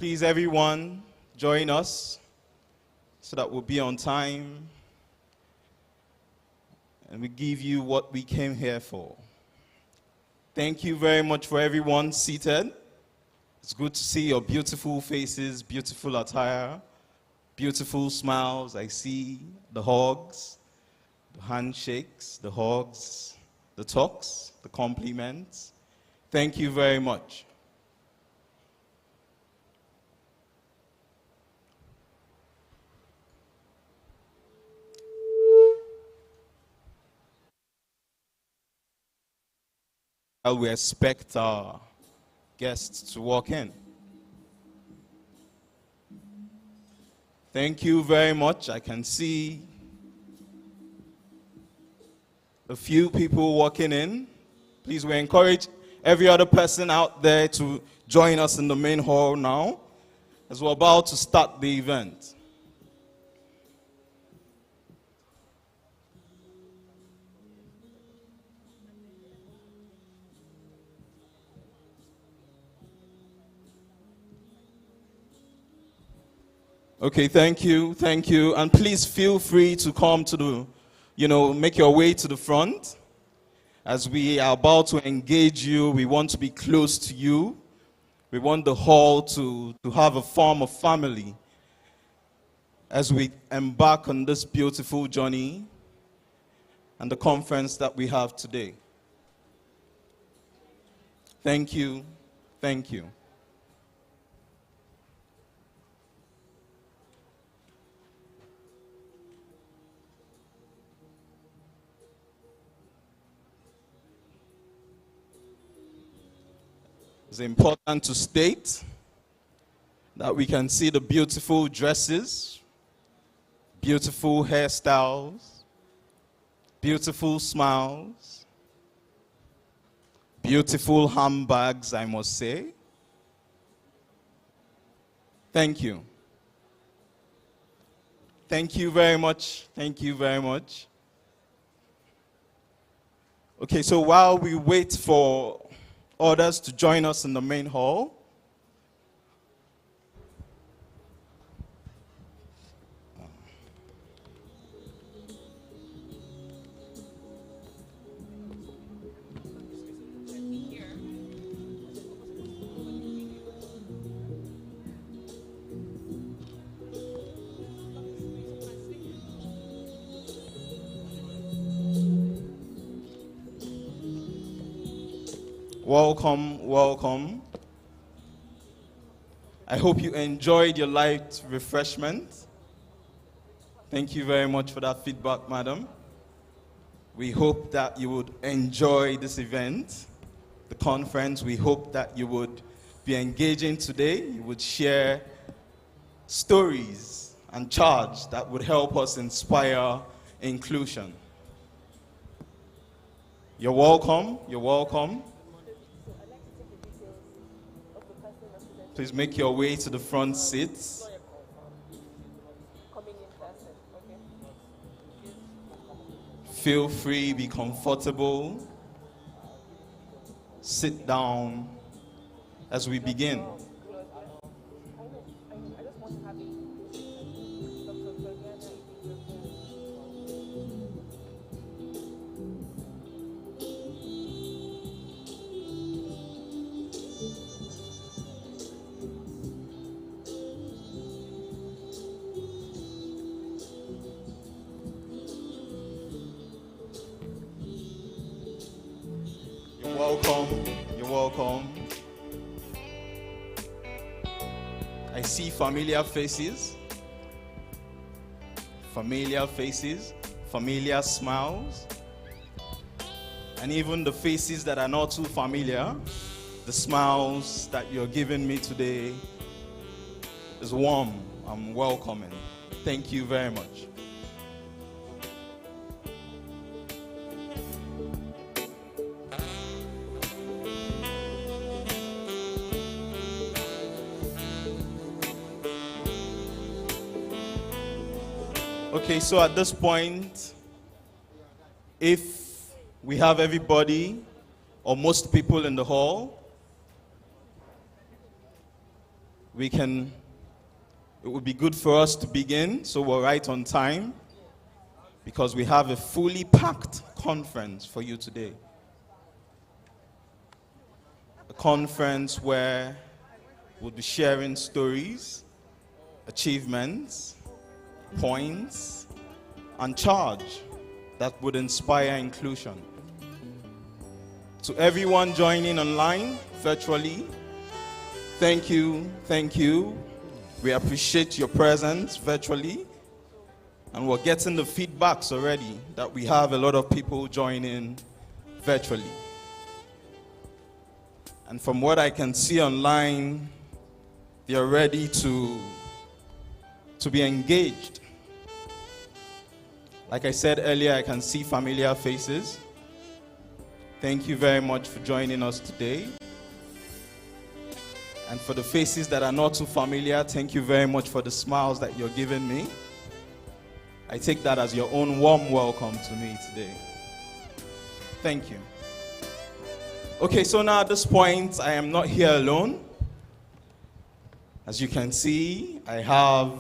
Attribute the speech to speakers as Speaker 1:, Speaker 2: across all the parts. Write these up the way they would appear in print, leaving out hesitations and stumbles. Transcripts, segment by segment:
Speaker 1: Please, everyone, join us so that we'll be on time and we give you what we came here for. Thank you very much for everyone seated. It's good to see your beautiful faces, beautiful attire, beautiful smiles. I see the hugs, the handshakes, the hugs, the talks, the compliments. Thank you very much. We expect our guests to walk in. Thank you very much. I can see a few people walking in. Please, we encourage every other person out there to join us in the main hall now as we're about to start the event. Okay, thank you, and please feel free to come to make your way to the front. As we are about to engage you, we want to be close to you. We want the hall to have a form of family as we embark on this beautiful journey and the conference that we have today. Thank you, thank you. It's important to state that we can see the beautiful dresses, beautiful hairstyles, beautiful smiles, beautiful handbags, I must say. Thank you. Thank you very much. Thank you very much. Okay, so while we wait for others to join us in the main hall, welcome, welcome. I hope you enjoyed your light refreshment. Thank you very much for that feedback, madam. We hope that you would enjoy this event, the conference. We hope that you would be engaging today. You would share stories and charge that would help us inspire inclusion. You're welcome. You're welcome. Please make your way to the front seats. Feel free, be comfortable. Sit down as we begin. You're welcome. I see familiar faces, familiar smiles, and even the faces that are not too familiar. The smiles that you're giving me today is warm. I'm welcoming. Thank you very much. Okay, so at this point, if we have everybody or most people in the hall, it would be good for us to begin, so we're right on time, because we have a fully packed conference for you today. A conference where we'll be sharing stories, achievements, points, and charge that would inspire inclusion. To everyone joining online, virtually, thank you, thank you. We appreciate your presence virtually. And we're getting the feedbacks already that we have a lot of people joining virtually. And from what I can see online, they're ready to be engaged. Like I said earlier, I can see familiar faces. Thank you very much for joining us today. And for the faces that are not too familiar, thank you very much for the smiles that you're giving me. I take that as your own warm welcome to me today. Thank you. Okay, so now at this point, I am not here alone. As you can see, I have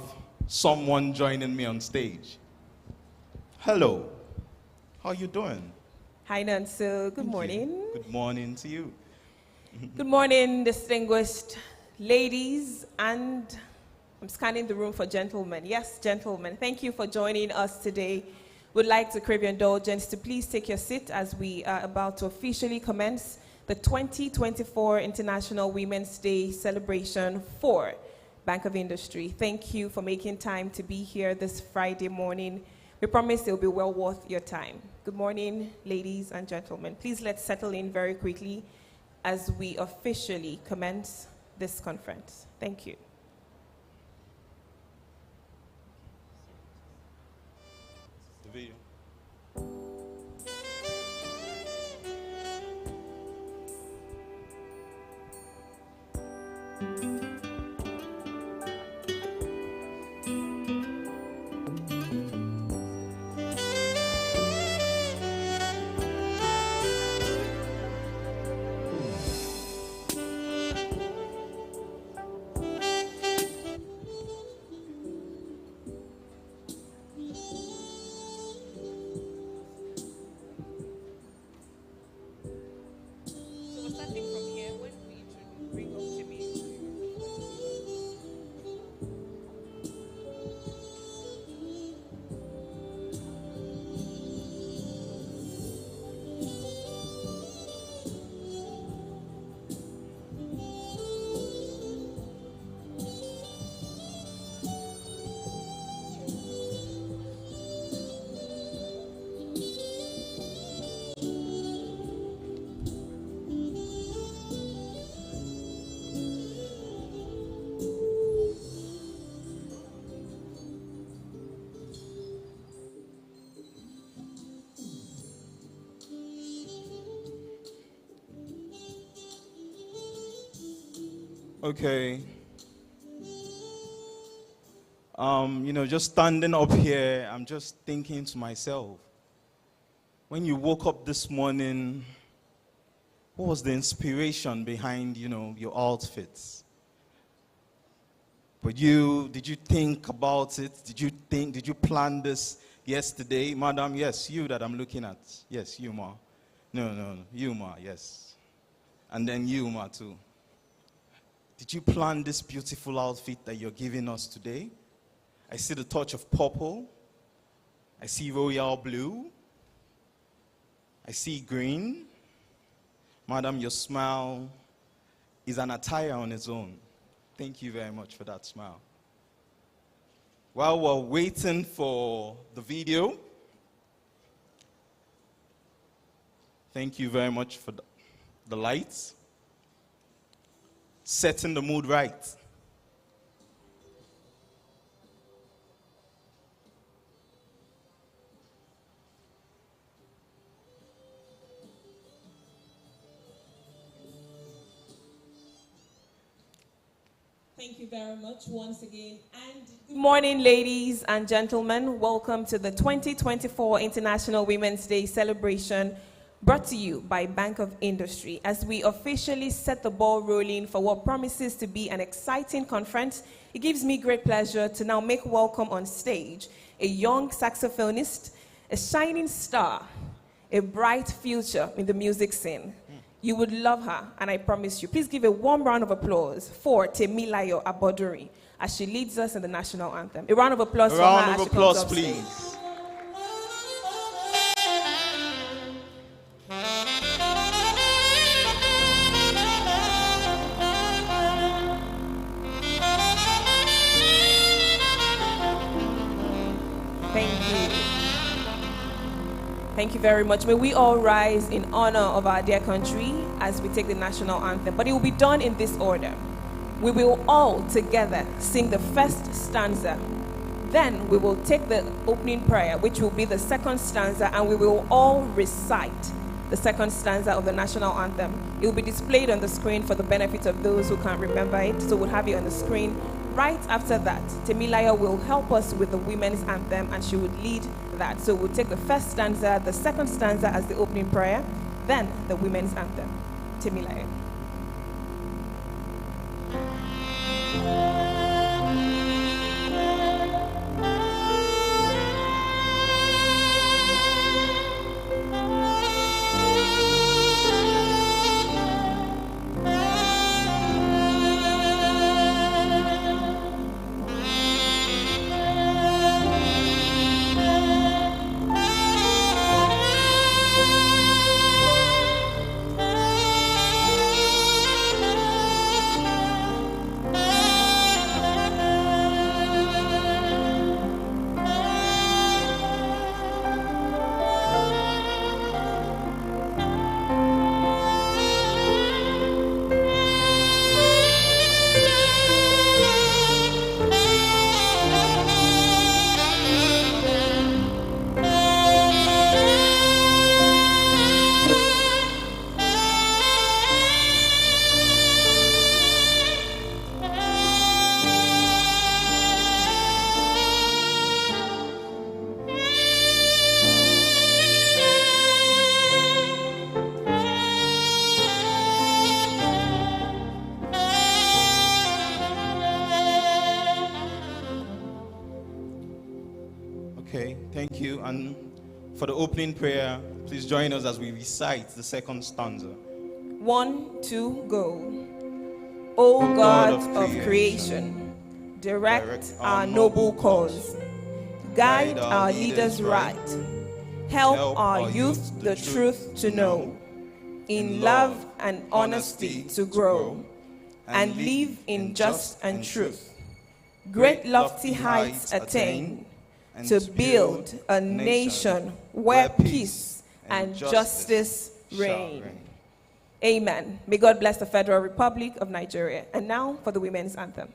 Speaker 1: someone joining me on stage. Hello. How are you doing?
Speaker 2: Hi, Nancy. Good morning.
Speaker 1: Good morning to you.
Speaker 2: Good morning, distinguished ladies, and I'm scanning the room for gentlemen. Yes, gentlemen, thank you for joining us today. We'd like to crave your indulgence to please take your seat as we are about to officially commence the 2024 International Women's Day celebration for Bank of Industry. Thank you for making time to be here this Friday morning. We promise it will be well worth your time. Good morning, ladies and gentlemen. Please let's settle in very quickly as we officially commence this conference. Thank you.
Speaker 1: The video. Okay. Just standing up here, I'm just thinking to myself, when you woke up this morning, what was the inspiration behind, your outfits? Did you think about it? Did you plan this yesterday? Madam, yes, you that I'm looking at. Yes, you, ma. No, you, ma, yes. And then you, ma, too. Did you plan this beautiful outfit that you're giving us today? I see the touch of purple. I see royal blue. I see green. Madam, your smile is an attire on its own. Thank you very much for that smile. While we're waiting for the video, thank you very much for the lights. Setting the mood right.
Speaker 2: Thank you very much once again. And good morning, ladies and gentlemen. Welcome to the 2024 International Women's Day celebration Brought to you by Bank of Industry as we officially set the ball rolling for what promises to be an exciting conference. It gives me great pleasure to now make welcome on stage a young saxophonist, a shining star, a bright future in the music scene. You would love her, and I promise you. Please give a warm round of applause for Temilayo Aboduri as she leads us in the national anthem. A round of applause for her.
Speaker 1: A round of
Speaker 2: as she
Speaker 1: applause,
Speaker 2: comes up stage.
Speaker 1: please.
Speaker 2: Thank you very much. May we all rise in honor of our dear country as we take the national anthem. But it will be done in this order. We will all together sing the first stanza. Then we will take the opening prayer, which will be the second stanza, and we will all recite the second stanza of the national anthem. It will be displayed on the screen for the benefit of those who can't remember it. So we'll have it on the screen. Right after that, Temilayo will help us with the women's anthem, and she would lead that. So we'll take the first stanza, the second stanza as the opening prayer, then the women's anthem. Temilayo.
Speaker 1: Okay, thank you. And for the opening prayer, please join us as we recite the second stanza.
Speaker 2: 1, 2, go. O God of creation, direct our noble cause. Guide our leaders right. Help our youth the truth to know. In love and honesty to grow. And live in just and truth. Great lofty heights attain. To build a nation where peace and justice reign. Amen. May God bless the Federal Republic of Nigeria. And now for the women's anthem.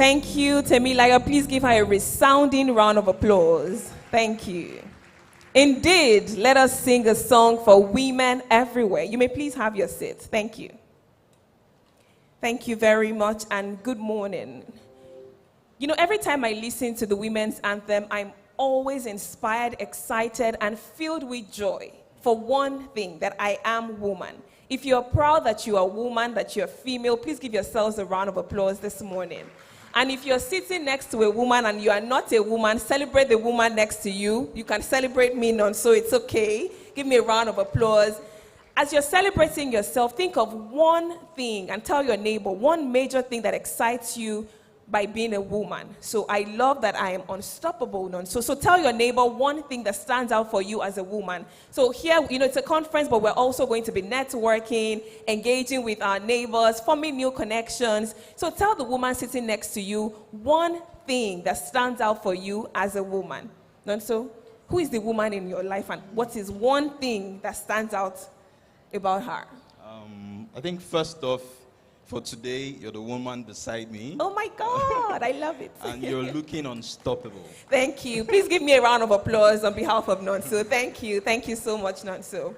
Speaker 2: Thank you, Temilaya. Please give her a resounding round of applause. Thank you. Indeed, let us sing a song for women everywhere. You may please have your seat. Thank you. Thank you very much, and good morning. You know, every time I listen to the women's anthem, I'm always inspired, excited, and filled with joy for one thing, that I am woman. If you're proud that you are a woman, that you're female, please give yourselves a round of applause this morning. And if you're sitting next to a woman and you are not a woman, celebrate the woman next to you. You can celebrate me, none, so it's okay. Give me a round of applause. As you're celebrating yourself, think of one thing and tell your neighbor one major thing that excites you by being a woman. So I love that I am unstoppable. So tell your neighbor one thing that stands out for you as a woman. So here, you know, it's a conference, but we're also going to be networking, engaging with our neighbors, forming new connections. So tell the woman sitting next to you one thing that stands out for you as a woman. So who is the woman in your life, and what is one thing that stands out about her?
Speaker 1: I think first off, for today, you're the woman beside me.
Speaker 2: Oh my God, I love it.
Speaker 1: And you're looking unstoppable.
Speaker 2: Thank you. Please give me a round of applause on behalf of Nonso. Thank you. Thank you so much, Nonso.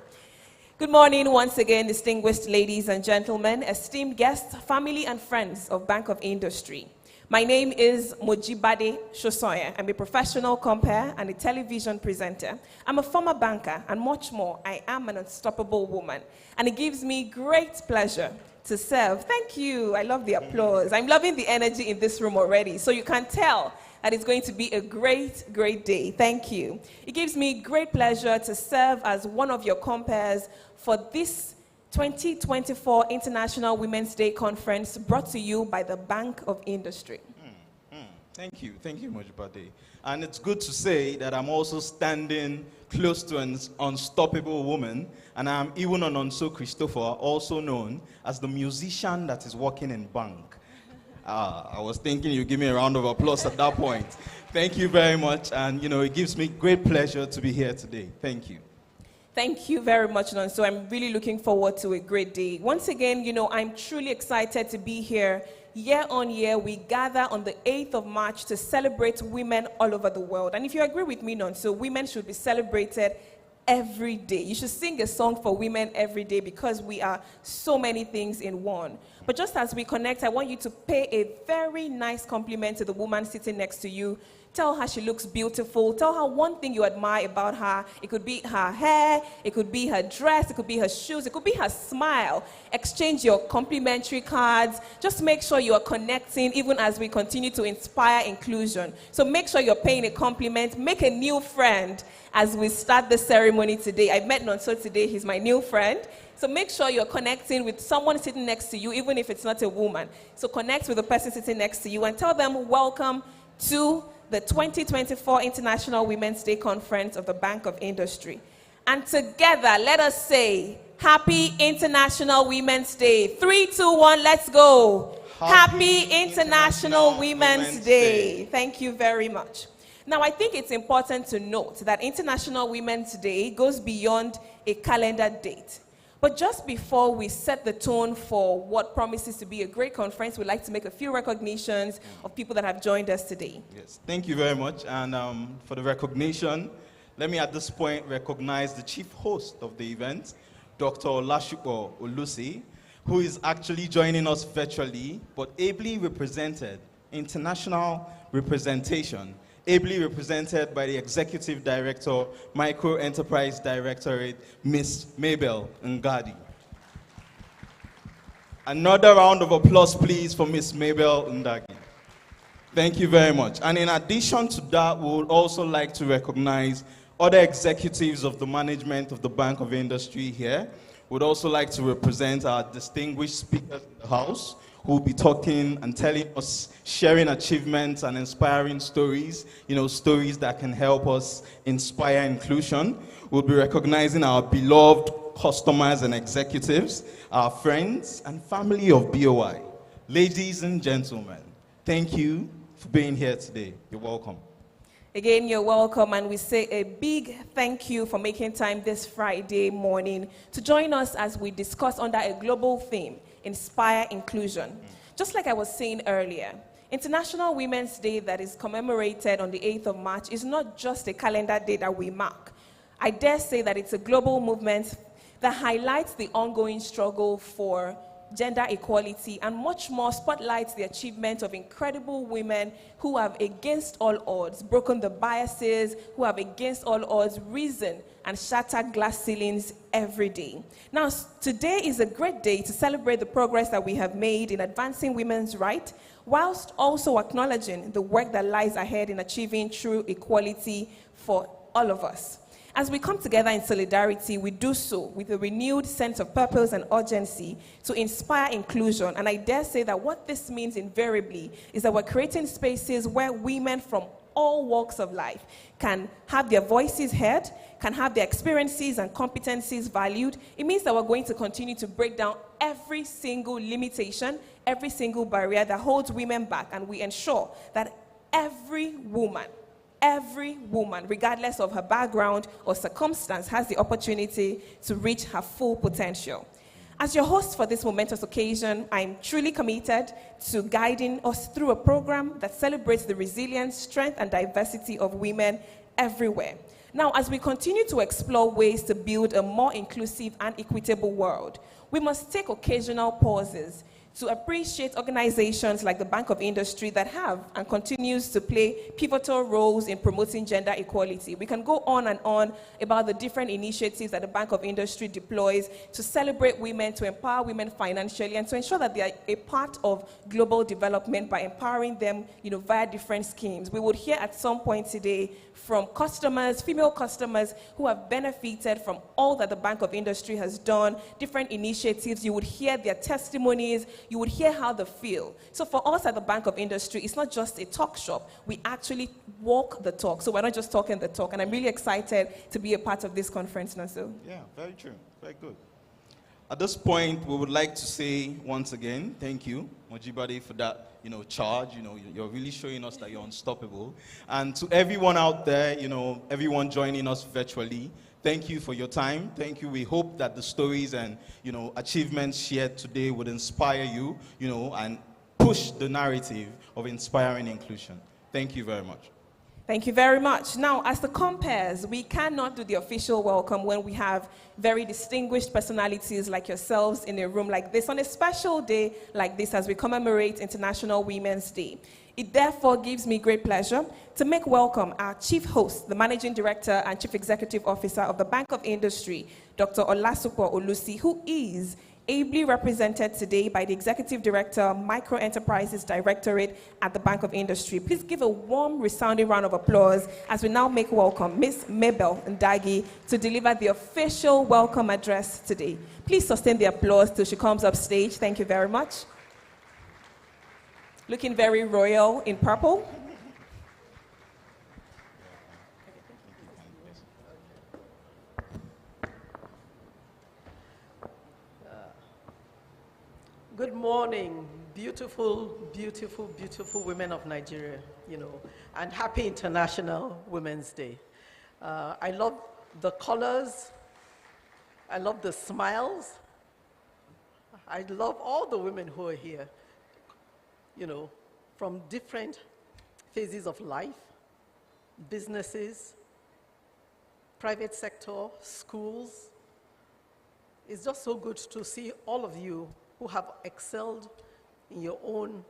Speaker 2: Good morning once again, distinguished ladies and gentlemen, esteemed guests, family and friends of Bank of Industry. My name is Mojibade Shosoye. I'm a professional compere and a television presenter. I'm a former banker, and much more. I am an unstoppable woman. And it gives me great pleasure to serve. Thank you. I love the applause. I'm loving the energy in this room already. So you can tell that it's going to be a great, great day. Thank you. It gives me great pleasure to serve as one of your compares for this 2024 International Women's Day Conference brought to you by the Bank of Industry.
Speaker 1: Thank you, Mojibade. And it's good to say that I'm also standing close to an unstoppable woman, and I'm even an Nonso Christopher, also known as the musician that is working in bank. I was thinking you'd give me a round of applause at that point. Thank you very much, and you know, it gives me great pleasure to be here today. Thank you.
Speaker 2: Thank you very much, Nonso. I'm really looking forward to a great day. Once again, you know, I'm truly excited to be here. Year on year, we gather on the 8th of March to celebrate women all over the world. And if you agree with me, Nonso, women should be celebrated every day. You should sing a song for women every day, because we are so many things in one. But just as we connect, I want you to pay a very nice compliment to the woman sitting next to you. Tell her she looks beautiful. Tell her one thing you admire about her. It could be her hair, it could be her dress, it could be her shoes, it could be her smile. Exchange your complimentary cards. Just make sure you are connecting even as we continue to inspire inclusion. So make sure you're paying a compliment. Make a new friend as we start the ceremony today. I met Nonso today. He's my new friend. So make sure you're connecting with someone sitting next to you, even if it's not a woman. So connect with the person sitting next to you and tell them welcome to the 2024 International Women's Day Conference of the Bank of Industry. And together, let us say, Happy International Women's Day. 3, 2, 1, let's go. Happy International Women's Day. Thank you very much. Now, I think it's important to note that International Women's Day goes beyond a calendar date. But just before we set the tone for what promises to be a great conference, we'd like to make a few recognitions of people that have joined us today.
Speaker 1: Yes, thank you very much. And for the recognition, let me at this point recognize the chief host of the event, Dr. Olashupo Olusi, who is actually joining us virtually, but ably represented, international representation, ably represented by the Executive Director, Micro Enterprise Directorate, Ms. Mabel Ngadi. Another round of applause, please, for Ms. Mabel Ngadi. Thank you very much. And in addition to that, we would also like to recognize other executives of the management of the Bank of Industry here. We'd also like to represent our distinguished speakers in the house, who will be talking and telling us, sharing achievements and inspiring stories, you know, stories that can help us inspire inclusion. We'll be recognizing our beloved customers and executives, our friends and family of BOI. Ladies and gentlemen, thank you for being here today. You're welcome.
Speaker 2: Again, you're welcome, and we say a big thank you for making time this Friday morning to join us as we discuss under a global theme, Inspire Inclusion. Just like I was saying earlier, International Women's Day that is commemorated on the 8th of March is not just a calendar day that we mark. I dare say that it's a global movement that highlights the ongoing struggle for gender equality and much more spotlights the achievement of incredible women who have against all odds broken the biases, who have against all odds risen and shattered glass ceilings every day. Now, today is a great day to celebrate the progress that we have made in advancing women's rights, whilst also acknowledging the work that lies ahead in achieving true equality for all of us. As we come together in solidarity, we do so with a renewed sense of purpose and urgency to inspire inclusion. And I dare say that what this means invariably is that we're creating spaces where women from all walks of life can have their voices heard, can have their experiences and competencies valued. It means that we're going to continue to break down every single limitation, every single barrier that holds women back, and we ensure that every woman, regardless of her background or circumstance, has the opportunity to reach her full potential. As your host for this momentous occasion, I'm truly committed to guiding us through a program that celebrates the resilience, strength, and diversity of women everywhere. Now, as we continue to explore ways to build a more inclusive and equitable world, we must take occasional pauses to appreciate organizations like the Bank of Industry that have and continues to play pivotal roles in promoting gender equality. We can go on and on about the different initiatives that the Bank of Industry deploys to celebrate women, to empower women financially, and to ensure that they are a part of global development by empowering them, via different schemes. We would hear at some point today from customers, female customers who have benefited from all that the Bank of Industry has done, different initiatives. You would hear their testimonies. You would hear how they feel. So for us at the Bank of Industry, it's not just a talk shop. We actually walk the talk. So we're not just talking the talk. And I'm really excited to be a part of this conference, Nasu.
Speaker 1: Yeah, very true. Very good. At this point, we would like to say once again, thank you, Mojibade, for that, charge. You're really showing us that you're unstoppable. And to everyone out there, everyone joining us virtually, thank you for your time. Thank you. We hope that the stories and, achievements shared today would inspire you, and push the narrative of inspiring inclusion. Thank you very much.
Speaker 2: Thank you very much. Now, as the compares, we cannot do the official welcome when we have very distinguished personalities like yourselves in a room like this on a special day like this as we commemorate International Women's Day. It therefore gives me great pleasure to make welcome our chief host, the Managing Director and Chief Executive Officer of the Bank of Industry, Dr. Olasupo Olusi, who is ably represented today by the Executive Director, Micro Enterprises Directorate at the Bank of Industry. Please give a warm, resounding round of applause as we now make welcome Ms. Mabel Ndagi to deliver the official welcome address today. Please sustain the applause till she comes up stage. Thank you very much. Looking very royal in purple.
Speaker 3: Good morning, beautiful, beautiful, beautiful women of Nigeria, and happy International Women's Day. I love the colors, I love the smiles, I love all the women who are here, from different phases of life, businesses, private sector, schools. It's just so good to see all of you who have excelled in your own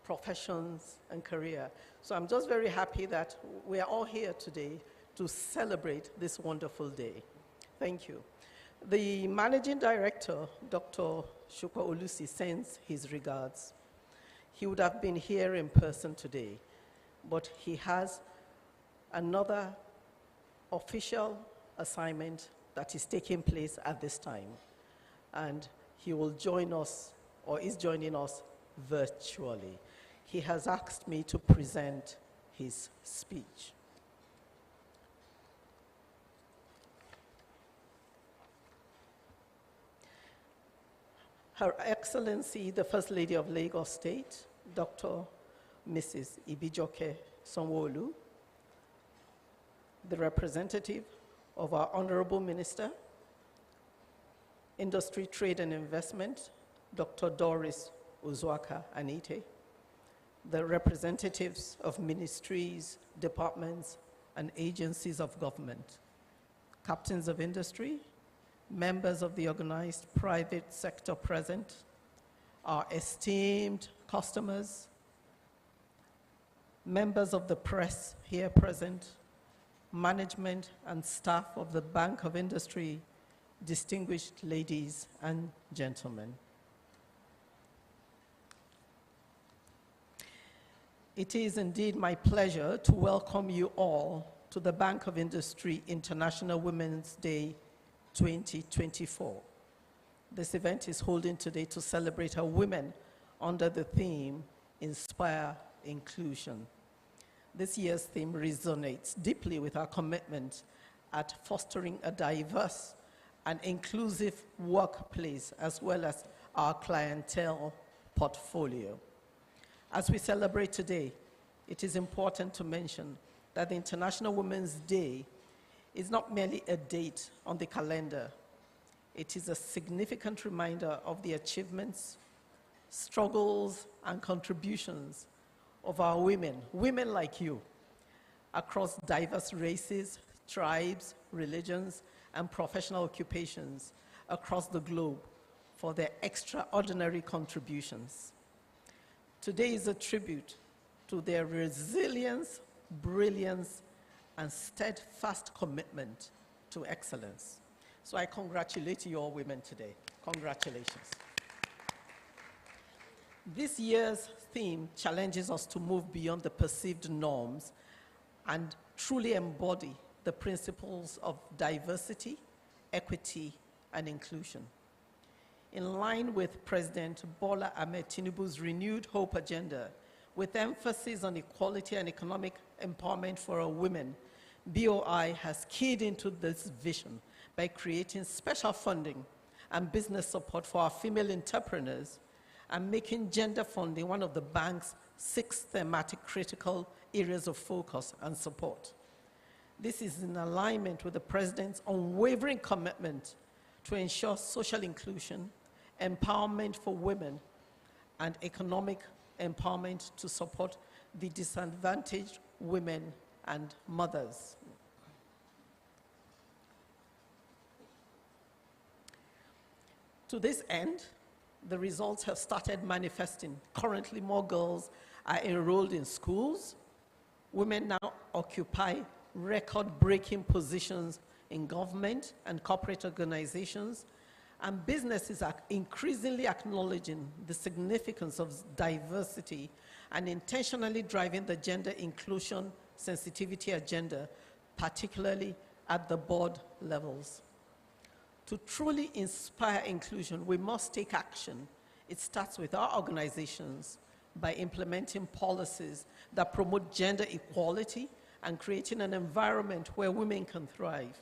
Speaker 3: professions and career. So I'm just very happy that we are all here today to celebrate this wonderful day. Thank you. The Managing Director, Dr. Shukwa Olusi, sends his regards. He would have been here in person today, but he has another official assignment that is taking place at this time. And he will join us, or is joining us virtually. He has asked me to present his speech. Her Excellency, the First Lady of Lagos State, Dr. Mrs. Ibijoke Sanwo-Olu, the representative of our Honorable Minister, Industry, Trade and Investment, Dr. Doris Uzoaka Anite, the representatives of ministries, departments, and agencies of government, captains of industry, members of the organized private sector present, our esteemed customers, members of the press here present, management and staff of the Bank of Industry, distinguished ladies and gentlemen. It is indeed my pleasure to welcome you all to the Bank of Industry International Women's Day 2024. This event is holding today to celebrate our women under the theme, Inspire Inclusion. This year's theme resonates deeply with our commitment at fostering a diverse and inclusive workplace, as well as our clientele portfolio. As we celebrate today, it is important to mention that the International Women's Day is not merely a date on the calendar. It is a significant reminder of the achievements, struggles, and contributions of our women, women like you, across diverse races, tribes, religions, and professional occupations across the globe for their extraordinary contributions. Today is a tribute to their resilience, brilliance, and steadfast commitment to excellence. So I congratulate you all women today. Congratulations. This year's theme challenges us to move beyond the perceived norms and truly embody the principles of diversity, equity, and inclusion. In line with President Bola Ahmed Tinubu's renewed hope agenda, with emphasis on equality and economic empowerment for our women, BOI has keyed into this vision by creating special funding and business support for our female entrepreneurs and making gender funding one of the bank's 6 thematic critical areas of focus and support. This is in alignment with the President's unwavering commitment to ensure social inclusion, empowerment for women, and economic empowerment to support the disadvantaged women and mothers. To this end, the results have started manifesting. Currently, more girls are enrolled in schools. Women now occupy record-breaking positions in government and corporate organizations, and businesses are increasingly acknowledging the significance of diversity and intentionally driving the gender inclusion sensitivity agenda, particularly at the board levels. To truly inspire inclusion, we must take action. It starts with our organizations by implementing policies that promote gender equality and creating an environment where women can thrive.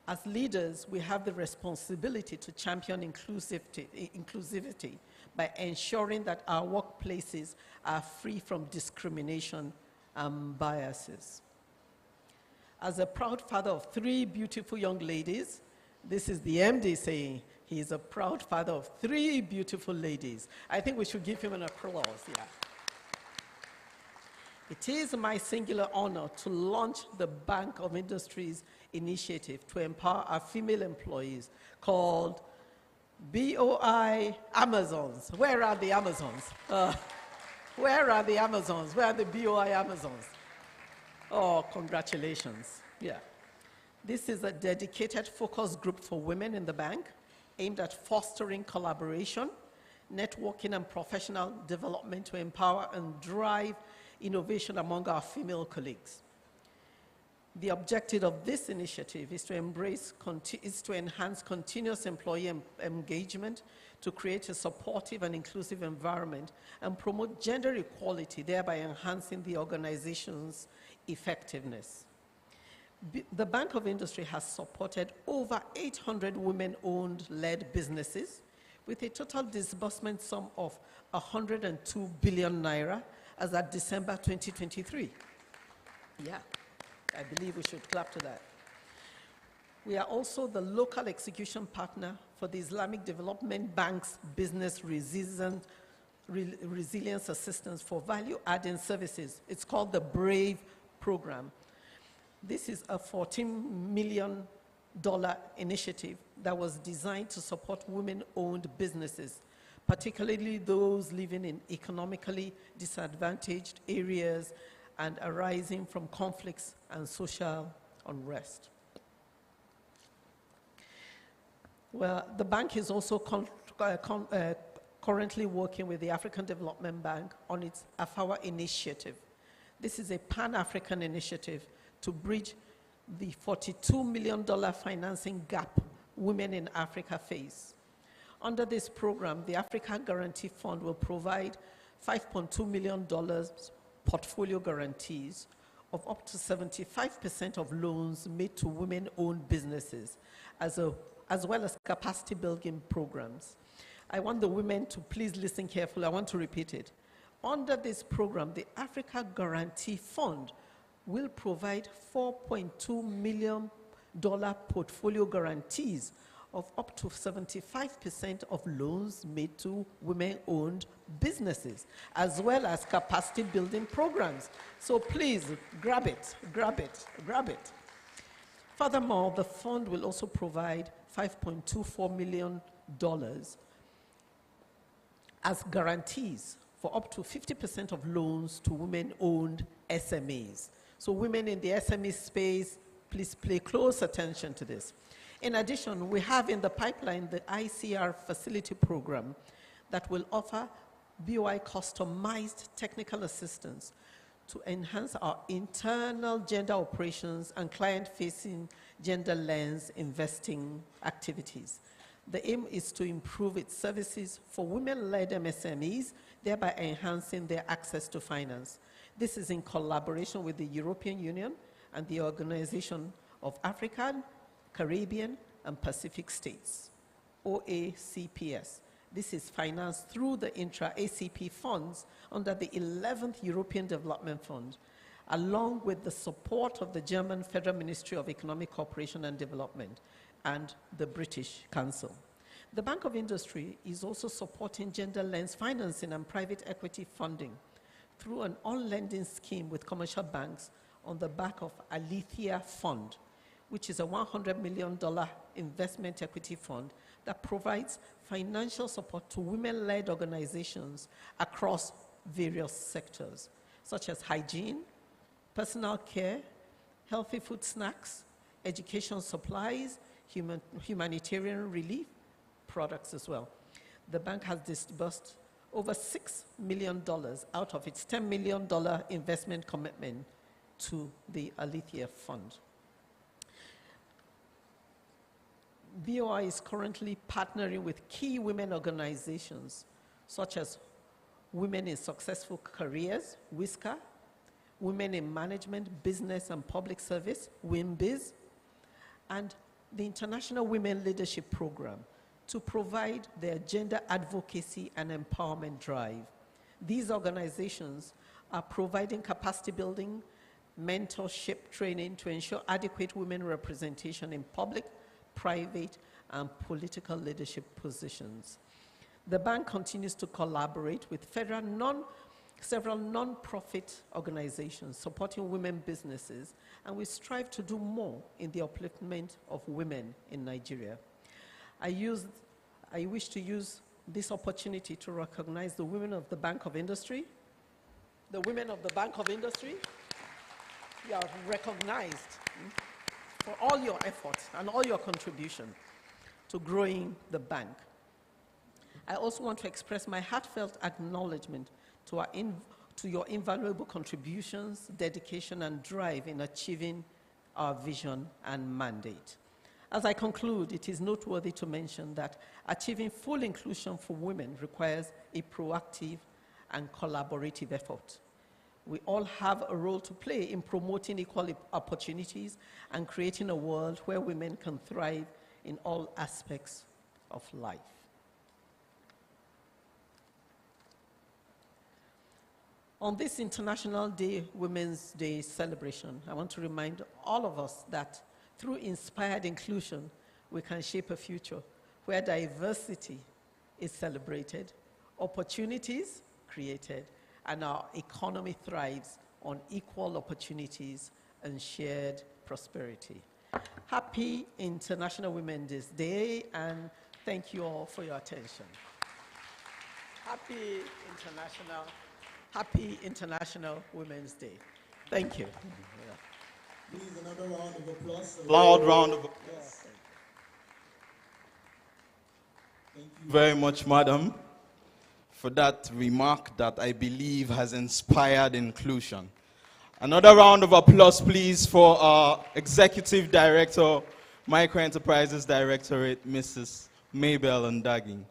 Speaker 3: As leaders, we have the responsibility to champion inclusivity by ensuring that our workplaces are free from discrimination and biases. As a proud father of 3 beautiful young ladies, this is the MD saying he is a proud father of 3 beautiful ladies. I think we should give him an applause, yeah. It is my singular honor to launch the Bank of Industry's initiative to empower our female employees called BOI Amazons. Where are the Amazons? Where are the Amazons? Where are the BOI Amazons? Oh, congratulations. Yeah. This is a dedicated focus group for women in the bank aimed at fostering collaboration, networking, and professional development to empower and drive innovation among our female colleagues. The objective of this initiative is to enhance continuous employee engagement, to create a supportive and inclusive environment, and promote gender equality, thereby enhancing the organization's effectiveness. The Bank of Industry has supported over 800 women-owned led businesses with a total disbursement sum of 102 billion naira as at December 2023. Yeah, I believe we should clap to that. We are also the local execution partner for the Islamic Development Bank's Business resilience assistance for value-adding services. It's called the BRAVE program. This is a $14 million initiative that was designed to support women-owned businesses, particularly those living in economically disadvantaged areas and arising from conflicts and social unrest. Well, the bank is also currently working with the African Development Bank on its AFAWA initiative. This is a Pan-African initiative to bridge the $42 million financing gap women in Africa face. Under this program, the Africa Guarantee Fund will provide $5.2 million portfolio guarantees of up to 75% of loans made to women-owned businesses, as well as capacity building programs. I want the women to please listen carefully. I want to repeat it. Under this program, the Africa Guarantee Fund will provide $4.2 million portfolio guarantees of up to 75% of loans made to women-owned businesses, as well as capacity building programs. So please, grab it, grab it, grab it. Furthermore, the fund will also provide $5.24 million as guarantees for up to 50% of loans to women-owned SMEs. So women in the SME space, please pay close attention to this. In addition, we have in the pipeline the ICR facility program that will offer BOI customized technical assistance to enhance our internal gender operations and client-facing gender lens investing activities. The aim is to improve its services for women-led MSMEs, thereby enhancing their access to finance. This is in collaboration with the European Union and the Organization of African, Caribbean, and Pacific States, OACPS. This is financed through the intra-ACP funds under the 11th European Development Fund, along with the support of the German Federal Ministry of Economic Cooperation and Development and the British Council. The Bank of Industry is also supporting gender lens financing and private equity funding through an on-lending scheme with commercial banks on the back of Alethea Fund, which is a $100 million investment equity fund that provides financial support to women-led organizations across various sectors, such as hygiene, personal care, healthy food snacks, education supplies, humanitarian relief products as well. The bank has disbursed over $6 million out of its $10 million investment commitment to the Alethea Fund. BOI is currently partnering with key women organizations such as Women in Successful Careers, WISCA, Women in Management, Business and Public Service, WIMBIZ, and the International Women Leadership Program to provide their gender advocacy and empowerment drive. These organizations are providing capacity building, mentorship training to ensure adequate women representation in public, private, and political leadership positions. The bank continues to collaborate with several non-profit organizations supporting women businesses, and we strive to do more in the upliftment of women in Nigeria. I wish to use this opportunity to recognize the women of the Bank of Industry. The women of the Bank of Industry, you are recognized for all your efforts and all your contribution to growing the bank. I also want to express my heartfelt acknowledgement to your invaluable contributions, dedication, and drive in achieving our vision and mandate. As I conclude, it is noteworthy to mention that achieving full inclusion for women requires a proactive and collaborative effort. We all have a role to play in promoting equal opportunities and creating a world where women can thrive in all aspects of life. On this International Day, Women's Day celebration, I want to remind all of us that through inspired inclusion, we can shape a future where diversity is celebrated, opportunities created, and our economy thrives on equal opportunities and shared prosperity. Happy International Women's Day, and thank you all for your attention. Happy International Women's Day. Thank you.
Speaker 1: Please, another round of applause. A loud round of applause. Thank you very much, madam, for that remark that I believe has inspired inclusion. Another round of applause, please, for our Executive Director, Microenterprises Directorate, Mrs. Mabel Ndagi.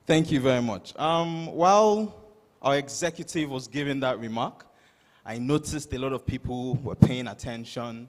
Speaker 1: Thank you very much. While our executive was giving that remark, I noticed a lot of people were paying attention,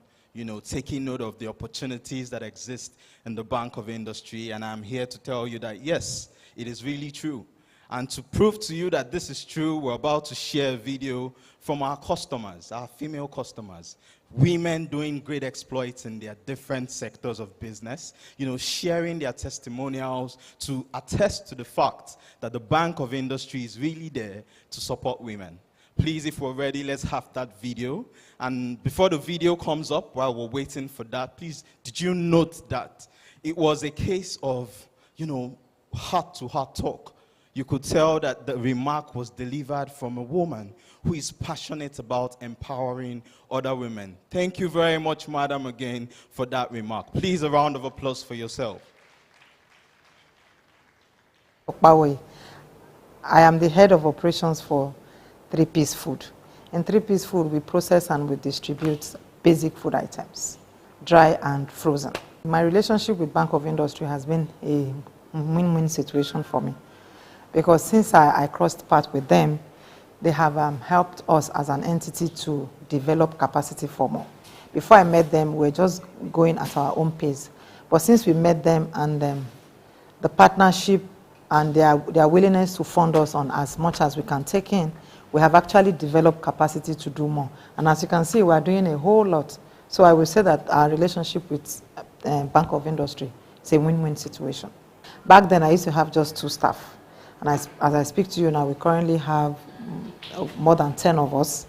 Speaker 1: taking note of the opportunities that exist in the Bank of Industry, and I'm here to tell you that, yes, it is really true. And to prove to you that this is true, we're about to share a video from our customers, our female customers, women doing great exploits in their different sectors of business, sharing their testimonials to attest to the fact that the Bank of Industry is really there to support women. Please, if we're ready, let's have that video. And before the video comes up, while we're waiting for that, please, did you note that it was a case of, heart-to-heart talk? You could tell that the remark was delivered from a woman who is passionate about empowering other women. Thank you very much, madam, again, for that remark. Please, a round of applause for yourself.
Speaker 4: I am the head of operations for 3Piece Food. In 3Piece Food, we process and we distribute basic food items, dry and frozen. My relationship with Bank of Industry has been a win-win situation for me, because since I crossed paths with them, they have helped us as an entity to develop capacity for more. Before I met them, we were just going at our own pace. But since we met them and the partnership and their willingness to fund us on as much as we can take in, we have actually developed capacity to do more. And as you can see, we are doing a whole lot. So I will say that our relationship with Bank of Industry is a win-win situation. Back then, I used to have just 2 staff. And as I speak to you now, we currently have more than 10 of us,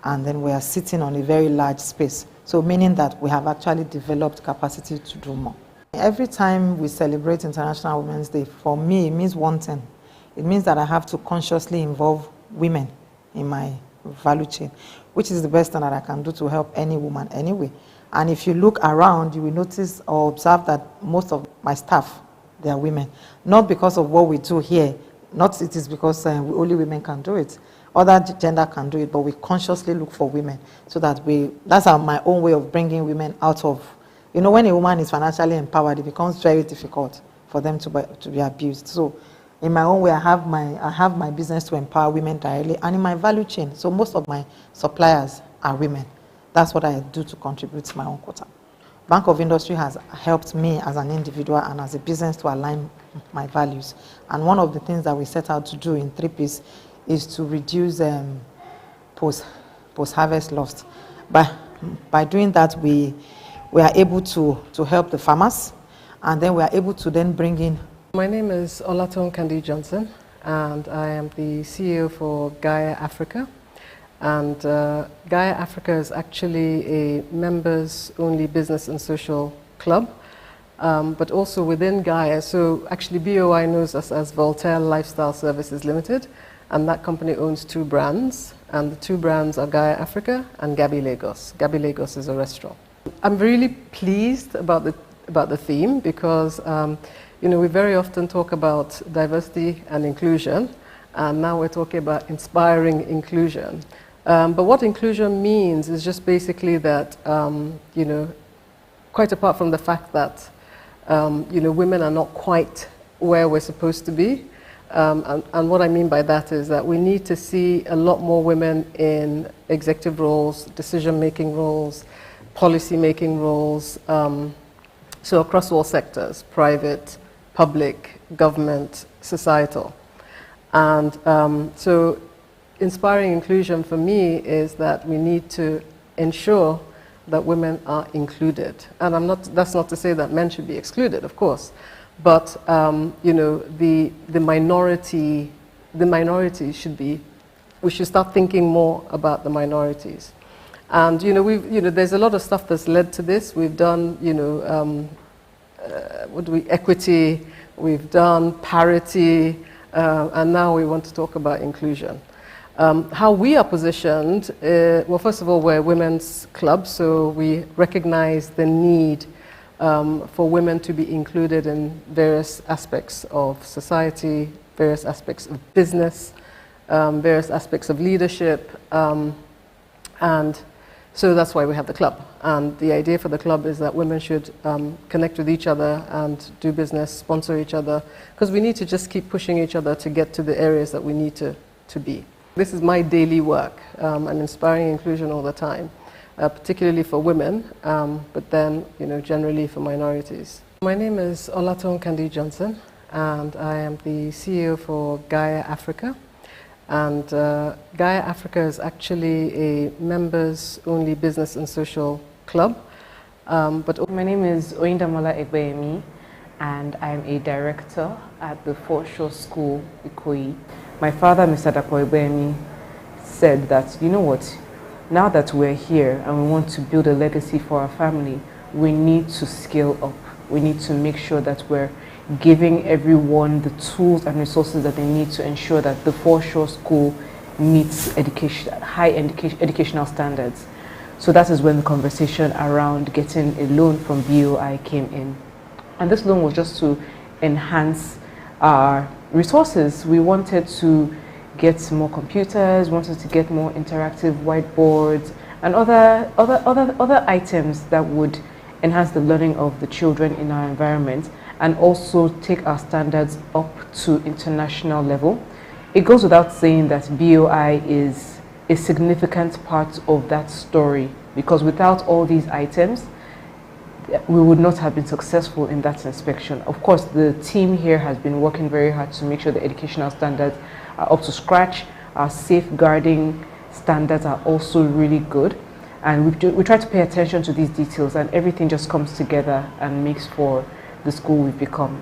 Speaker 4: and then we are sitting on a very large space. So meaning that we have actually developed capacity to do more. Every time we celebrate International Women's Day, for me, it means one thing. It means that I have to consciously involve women in my value chain, which is the best thing that I can do to help any woman anyway. And if you look around, you will notice or observe that most of my staff, they are women. Not because of what we do here, not it is because only women can do it. Other gender can do it, but we consciously look for women so that that's my own way of bringing women out of, when a woman is financially empowered, it becomes very difficult for them to be abused. So in my own way, I have my business to empower women directly, and in my value chain. So most of my suppliers are women. That's what I do to contribute to my own quota. Bank of Industry has helped me as an individual and as a business to align my values. And one of the things that we set out to do in 3Piece is to reduce post-harvest loss. By doing that, we are able to help the farmers, and then we are able to then bring in.
Speaker 5: My name is Olaton Kandi Johnson, and I am the CEO for Gaia Africa. And Gaia Africa is actually a members-only business and social club, but also within Gaia. So actually BOI knows us as Voltaire Lifestyle Services Limited, and that company owns 2 brands, and the 2 brands are Gaia Africa and Gabi Lagos. Gabi Lagos is a restaurant. I'm really pleased about the theme because we very often talk about diversity and inclusion, and now we're talking about inspiring inclusion. But what inclusion means is just basically that, quite apart from the fact that, women are not quite where we're supposed to be, and what I mean by that is that we need to see a lot more women in executive roles, decision-making roles, policy-making roles, so across all sectors, private, public, government, societal. And so inspiring inclusion for me is that we need to ensure that women are included. And that's not to say that men should be excluded, of course, but the minority the minorities should be, we should start thinking more about the minorities. And, there's a lot of stuff that's led to this. We've done, equity, we've done parity, and now we want to talk about inclusion. How we are positioned, well, first of all, we're a women's club, so we recognize the need for women to be included in various aspects of society, various aspects of business, various aspects of leadership, and so that's why we have the club. And the idea for the club is that women should connect with each other and do business, sponsor each other, because we need to just keep pushing each other to get to the areas that we need to be. This is my daily work, and inspiring inclusion all the time, particularly for women, but then, generally for minorities. My name is Olaton Kandi Johnson, and I am the CEO for Gaia Africa. And Gaia Africa is actually a members-only business and social club.
Speaker 6: My name is Oyindamola Egbeyemi, and I'm a director at the Foreshore School, Ikoyi. My father, Mr. Dapo Egbeyemi, said that, you know what, now that we're here and we want to build a legacy for our family, we need to scale up. We need to make sure that we're giving everyone the tools and resources that they need to ensure that the Foreshore School meets high educational standards. So that is when the conversation around getting a loan from BOI came in. And this loan was just to enhance our resources. We wanted to get more computers, wanted to get more interactive whiteboards and other items that would enhance the learning of the children in our environment and also take our standards up to international level. It goes without saying that BOI is a significant part of that story, because without all these items, we would not have been successful in that inspection. Of course, the team here has been working very hard to make sure the educational standards are up to scratch. Our safeguarding standards are also really good. And we try to pay attention to these details, and everything just comes together and makes for the school we've become.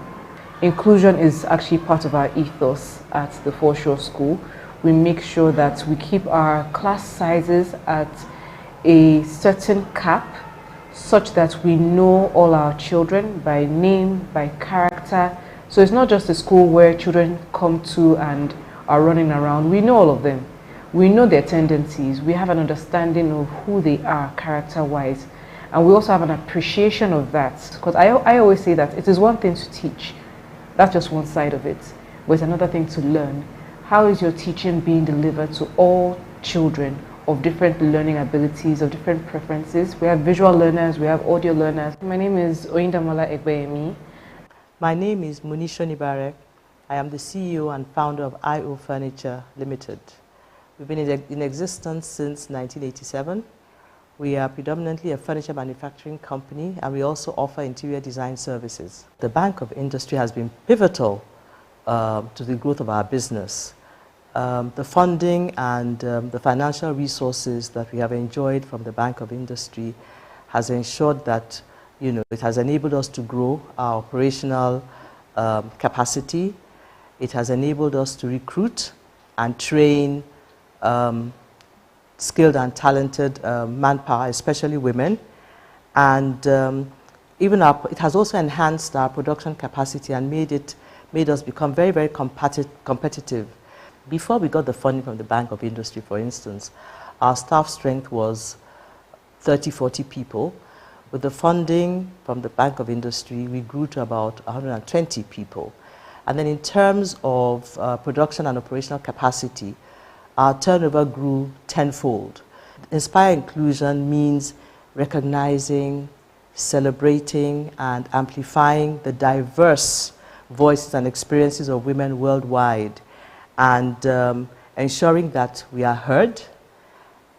Speaker 6: Inclusion is actually part of our ethos at the Foreshore School. We make sure that we keep our class sizes at a certain cap, such that we know all our children by name, by character. So it's not just a school where children come to and are running around. We know all of them. We know their tendencies. We have an understanding of who they are character-wise. And we also have an appreciation of that. Because I always say that it is one thing to teach. That's just one side of it. But it's another thing to learn. How is your teaching being delivered to all children of different learning abilities, of different preferences? We have visual learners, we have audio learners. My name is Oyindamola Egbeyemi.
Speaker 7: My name is Munisho Nibare. I am the CEO and founder of IO Furniture Limited. We've been in existence since 1987. We are predominantly a furniture manufacturing company, and we also offer interior design services. The Bank of Industry has been pivotal to the growth of our business. The funding and the financial resources that we have enjoyed from the Bank of Industry has ensured that, it has enabled us to grow our operational capacity. It has enabled us to recruit and train skilled and talented manpower, especially women. And it has also enhanced our production capacity and made us become very, very competitive. Before we got the funding from the Bank of Industry, for instance, our staff strength was 30, 40 people. With the funding from the Bank of Industry, we grew to about 120 people. And then in terms of production and operational capacity, our turnover grew tenfold. Inspire Inclusion means recognizing, celebrating, and amplifying the diverse voices and experiences of women worldwide, and ensuring that we are heard,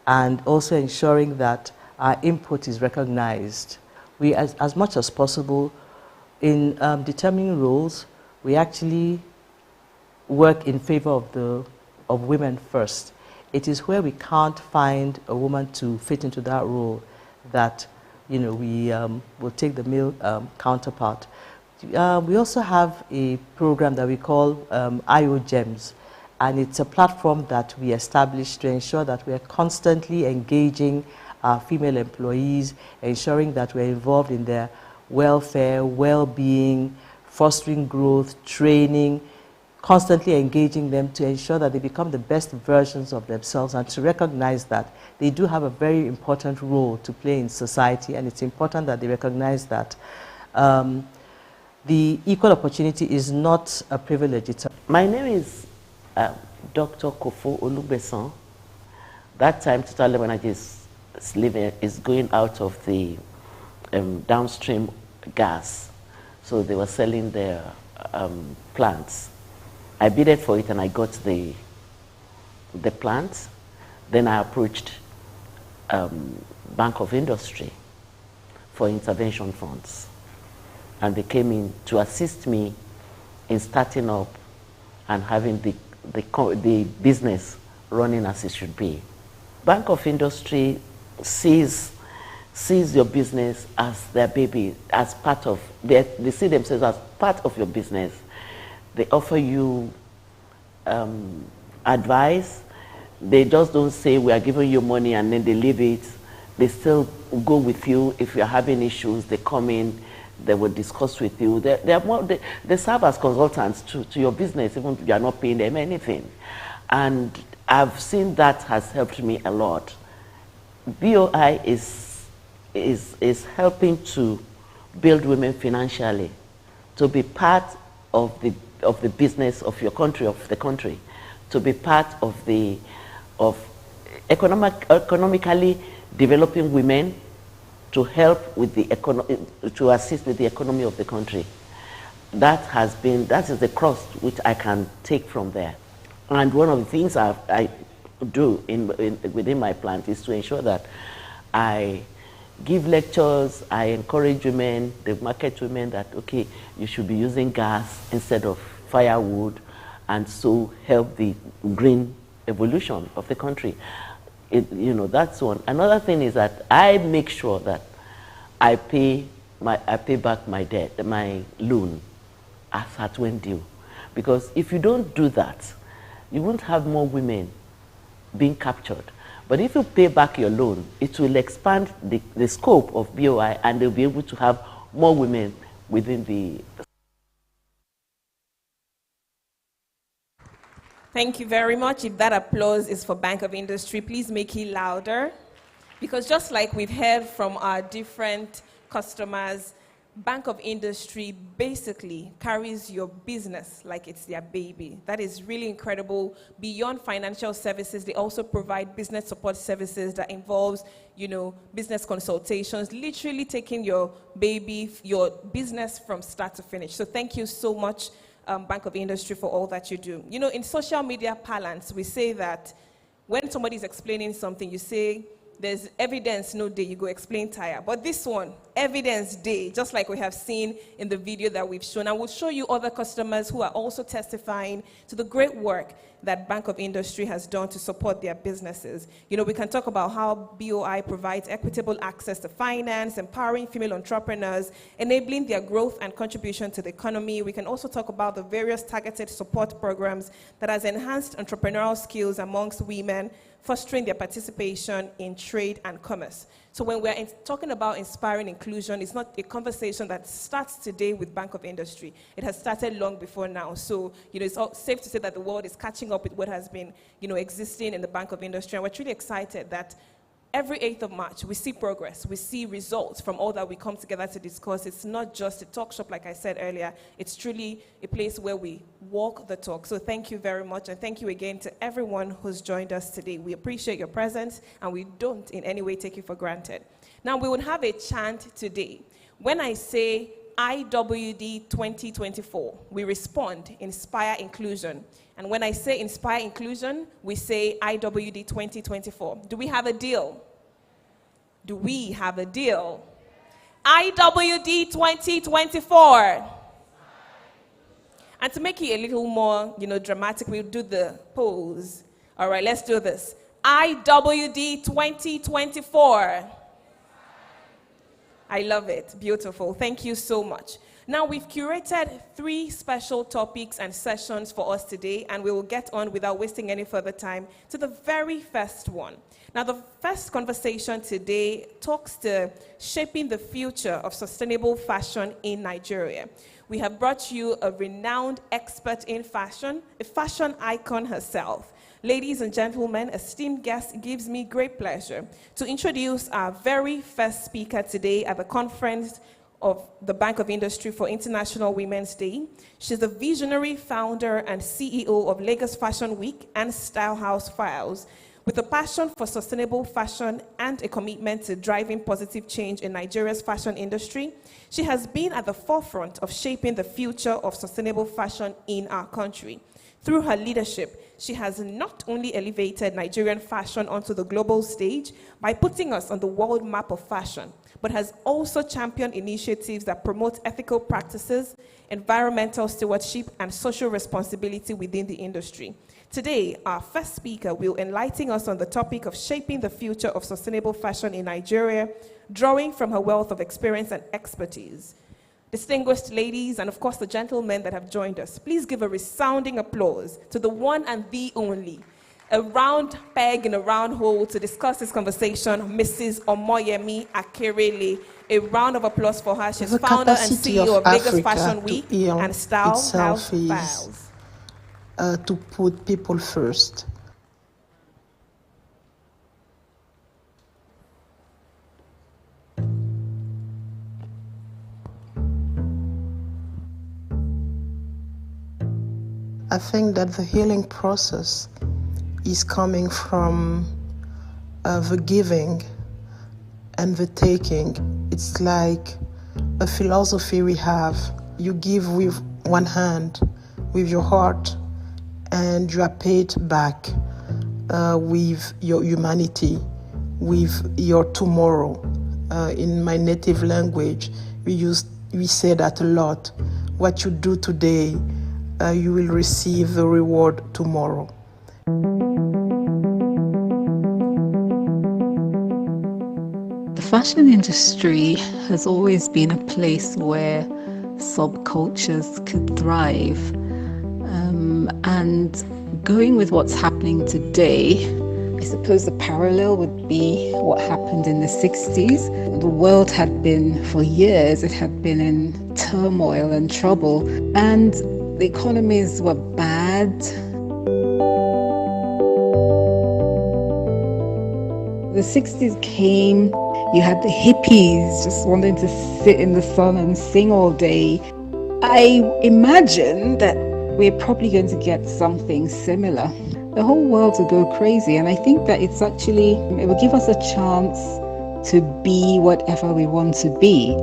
Speaker 7: and also ensuring that our input is recognized. We, as much as possible, in determining roles, we actually work in favor of women first. It is where we can't find a woman to fit into that role that we will take the male counterpart. We also have a program that we call IO Gems, And it's a platform that we established to ensure that we are constantly engaging our female employees, ensuring that we're involved in their welfare, well-being, fostering growth, training, constantly engaging them to ensure that they become the best versions of themselves, and to recognize that they do have a very important role to play in society, and it's important that they recognize that the equal opportunity is not a privilege.
Speaker 8: My name is Dr. Kofo Olubesan. That time Total Energies is going out of the downstream gas, so they were selling their plants. I bidded for it and I got the plant. Then I approached Bank of Industry for intervention funds. And they came in to assist me in starting up and having the business running as it should be. Bank of Industry sees your business as their baby, as part of, they see themselves as part of your business. They offer you advice. They just don't say, we are giving you money and then they leave it. They still go with you. If you're having issues, they come in, they will discuss with you. They serve as consultants to your business, even if you are not paying them anything. And I've seen that has helped me a lot. BOI is helping to build women financially, to be part of the business of your country, of the country, to be part of economically developing women, to help with to assist with the economy of the country. That is the cross which I can take from there. And one of the things I do within my plant is to ensure that I give lectures, I encourage women, they market women that, okay, you should be using gas instead of firewood, and so help the green evolution of the country. That's one. Another thing is that I make sure that I pay back my debt, my loan, as at when due. Because if you don't do that, you won't have more women being captured. But if you pay back your loan, it will expand the scope of BOI, and they'll be able to have more women within the.
Speaker 2: Thank you very much. If that applause is for Bank of Industry, please make it louder. Because just like we've heard from our different customers, Bank of Industry basically carries your business like it's their baby. That is really incredible. Beyond financial services, they also provide business support services that involves, business consultations, literally taking your baby, your business from start to finish. So thank you so much, Bank of Industry, for all that you do. In social media parlance, we say that when somebody's explaining something, you say, there's evidence no day, you go explain tire. But this one, evidence day, just like we have seen in the video that we've shown. And we'll show you other customers who are also testifying to the great work that Bank of Industry has done to support their businesses. We can talk about how BOI provides equitable access to finance, empowering female entrepreneurs, enabling their growth and contribution to the economy. We can also talk about the various targeted support programs that has enhanced entrepreneurial skills amongst women, fostering their participation in trade and commerce. So when we're talking about inspiring inclusion, it's not a conversation that starts today with Bank of Industry. It has started long before now. So, it's safe to say that the world is catching up with what has been, existing in the Bank of Industry. And we're really excited that every 8th of March, we see progress, we see results from all that we come together to discuss. It's not just a talk shop, like I said earlier. It's truly a place where we walk the talk. So thank you very much, and thank you again to everyone who's joined us today. We appreciate your presence, and we don't in any way take you for granted. Now, we would have a chant today. When I say IWD 2024, we respond, Inspire Inclusion. And when I say Inspire Inclusion, we say IWD 2024. Do we have a deal? Do we have a deal? IWD 2024. And to make it a little more, dramatic, we'll do the pose. All right, let's do this. IWD 2024. I love it. Beautiful. Thank you so much. Now, we've curated 3 special topics and sessions for us today, and we will get on without wasting any further time to the very first one. Now, the first conversation today talks to shaping the future of sustainable fashion in Nigeria. We have brought you a renowned expert in fashion, a fashion icon herself. Ladies and gentlemen, esteemed guests, it gives me great pleasure to introduce our very first speaker today at the conference of the Bank of Industry for International Women's Day. She's the visionary founder and CEO of Lagos Fashion Week and Style House Files. With a passion for sustainable fashion and a commitment to driving positive change in Nigeria's fashion industry, she has been at the forefront of shaping the future of sustainable fashion in our country. Through her leadership, she has not only elevated Nigerian fashion onto the global stage by putting us on the world map of fashion, but has also championed initiatives that promote ethical practices, environmental stewardship, and social responsibility within the industry. Today, our first speaker will enlighten us on the topic of shaping the future of sustainable fashion in Nigeria, drawing from her wealth of experience and expertise. Distinguished ladies, and of course the gentlemen that have joined us, please give a resounding applause to the one and the only, a round peg in a round hole to discuss this conversation, Mrs. Omoyemi Akerele. A round of applause for her. She's founder and CEO of Lagos Fashion Week and Style House Files.
Speaker 9: To put people first. I think that the healing process is coming from the giving and the taking. It's like a philosophy we have. You give with one hand, with your heart, and you are paid back with your humanity, with your tomorrow. In my native language, we say that a lot. What you do today, you will receive the reward tomorrow.
Speaker 10: The fashion industry has always been a place where subcultures could thrive. And going with what's happening today, I suppose the parallel would be what happened in the 60s. The world had been, for years, it had been in turmoil and trouble, and the economies were bad. The 60s came, you had the hippies just wanting to sit in the sun and sing all day. I imagine that we're probably going to get something similar. The whole world will go crazy, and I think that it will give us a chance to be whatever we want to be.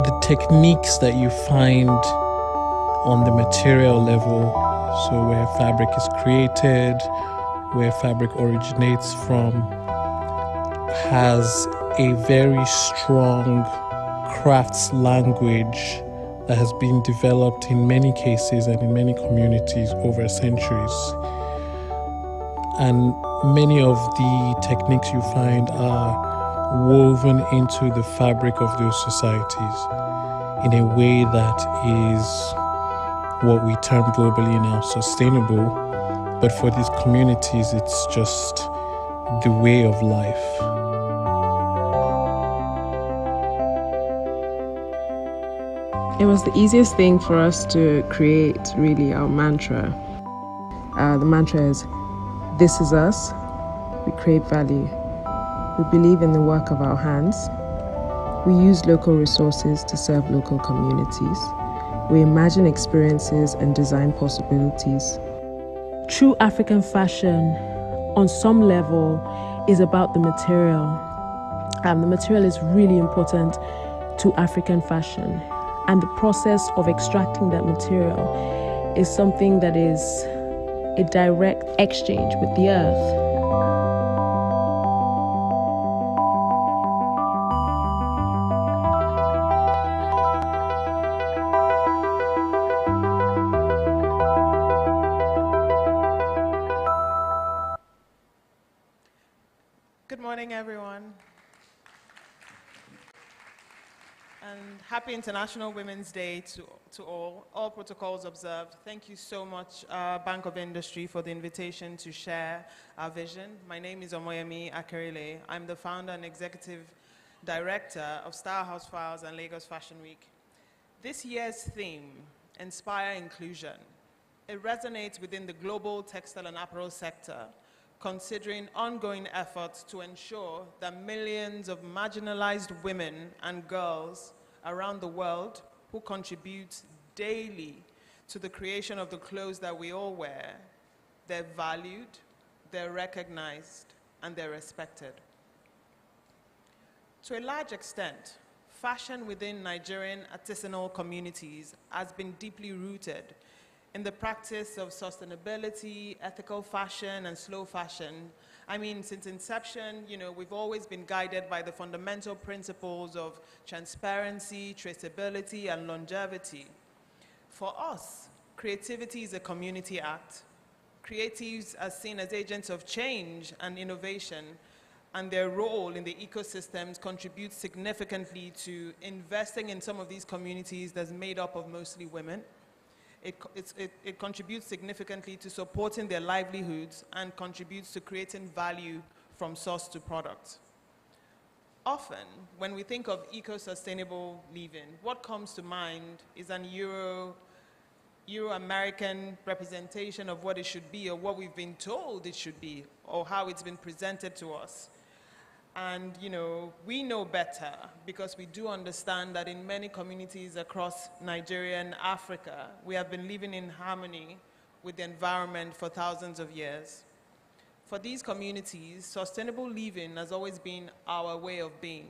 Speaker 11: The techniques that you find on the material level, so where fabric is created, where fabric originates from, has a very strong crafts language that has been developed in many cases and in many communities over centuries. And many of the techniques you find are woven into the fabric of those societies in a way that is what we term globally now sustainable. But for these communities, it's just the way of life.
Speaker 12: It was the easiest thing for us to create, really, our mantra. The mantra is, this is us, we create value. We believe in the work of our hands. We use local resources to serve local communities. We imagine experiences and design possibilities.
Speaker 13: True African fashion, on some level, is about the material. The material is really important to African fashion. And the process of extracting that material is something that is a direct exchange with the earth.
Speaker 14: Good morning, everyone. And happy International Women's Day to all protocols observed. Thank you so much, Bank of Industry, for the invitation to share our vision. My name is Omoyemi Akerile. I'm the founder and executive director of Star House Files and Lagos Fashion Week. This year's theme, Inspire Inclusion, it resonates within the global textile and apparel sector, considering ongoing efforts to ensure that millions of marginalized women and girls around the world who contribute daily to the creation of the clothes that we all wear, they're valued, they're recognized, and they're respected. To a large extent, fashion within Nigerian artisanal communities has been deeply rooted in the practice of sustainability, ethical fashion, and slow fashion. I mean, since inception, we've always been guided by the fundamental principles of transparency, traceability, and longevity. For us, creativity is a community act. Creatives are seen as agents of change and innovation, and their role in the ecosystems contributes significantly to investing in some of these communities that's made up of mostly women. It contributes significantly to supporting their livelihoods and contributes to creating value from source to product. Often, when we think of eco-sustainable living, what comes to mind is an Euro-American representation of what it should be, or what we've been told it should be, or how it's been presented to us. And we know better, because we do understand that in many communities across Nigeria and Africa, we have been living in harmony with the environment for thousands of years. For these communities, sustainable living has always been our way of being.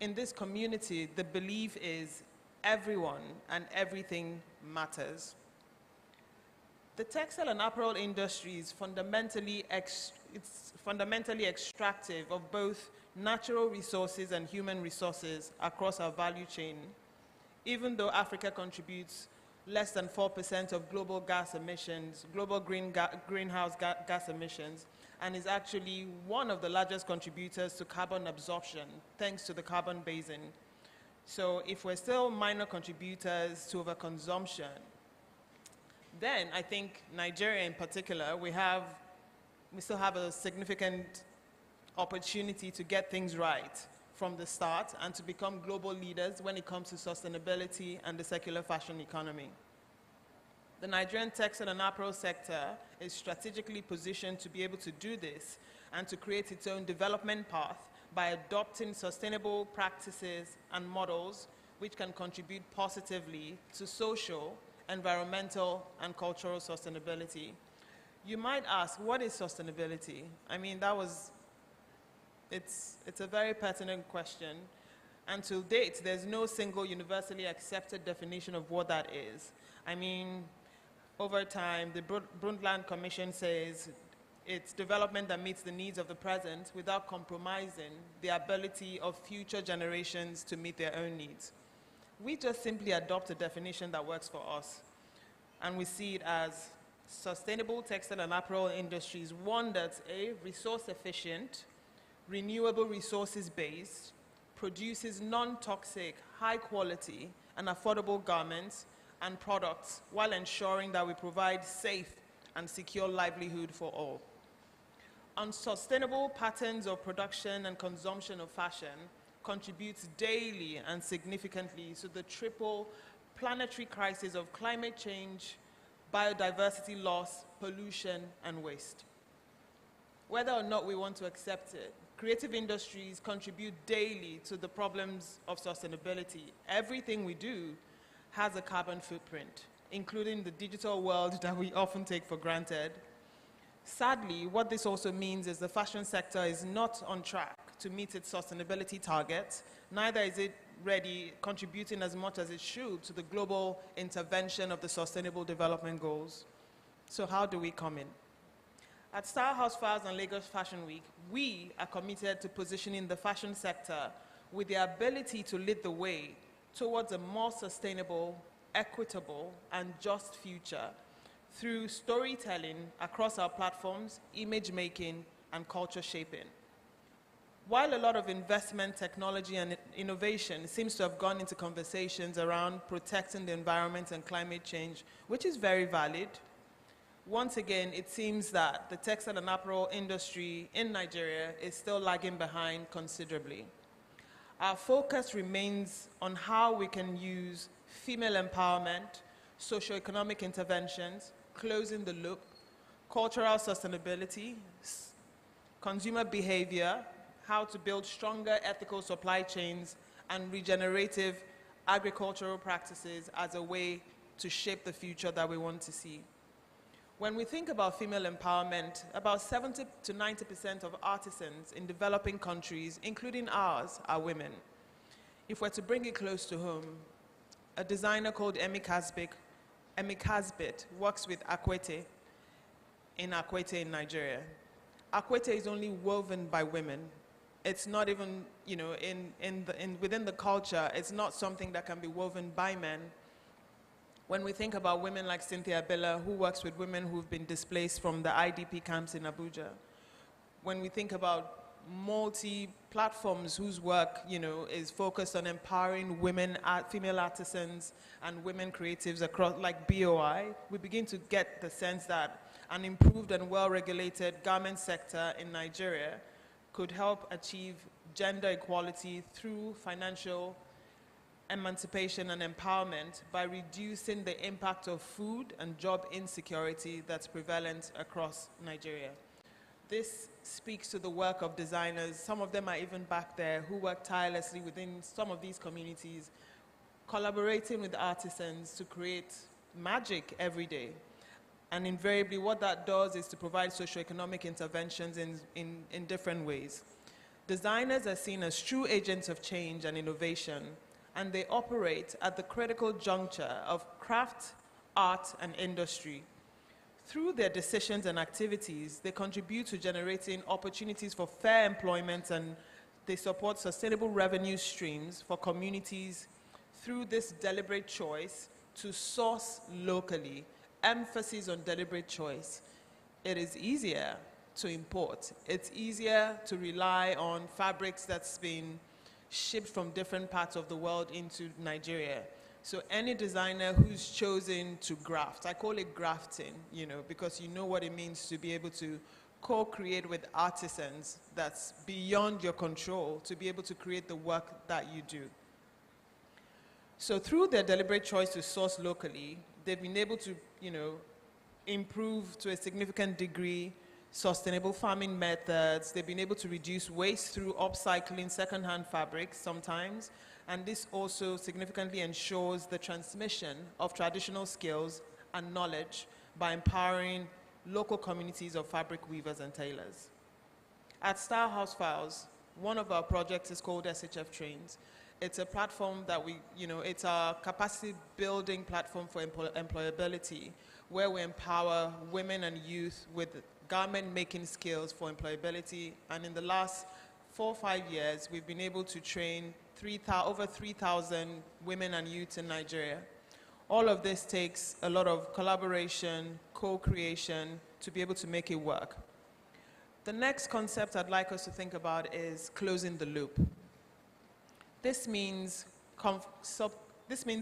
Speaker 14: In this community, the belief is everyone and everything matters. The textile and apparel industry is fundamentally extractive of both natural resources and human resources across our value chain. Even though Africa contributes less than 4% of global gas emissions, global greenhouse gas emissions, and is actually one of the largest contributors to carbon absorption, thanks to the carbon basin. So if we're still minor contributors to overconsumption, then I think Nigeria in particular, we still have a significant opportunity to get things right from the start and to become global leaders when it comes to sustainability and the circular fashion economy. The Nigerian textile and apparel sector is strategically positioned to be able to do this and to create its own development path by adopting sustainable practices and models which can contribute positively to social, environmental, and cultural sustainability. You might ask, what is sustainability? I mean, it's a very pertinent question. And to date, there's no single universally accepted definition of what that is. I mean, over time, the Brundtland Commission says it's development that meets the needs of the present without compromising the ability of future generations to meet their own needs. We just simply adopt a definition that works for us. And we see it as sustainable textile and apparel industries, one that's resource efficient, renewable resources based, produces non-toxic, high quality, and affordable garments and products while ensuring that we provide safe and secure livelihood for all. Unsustainable patterns of production and consumption of fashion contributes daily and significantly to the triple planetary crisis of climate change, biodiversity loss, pollution, and waste. Whether or not we want to accept it, creative industries contribute daily to the problems of sustainability. Everything we do has a carbon footprint, including the digital world that we often take for granted. Sadly, what this also means is the fashion sector is not on track to meet its sustainability targets, neither is it ready contributing as much as it should to the global intervention of the Sustainable Development Goals. So how do we come in? At Star House Files and Lagos Fashion Week, we are committed to positioning the fashion sector with the ability to lead the way towards a more sustainable, equitable, and just future through storytelling across our platforms, image making, and culture shaping. While a lot of investment, technology, and innovation seems to have gone into conversations around protecting the environment and climate change, which is very valid, once again, it seems that the textile and apparel industry in Nigeria is still lagging behind considerably. Our focus remains on how we can use female empowerment, socioeconomic interventions, closing the loop, cultural sustainability, consumer behavior, how to build stronger ethical supply chains, and regenerative agricultural practices as a way to shape the future that we want to see. When we think about female empowerment, about 70 to 90% of artisans in developing countries, including ours, are women. If we're to bring it close to home, a designer called Emmy Casbit works with Akwete in Nigeria. Akwete is only woven by women. It's not even, you know, within the culture, it's not something that can be woven by men. When we think about women like Cynthia Bella, who works with women who've been displaced from the IDP camps in Abuja, when we think about multi-platforms whose work, you know, is focused on empowering women, female artisans, and women creatives across, like BOI, we begin to get the sense that an improved and well-regulated garment sector in Nigeria could help achieve gender equality through financial emancipation and empowerment by reducing the impact of food and job insecurity that's prevalent across Nigeria. This speaks to the work of designers. Some of them are even back there who work tirelessly within some of these communities, collaborating with artisans to create magic every day. And invariably what that does is to provide socioeconomic interventions in different ways. Designers are seen as true agents of change and innovation, and they operate at the critical juncture of craft, art, and industry. Through their decisions and activities, they contribute to generating opportunities for fair employment, and they support sustainable revenue streams for communities through this deliberate choice to source locally. Emphasis on deliberate choice. It is easier to import. It's easier to rely on fabrics that's been shipped from different parts of the world into Nigeria. So any designer who's chosen to graft, I call it grafting, you know, because you know what it means to be able to co-create with artisans that's beyond your control, to be able to create the work that you do. So through their deliberate choice to source locally, they've been able to, you know, improve to a significant degree sustainable farming methods. They've been able to reduce waste through upcycling second-hand fabrics sometimes, and this also significantly ensures the transmission of traditional skills and knowledge by empowering local communities of fabric weavers and tailors. At Style House Files, one of our projects is called SHF Trains. It's a platform that it's a capacity building platform for employability, where we empower women and youth with garment making skills for employability. And in the last 4 or 5 years, we've been able to train over 3,000 women and youths in Nigeria. All of this takes a lot of collaboration, co-creation to be able to make it work. The next concept I'd like us to think about is closing the loop. This means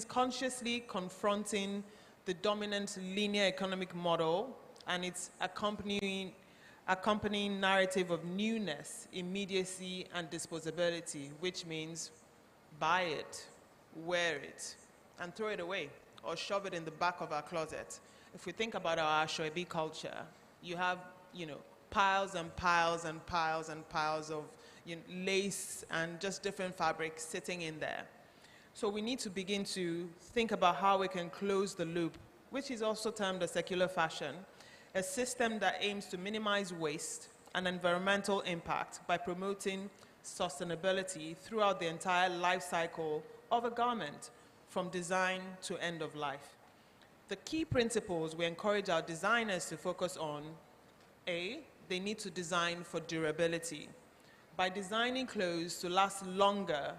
Speaker 14: consciously confronting the dominant linear economic model and its accompanying narrative of newness, immediacy, and disposability, which means buy it, wear it, and throw it away, or shove it in the back of our closet. If we think about our Ashwebi culture, you have, piles and piles and piles and piles of lace and just different fabrics sitting in there. So we need to begin to think about how we can close the loop, which is also termed a circular fashion, a system that aims to minimize waste and environmental impact by promoting sustainability throughout the entire life cycle of a garment, from design to end of life. The key principles we encourage our designers to focus on: A, they need to design for durability. By designing clothes to last longer,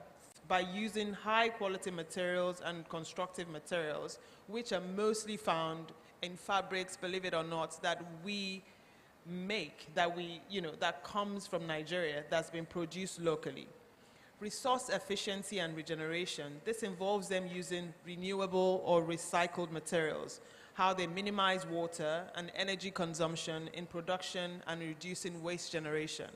Speaker 14: by using high quality materials and constructive materials, which are mostly found in fabrics, believe it or not, that we make that that comes from Nigeria that's been produced locally. Resource efficiency and regeneration. This involves them using renewable or recycled materials, how they minimize water and energy consumption in production and reducing waste generation.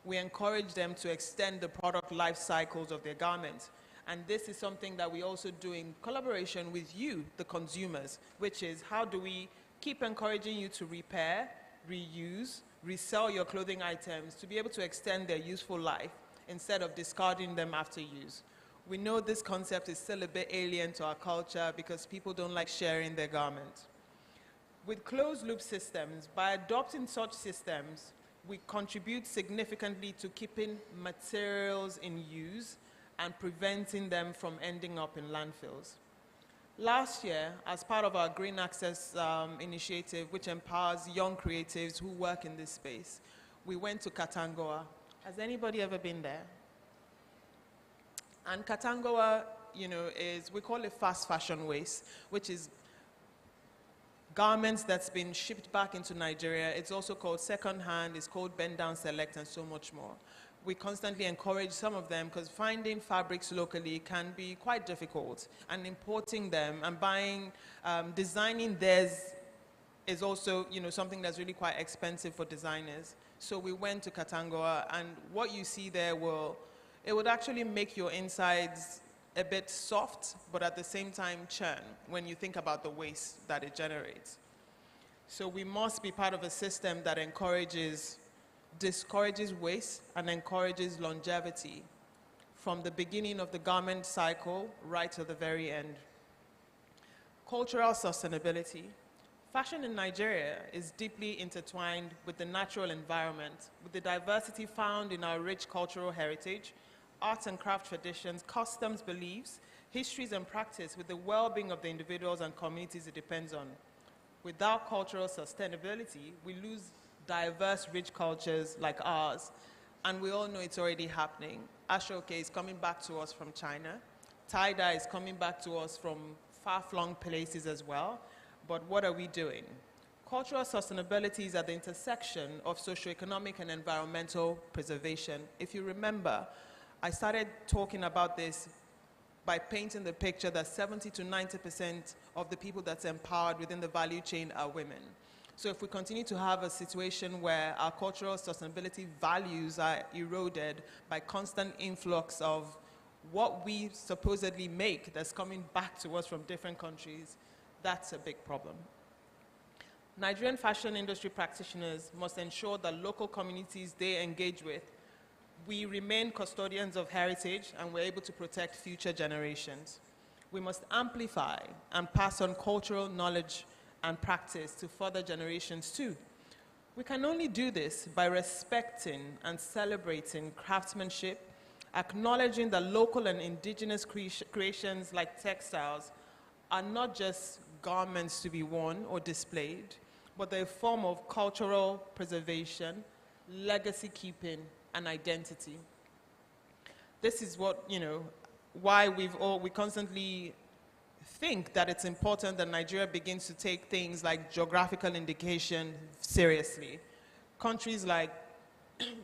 Speaker 14: We encourage them to extend the product life cycles of their garments. And this is something that we also do in collaboration with you, the consumers, which is how do we keep encouraging you to repair, reuse, resell your clothing items to be able to extend their useful life instead of discarding them after use. We know this concept is still a bit alien to our culture because people don't like sharing their garments. With closed-loop systems, by adopting such systems, we contribute significantly to keeping materials in use and preventing them from ending up in landfills. Last year, as part of our Green Access initiative, which empowers young creatives who work in this space, we went to Katangoa. Has anybody ever been there? And Katangoa, we call it fast fashion waste, which is garments that's been shipped back into Nigeria. It's also called second-hand, it's called bend-down select, and so much more. We constantly encourage some of them because finding fabrics locally can be quite difficult, and importing them and buying, designing theirs is also, something that's really quite expensive for designers. So we went to Katangoa, and what you see there would actually make your insides a bit soft, but at the same time churn when you think about the waste that it generates. So we must be part of a system that discourages waste and encourages longevity from the beginning of the garment cycle right to the very end. Cultural sustainability. Fashion in Nigeria is deeply intertwined with the natural environment, with the diversity found in our rich cultural heritage, arts and craft traditions, customs, beliefs, histories and practice, with the well-being of the individuals and communities it depends on. Without cultural sustainability, we lose diverse, rich cultures like ours, and we all know it's already happening. Ashoke is coming back to us from China. Tie-dye is coming back to us from far-flung places as well. But what are we doing? Cultural sustainability is at the intersection of socioeconomic and environmental preservation. If you remember, I started talking about this by painting the picture that 70 to 90% of the people that's empowered within the value chain are women. So if we continue to have a situation where our cultural sustainability values are eroded by constant influx of what we supposedly make that's coming back to us from different countries, that's a big problem. Nigerian fashion industry practitioners must ensure that local communities they engage with, we remain custodians of heritage and we're able to protect future generations. We must amplify and pass on cultural knowledge and practice to further generations too. We can only do this by respecting and celebrating craftsmanship, acknowledging that local and indigenous creations like textiles are not just garments to be worn or displayed, but they're a form of cultural preservation, legacy keeping, and identity. This is what, why we constantly think that it's important that Nigeria begins to take things like geographical indication seriously. Countries like in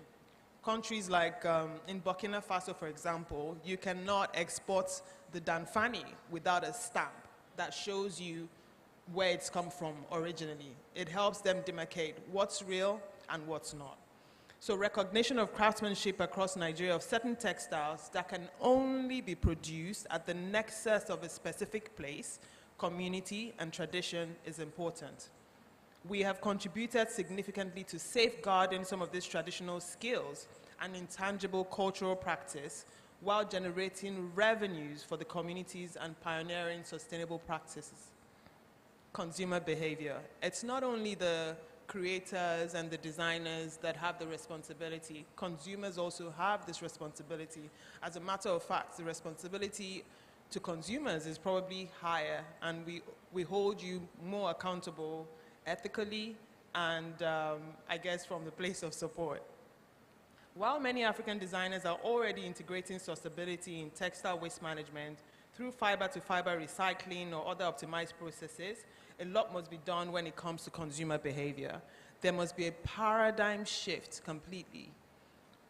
Speaker 14: Burkina Faso, for example, you cannot export the Danfani without a stamp that shows you where it's come from originally. It helps them demarcate what's real and what's not. So recognition of craftsmanship across Nigeria of certain textiles that can only be produced at the nexus of a specific place, community, and tradition is important. We have contributed significantly to safeguarding some of these traditional skills and intangible cultural practice while generating revenues for the communities and pioneering sustainable practices. Consumer behavior. It's not only the creators and the designers that have the responsibility. Consumers also have this responsibility. As a matter of fact, the responsibility to consumers is probably higher, and we hold you more accountable ethically and I guess from the place of support. While many African designers are already integrating sustainability in textile waste management through fiber-to-fiber recycling or other optimized processes, a lot must be done when it comes to consumer behavior. there must be a paradigm shift completely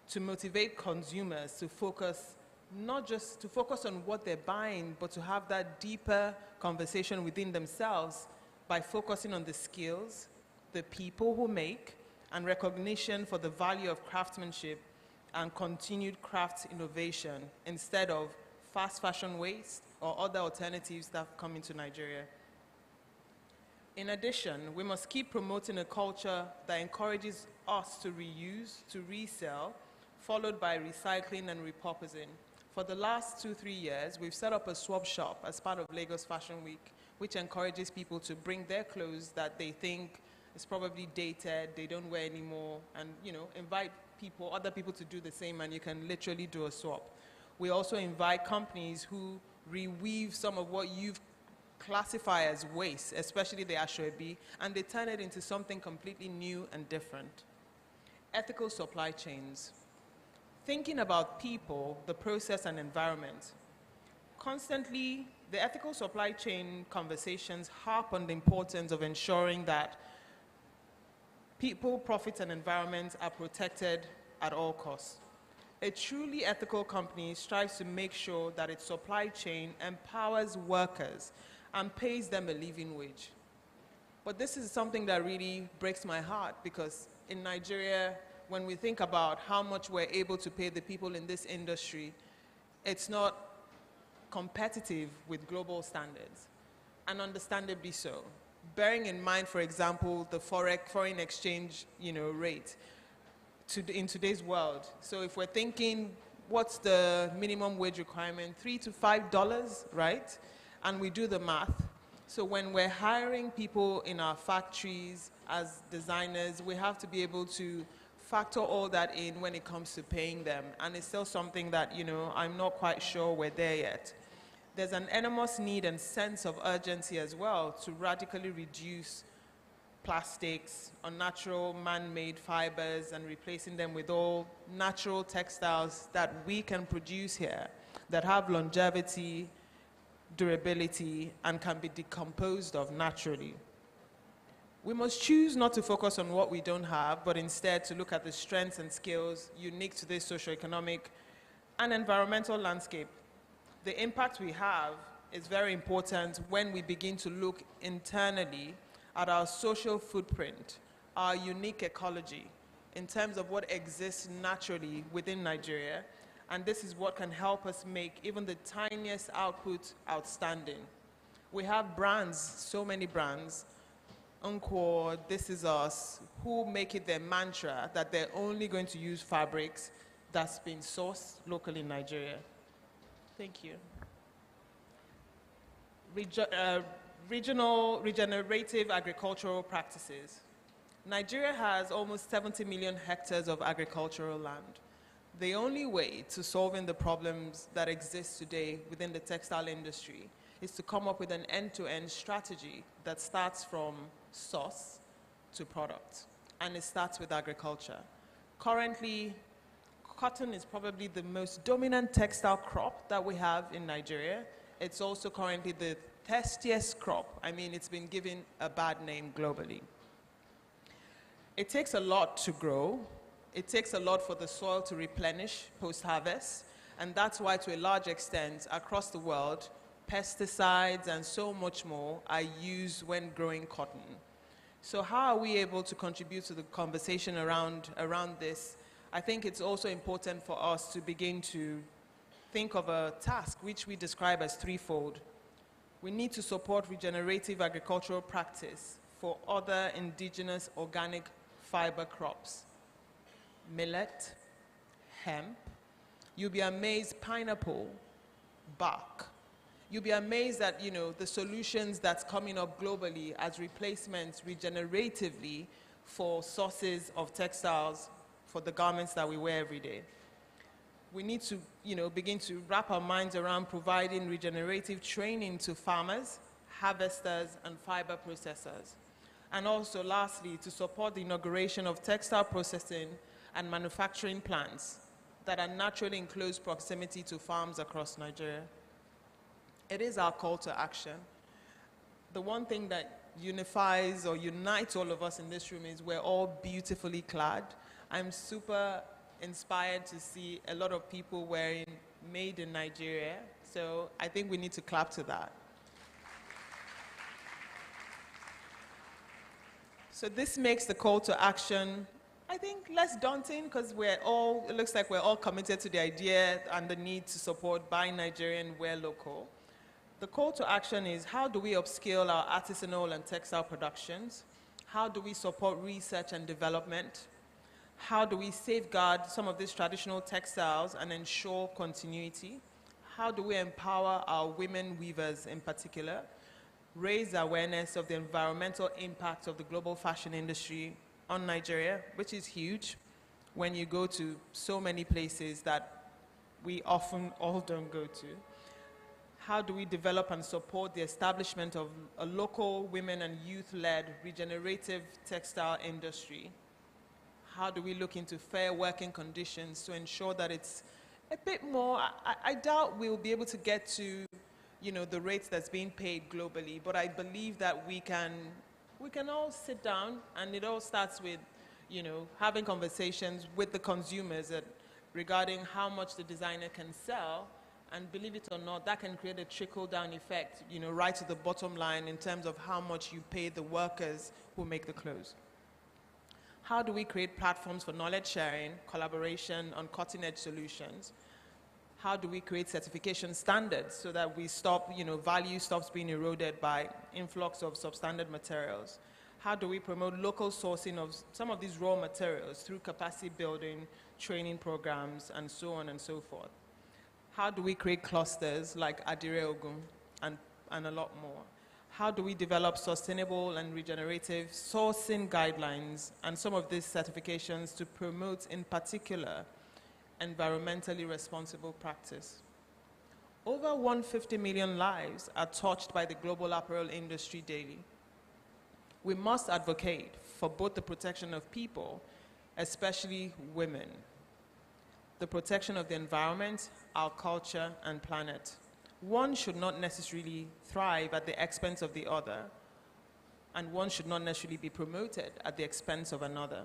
Speaker 14: to motivate consumers to focus, not just to focus on what they're buying, but to have that deeper conversation within themselves by focusing on the skills, the people who make, and recognition for the value of craftsmanship and continued craft innovation instead of fast fashion waste or other alternatives that have come into Nigeria. In addition, we must keep promoting a culture that encourages us to reuse, to resell, followed by recycling and repurposing. For the last 2-3 years, we've set up a swap shop as part of Lagos Fashion Week, which encourages people to bring their clothes that they think is probably dated, they don't wear anymore, and invite people, other people to do the same, and you can literally do a swap. We also invite companies who reweave some of what you've classified as waste, especially the Ashwebi, and they turn it into something completely new and different. Ethical supply chains. Thinking about people, the process, and environment. Constantly, the ethical supply chain conversations harp on the importance of ensuring that people, profits, and environment are protected at all costs. A truly ethical company strives to make sure that its supply chain empowers workers and pays them a living wage. But this is something that really breaks my heart, because in Nigeria, when we think about how much we're able to pay the people in this industry, it's not competitive with global standards, and understandably so. Bearing in mind, for example, the foreign exchange rate in today's world. So if we're thinking, what's the minimum wage requirement? $3 to $5, right? And we do the math. So when we're hiring people in our factories as designers, we have to be able to factor all that in when it comes to paying them. And it's still something that, I'm not quite sure we're there yet. There's an enormous need and sense of urgency as well to radically reduce plastics, unnatural man-made fibers, and replacing them with all natural textiles that we can produce here that have longevity, durability, and can be decomposed of naturally. We must choose not to focus on what we don't have, but instead to look at the strengths and skills unique to this socioeconomic and environmental landscape. The impact we have is very important when we begin to look internally at our social footprint, our unique ecology, in terms of what exists naturally within Nigeria, and this is what can help us make even the tiniest output outstanding. We have brands, so many brands, Encore, This Is Us, who make it their mantra that they're only going to use fabrics that's been sourced locally in Nigeria. Thank you. Regional regenerative agricultural practices. Nigeria has almost 70 million hectares of agricultural land. The only way to solving the problems that exist today within the textile industry is to come up with an end-to-end strategy that starts from source to product, and it starts with agriculture. Currently, cotton is probably the most dominant textile crop that we have in Nigeria. It's also currently the thirstiest crop. I mean, it's been given a bad name globally. It takes a lot to grow. It takes a lot for the soil to replenish post-harvest, and that's why, to a large extent, across the world, pesticides and so much more are used when growing cotton. So how are we able to contribute to the conversation around this? I think it's also important for us to begin to think of a task which we describe as threefold. We need to support regenerative agricultural practice for other indigenous organic fiber crops. Millet, hemp, you'll be amazed, pineapple, bark. You'll be amazed at, the solutions that's coming up globally as replacements regeneratively for sources of textiles for the garments that we wear every day. We need to, begin to wrap our minds around providing regenerative training to farmers, harvesters, and fiber processors. And also, lastly, to support the inauguration of textile processing and manufacturing plants that are naturally in close proximity to farms across Nigeria. It is our call to action. The one thing that unifies or unites all of us in this room is we're all beautifully clad. I'm super inspired to see a lot of people wearing made in Nigeria. So I think we need to clap to that. So this makes the call to action, I think, less daunting because it looks like we're all committed to the idea and the need to support buy Nigerian, wear local. The call to action is how do we upskill our artisanal and textile productions? How do we support research and development? How do we safeguard some of these traditional textiles and ensure continuity? How do we empower our women weavers in particular? Raise awareness of the environmental impact of the global fashion industry on Nigeria, which is huge when you go to so many places that we often all don't go to. How do we develop and support the establishment of a local women and youth-led regenerative textile industry? How do we look into fair working conditions to ensure that it's a bit more, I doubt we'll be able to get to the rates that's being paid globally, but I believe that we can all sit down, and it all starts with, having conversations with the consumers regarding how much the designer can sell, and believe it or not, that can create a trickle-down effect, right to the bottom line in terms of how much you pay the workers who make the clothes. How do we create platforms for knowledge sharing, collaboration on cutting-edge solutions? How do we create certification standards so that we stop, value stops being eroded by influx of substandard materials? How do we promote local sourcing of some of these raw materials through capacity building, training programs, and so on and so forth? How do we create clusters like Adire Ogun and a lot more? How do we develop sustainable and regenerative sourcing guidelines and some of these certifications to promote, in particular, environmentally responsible practice? Over 150 million lives are touched by the global apparel industry daily. We must advocate for both the protection of people, especially women, the protection of the environment, our culture, and planet. One should not necessarily thrive at the expense of the other, and one should not necessarily be promoted at the expense of another.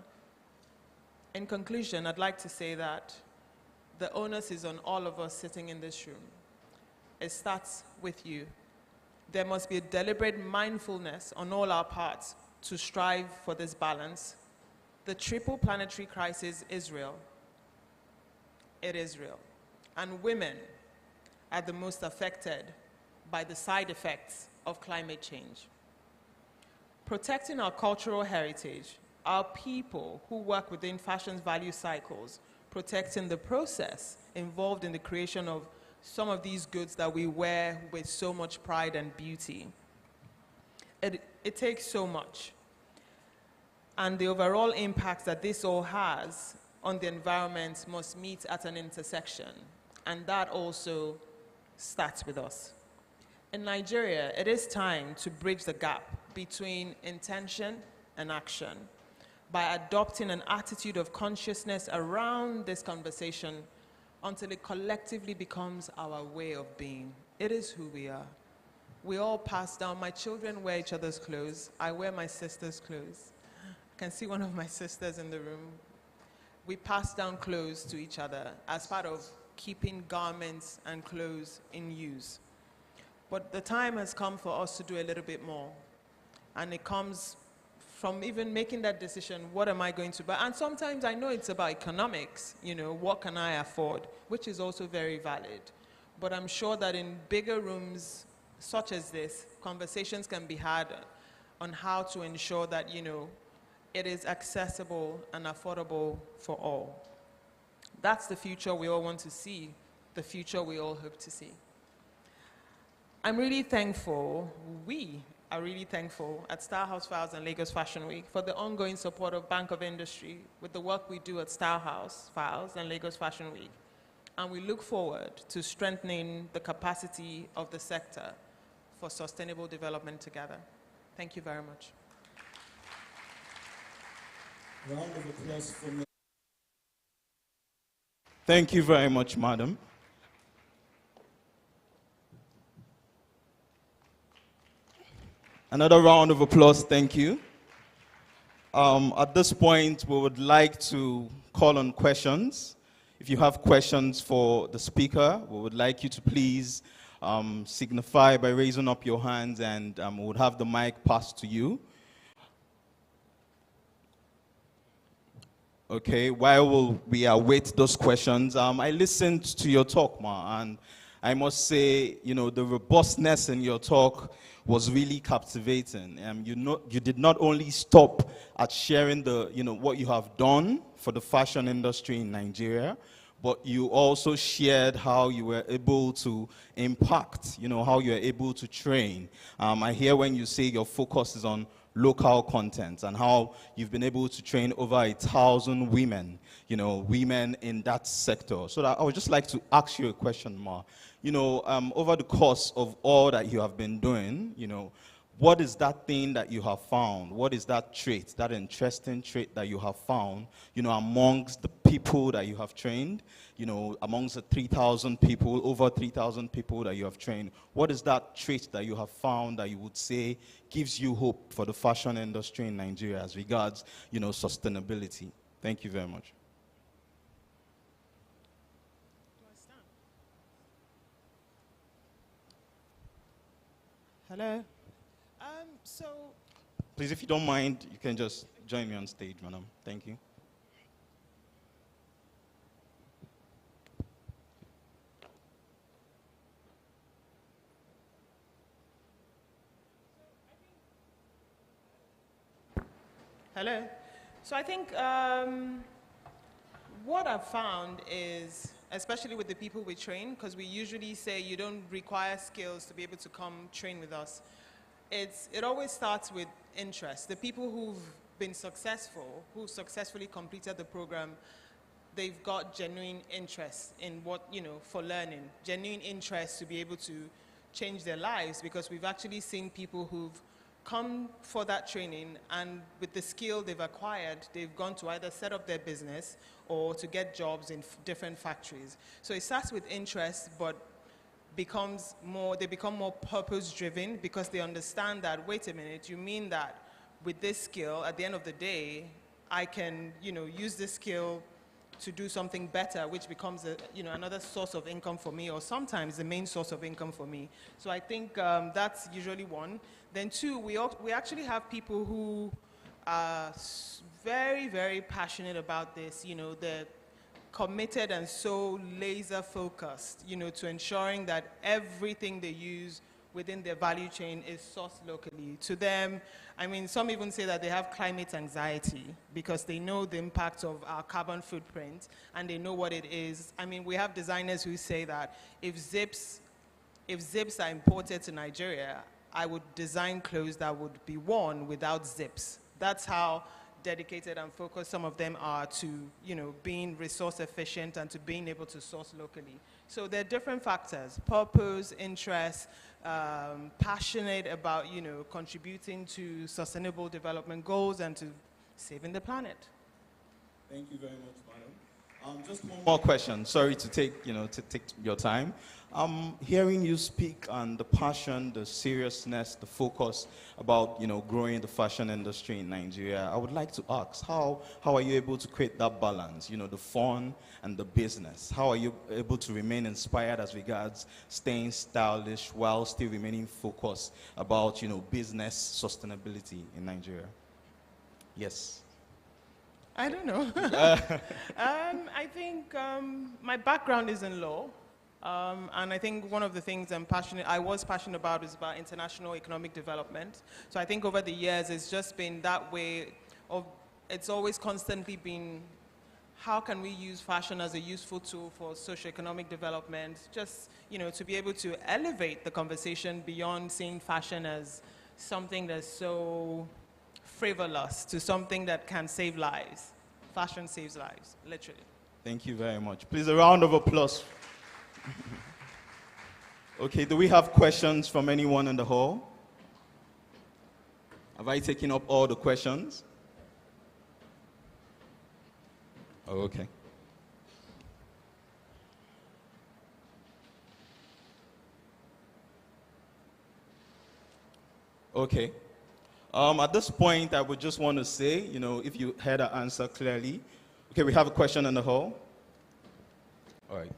Speaker 14: In conclusion, I'd like to say that the onus is on all of us sitting in this room. It starts with you. There must be a deliberate mindfulness on all our parts to strive for this balance. The triple planetary crisis is real. It is real. And women are the most affected by the side effects of climate change. Protecting our cultural heritage, our people who work within fashion's value cycles, protecting the process involved in the creation of some of these goods that we wear with so much pride and beauty. It takes so much. And the overall impact that this all has on the environment must meet at an intersection. And that also starts with us. In Nigeria, it is time to bridge the gap between intention and action by adopting an attitude of consciousness around this conversation until it collectively becomes our way of being. It is who we are. We all pass down. My children wear each other's clothes. I wear my sister's clothes. I can see one of my sisters in the room. We pass down clothes to each other as part of keeping garments and clothes in use. But the time has come for us to do a little bit more. And it comes from even making that decision, what am I going to buy? And sometimes I know it's about economics, what can I afford, which is also very valid. But I'm sure that in bigger rooms such as this, conversations can be had on how to ensure that, it is accessible and affordable for all. That's the future we all want to see, the future we all hope to see. I'm really thankful, we are really thankful at Style House Files and Lagos Fashion Week for the ongoing support of Bank of Industry with the work we do at Style House Files and Lagos Fashion Week. And we look forward to strengthening the capacity of the sector for sustainable development together. Thank you very much.
Speaker 1: Round of applause for me. Thank you very much, madam. Another round of applause, thank you. At this point, we would like to call on questions. If you have questions for the speaker, we would like you to please signify by raising up your hands, and we would have the mic passed to you. Okay, while we await those questions, I listened to your talk, Ma, and I must say, you know, the robustness in your talk was really captivating. You did not only stop at sharing what you have done for the fashion industry in Nigeria, but you also shared how you were able to impact, how you were able to train. I hear when you say your focus is on local content and how you've been able to train over 1,000 women, women in that sector. So that I would just like to ask you a question, Ma. Over the course of all that you have been doing, what is that thing that you have found? What is that trait, that interesting trait that you have found, amongst the people that you have trained, amongst the 3,000 people, over 3,000 people that you have trained? What is that trait that you have found that you would say gives you hope for the fashion industry in Nigeria as regards, sustainability? Thank you very much.
Speaker 14: Hello.
Speaker 1: Please, if you don't mind, you can just join me on stage, madam. Thank you.
Speaker 14: Hello. So I think what I've found is, especially with the people we train, because we usually say you don't require skills to be able to come train with us. It always starts with interest. The people who've been successful, who successfully completed the program, they've got genuine interest in for learning, genuine interest to be able to change their lives, because we've actually seen people who've come for that training, and with the skill they've acquired, they've gone to either set up their business or to get jobs in different factories. So it starts with interest, but they become more purpose-driven, because they understand that, wait a minute, you mean that with this skill, at the end of the day, I can, use this skill to do something better, which becomes another source of income for me, or sometimes the main source of income for me. So I think that's usually one. Then two, we actually have people who are very, very passionate about this. They're committed and so laser focused, to ensuring that everything they use within their value chain is sourced locally. To them, some even say that they have climate anxiety because they know the impact of our carbon footprint and they know what it is. We have designers who say that if zips are imported to Nigeria, I would design clothes that would be worn without zips. That's how dedicated and focused some of them are to, being resource efficient and to being able to source locally. So there are different factors: purpose, interest, passionate about, contributing to sustainable development goals and to saving the planet.
Speaker 1: Thank you very much, madam. Just one more question. Sorry to take your time. Hearing you speak on the passion, the seriousness, the focus about, growing the fashion industry in Nigeria, I would like to ask, how are you able to create that balance, the fun and the business? How are you able to remain inspired as regards staying stylish while still remaining focused about, business sustainability in Nigeria? Yes.
Speaker 14: I don't know. I think my background is in law. And I think one of the things I was passionate about is about international economic development. So I think over the years, it's just been that way it's always constantly been, how can we use fashion as a useful tool for socioeconomic development? Just, to be able to elevate the conversation beyond seeing fashion as something that's so frivolous to something that can save lives. Fashion saves lives, literally.
Speaker 1: Thank you very much. Please, a round of applause. Okay, do we have questions from anyone in the hall? Have I taken up all the questions? Oh, okay. Okay. At this point, I would just want to say, you know, if you heard our answer clearly. Okay, we have a question in the hall. All right.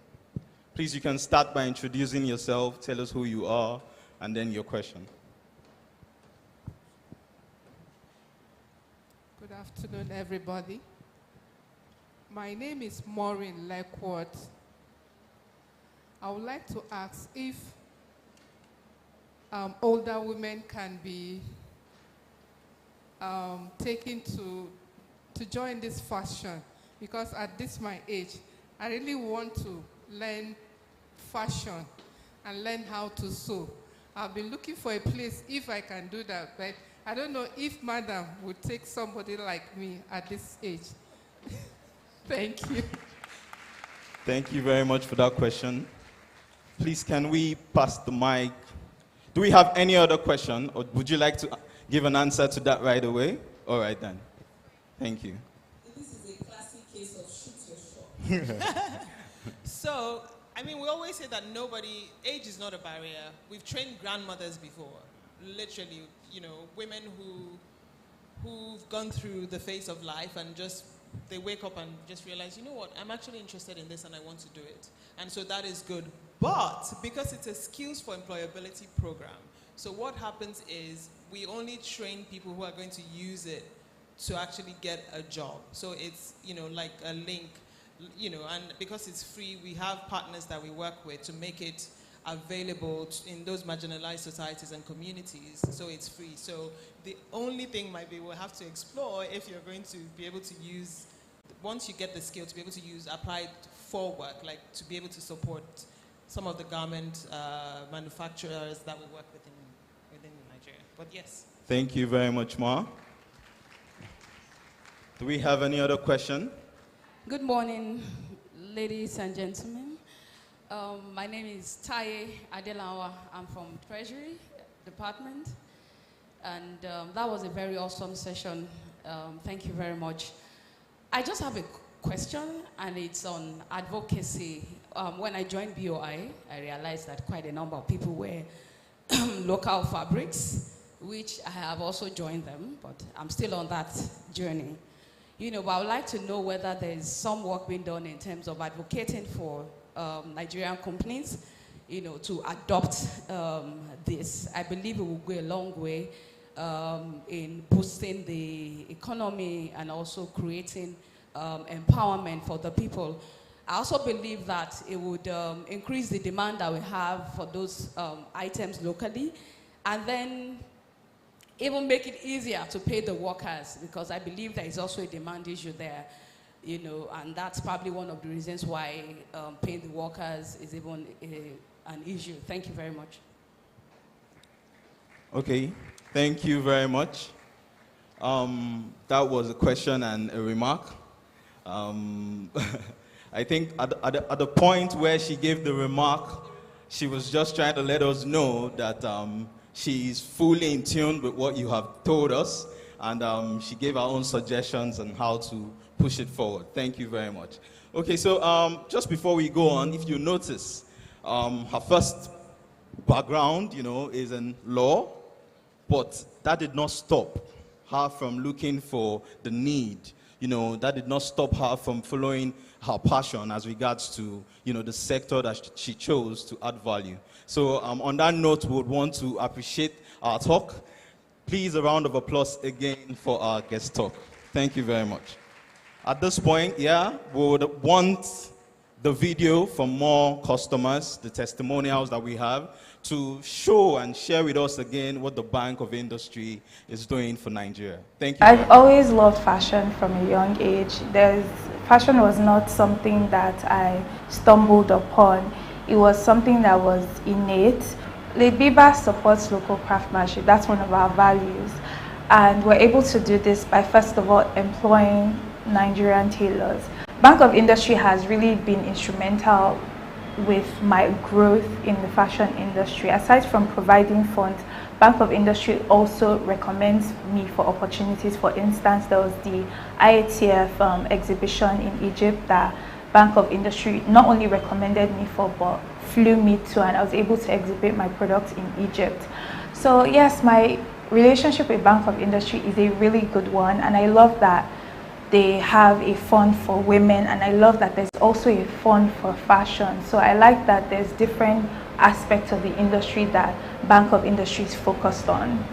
Speaker 1: Please, you can start by introducing yourself, tell us who you are, and then your question.
Speaker 15: Good afternoon, everybody. My name is Maureen Leckworth. I would like to ask if older women can be taken to join this fashion, because at this my age, I really want to learn fashion and learn how to sew. I've been looking for a place if I can do that, but I don't know if Madam would take somebody like me at this age. Thank you.
Speaker 1: Thank you very much for that question. Please, can we pass the mic? Do we have any other question, or would you like to give an answer to that right away? All right, then. Thank you.
Speaker 16: This is a classic case of shoot your shot.
Speaker 14: So, I mean, we always say that age is not a barrier. We've trained grandmothers before, literally, you know, women who've gone through the phase of life and just, they wake up and just realize, you know what, I'm actually interested in this and I want to do it. And so that is good. But because it's a skills for employability program, so what happens is we only train people who are going to use it to actually get a job. So it's, you know, like a link, you know, and because it's free, we have partners that we work with to make it available in those marginalized societies and communities, so it's free. So the only thing might be we'll have to explore if you're going to be able to use, once you get the skill, to be able to use applied for work, like to be able to support some of the garment manufacturers that we work with within Nigeria. But yes.
Speaker 1: Thank you very much, Ma. Do we have any other question?
Speaker 16: Good morning, ladies and gentlemen. My name is Taye Adelawa. I'm from Treasury Department. And that was a very awesome session. Thank you very much. I just have a question, and it's on advocacy. When I joined BOI, I realized that quite a number of people were local fabrics, which I have also joined them, but I'm still on that journey. You know, but I would like to know whether there's some work being done in terms of advocating for Nigerian companies, you know, to adopt this. I believe it will go a long way in boosting the economy and also creating empowerment for the people. I also believe that it would increase the demand that we have for those items locally, and then even make it easier to pay the workers, because I believe there is also a demand issue there, you know, and that's probably one of the reasons why paying the workers is even an issue. Thank you very much.
Speaker 1: Okay, thank you very much. That was a question and a remark. I think at the point where she gave the remark, she was just trying to let us know that she is fully in tune with what you have told us, and she gave her own suggestions on how to push it forward. Thank you very much. Okay, so just before we go on, if you notice, her first background, you know, is in law, but that did not stop her from looking for the need. You know, that did not stop her from following her passion as regards to, you know, the sector that she chose to add value. So on that note, we would want to appreciate our talk. Please, a round of applause again for our guest talk. Thank you very much. At this point, yeah, we would want the video from more customers, the testimonials that we have, to show and share with us again what the Bank of Industry is doing for Nigeria. Thank you.
Speaker 17: I've always loved fashion from a young age. Fashion was not something that I stumbled upon. It was something that was innate. Leadbiba supports local craftsmanship. That's one of our values. And we're able to do this by, first of all, employing Nigerian tailors. Bank of Industry has really been instrumental with my growth in the fashion industry. Aside from providing funds, Bank of Industry also recommends me for opportunities. For instance, there was the IATF exhibition in Egypt that Bank of Industry not only recommended me for, but flew me to, and I was able to exhibit my products in Egypt. So yes, my relationship with Bank of Industry is a really good one, and I love that they have a fund for women, and I love that there's also a fund for fashion. So I like that there's different aspects of the industry that Bank of Industry is focused on.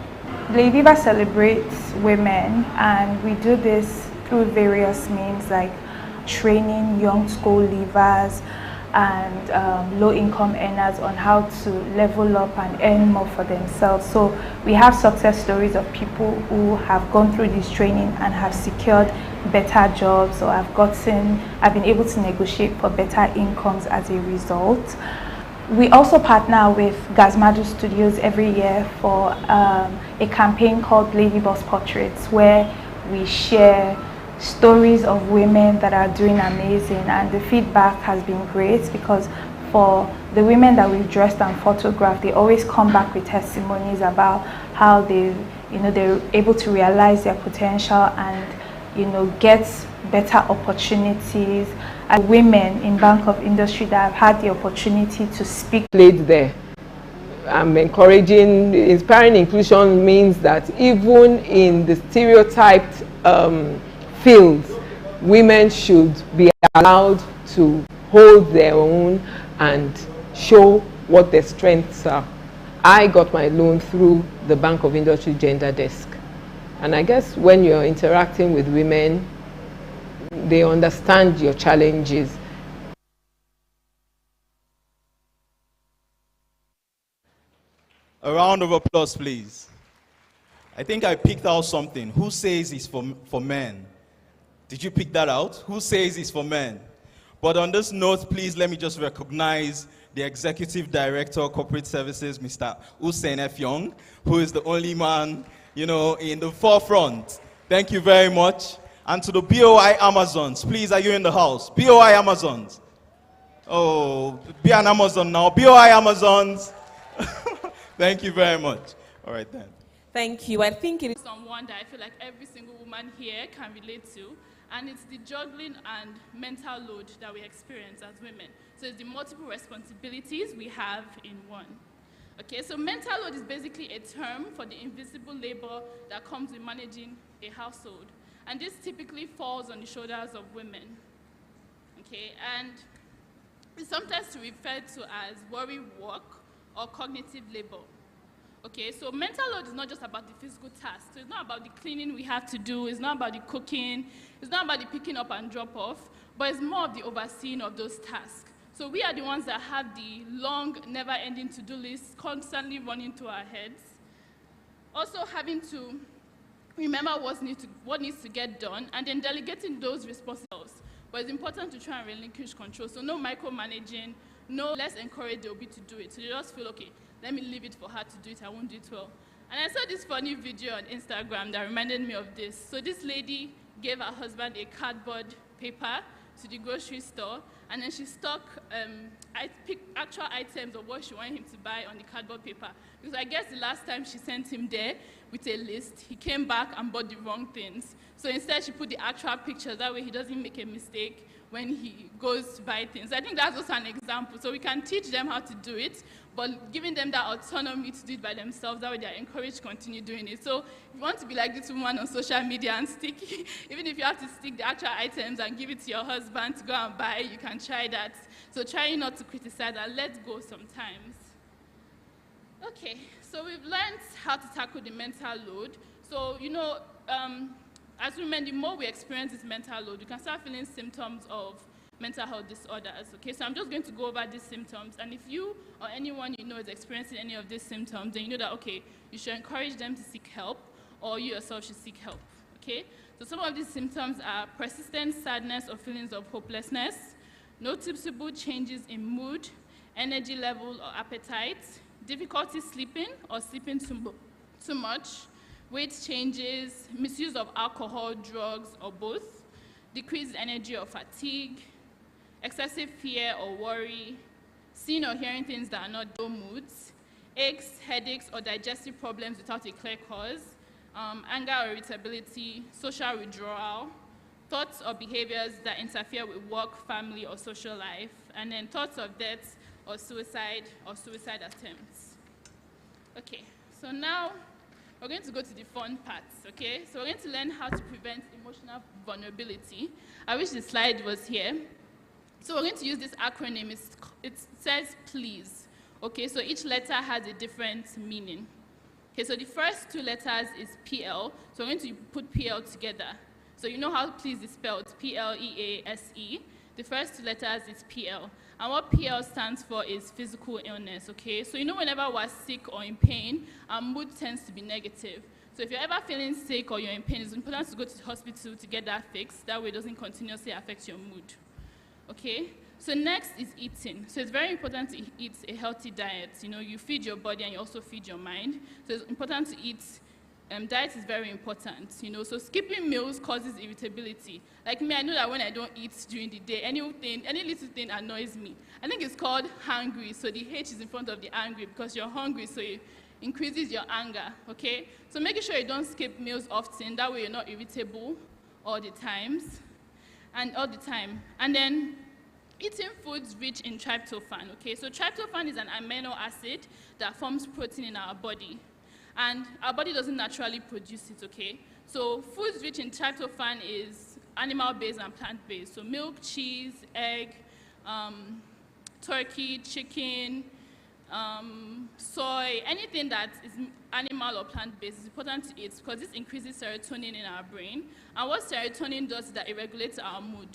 Speaker 17: Lady Viva celebrates women, and we do this through various means like training young school leavers and low-income earners on how to level up and earn more for themselves. So we have success stories of people who have gone through this training and have secured better jobs, or have been able to negotiate for better incomes as a result. We also partner with Gazmadu Studios every year for a campaign called Lady Boss Portraits, where we share stories of women that are doing amazing, and the feedback has been great because for the women that we've dressed and photographed, they always come back with testimonies about how they're able to realize their potential and get better opportunities. And women in Bank of Industry that have had the opportunity to speak.
Speaker 18: Played there. Inspiring inclusion means that even in the stereotyped fields, women should be allowed to hold their own and show what their strengths are. I got my loan through the Bank of Industry Gender Desk. And I guess when you're interacting with women, they understand your challenges.
Speaker 1: A round of applause, please. I think I picked out something. Who says it's for men? Did you pick that out? Who says it's for men? But on this note, please let me just recognize the Executive Director of Corporate Services, Mr. Hussein F. Young, who is the only man, in the forefront. Thank you very much. And to the BOI Amazons, please, are you in the house? BOI Amazons. Oh, be an Amazon now. BOI Amazons. Thank you very much. All right then.
Speaker 2: Thank you. I think it is
Speaker 19: someone that I feel like every single woman here can relate to, and it's the juggling and mental load that we experience as women. So it's the multiple responsibilities we have in one. Okay, so mental load is basically a term for the invisible labor that comes with managing a household. And this typically falls on the shoulders of women. Okay, and it's sometimes referred to as worry work or cognitive labor. Okay, so mental load is not just about the physical tasks. So it's not about the cleaning we have to do, it's not about the cooking, it's not about the picking up and drop off, but it's more of the overseeing of those tasks. So we are the ones that have the long, never-ending to-do lists constantly running through our heads. Also having to remember what needs to get done, and then delegating those responsibilities. But it's important to try and relinquish control. So no micromanaging, no less encourage the OB to do it. So they just feel, okay, let me leave it for her to do it, I won't do it well. And I saw this funny video on Instagram that reminded me of this. So this lady gave her husband a cardboard paper to the grocery store, and then she stuck actual items of what she wanted him to buy on the cardboard paper. Because I guess the last time she sent him there with a list, he came back and bought the wrong things. So instead she put the actual pictures, that way he doesn't make a mistake when he goes to buy things. I think that's also an example. So we can teach them how to do it, but giving them that autonomy to do it by themselves, that way they are encouraged to continue doing it. So if you want to be like this woman on social media and stick, even if you have to stick the actual items and give it to your husband to go and buy, you can try that. So try not to criticize and let go sometimes. Okay, so we've learned how to tackle the mental load. So, as women, the more we experience this mental load, we can start feeling symptoms of mental health disorders. Okay, so I'm just going to go over these symptoms, and if you or anyone you know is experiencing any of these symptoms, then you know that, okay, you should encourage them to seek help, or you yourself should seek help. Okay, so some of these symptoms are persistent sadness or feelings of hopelessness, noticeable changes in mood, energy level or appetite, difficulty sleeping or sleeping too much, weight changes, misuse of alcohol, drugs, or both, decreased energy or fatigue, excessive fear or worry, seeing or hearing things that are not low moods, aches, headaches, or digestive problems without a clear cause, anger or irritability, social withdrawal, thoughts or behaviors that interfere with work, family, or social life, and then thoughts of death or suicide attempts. Okay, so now we're going to go to the fun parts, okay? So we're going to learn how to prevent emotional vulnerability. I wish the slide was here. So we're going to use this acronym. It says please, okay? So each letter has a different meaning. Okay, so the first two letters is PL, so we're going to put PL together. So you know how please is spelled, P-L-E-A-S-E. The first two letters is PL. And what PL stands for is physical illness, okay? So you know whenever we're sick or in pain, our mood tends to be negative. So if you're ever feeling sick or you're in pain, it's important to go to the hospital to get that fixed. That way it doesn't continuously affect your mood, okay? So next is eating. So it's very important to eat a healthy diet. You know, you feed your body and you also feed your mind. So it's important to eat. Diet is very important, you know. So skipping meals causes irritability. Like me, I know that when I don't eat during the day, any little thing annoys me. I think it's called hungry. So the H is in front of the angry because you're hungry, so it increases your anger, okay? So making sure you don't skip meals often. That way you're not irritable all the time. And then eating foods rich in tryptophan, okay? So tryptophan is an amino acid that forms protein in our body. And our body doesn't naturally produce it, okay? So foods rich in tryptophan is animal-based and plant-based. So milk, cheese, egg, turkey, chicken, soy, anything that is animal or plant-based is important to eat because this increases serotonin in our brain. And what serotonin does is that it regulates our mood.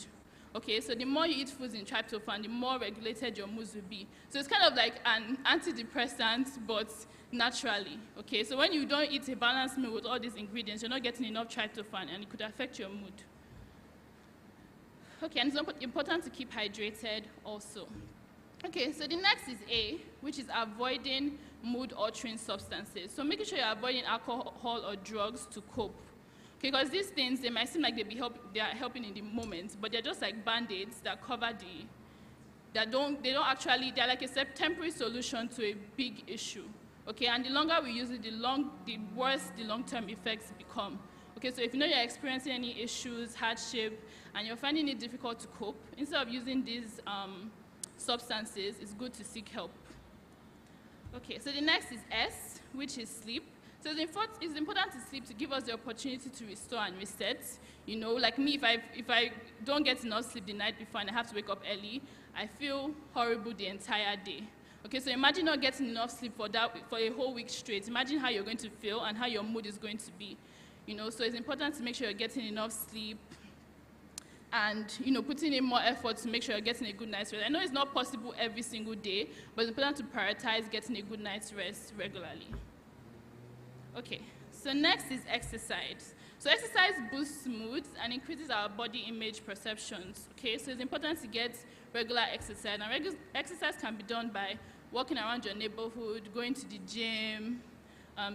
Speaker 19: Okay, so the more you eat foods in tryptophan, the more regulated your moods will be. So it's kind of like an antidepressant, but naturally. Okay, so when you don't eat a balanced meal with all these ingredients, you're not getting enough tryptophan, and it could affect your mood. Okay, and it's important to keep hydrated also. Okay, so the next is A, which is avoiding mood-altering substances. So making sure you're avoiding alcohol or drugs to cope. Okay, because these things, they might seem like they are helping in the moment, but they're just like Band-Aids that cover they're like a temporary solution to a big issue. Okay, and the longer we use it, the worse the long-term effects become. Okay, so if you know you're experiencing any issues, hardship, and you're finding it difficult to cope, instead of using these substances, it's good to seek help. Okay, so the next is S, which is sleep. So it's important to sleep to give us the opportunity to restore and reset. You know, like me, if I don't get enough sleep the night before and I have to wake up early, I feel horrible the entire day. Okay, so imagine not getting enough sleep for a whole week straight. Imagine how you're going to feel and how your mood is going to be. You know, so it's important to make sure you're getting enough sleep and, you know, putting in more effort to make sure you're getting a good night's rest. I know it's not possible every single day, but it's important to prioritize getting a good night's rest regularly. Okay, so next is exercise. So exercise boosts moods and increases our body image perceptions, okay? So it's important to get regular exercise. And exercise can be done by walking around your neighborhood, going to the gym,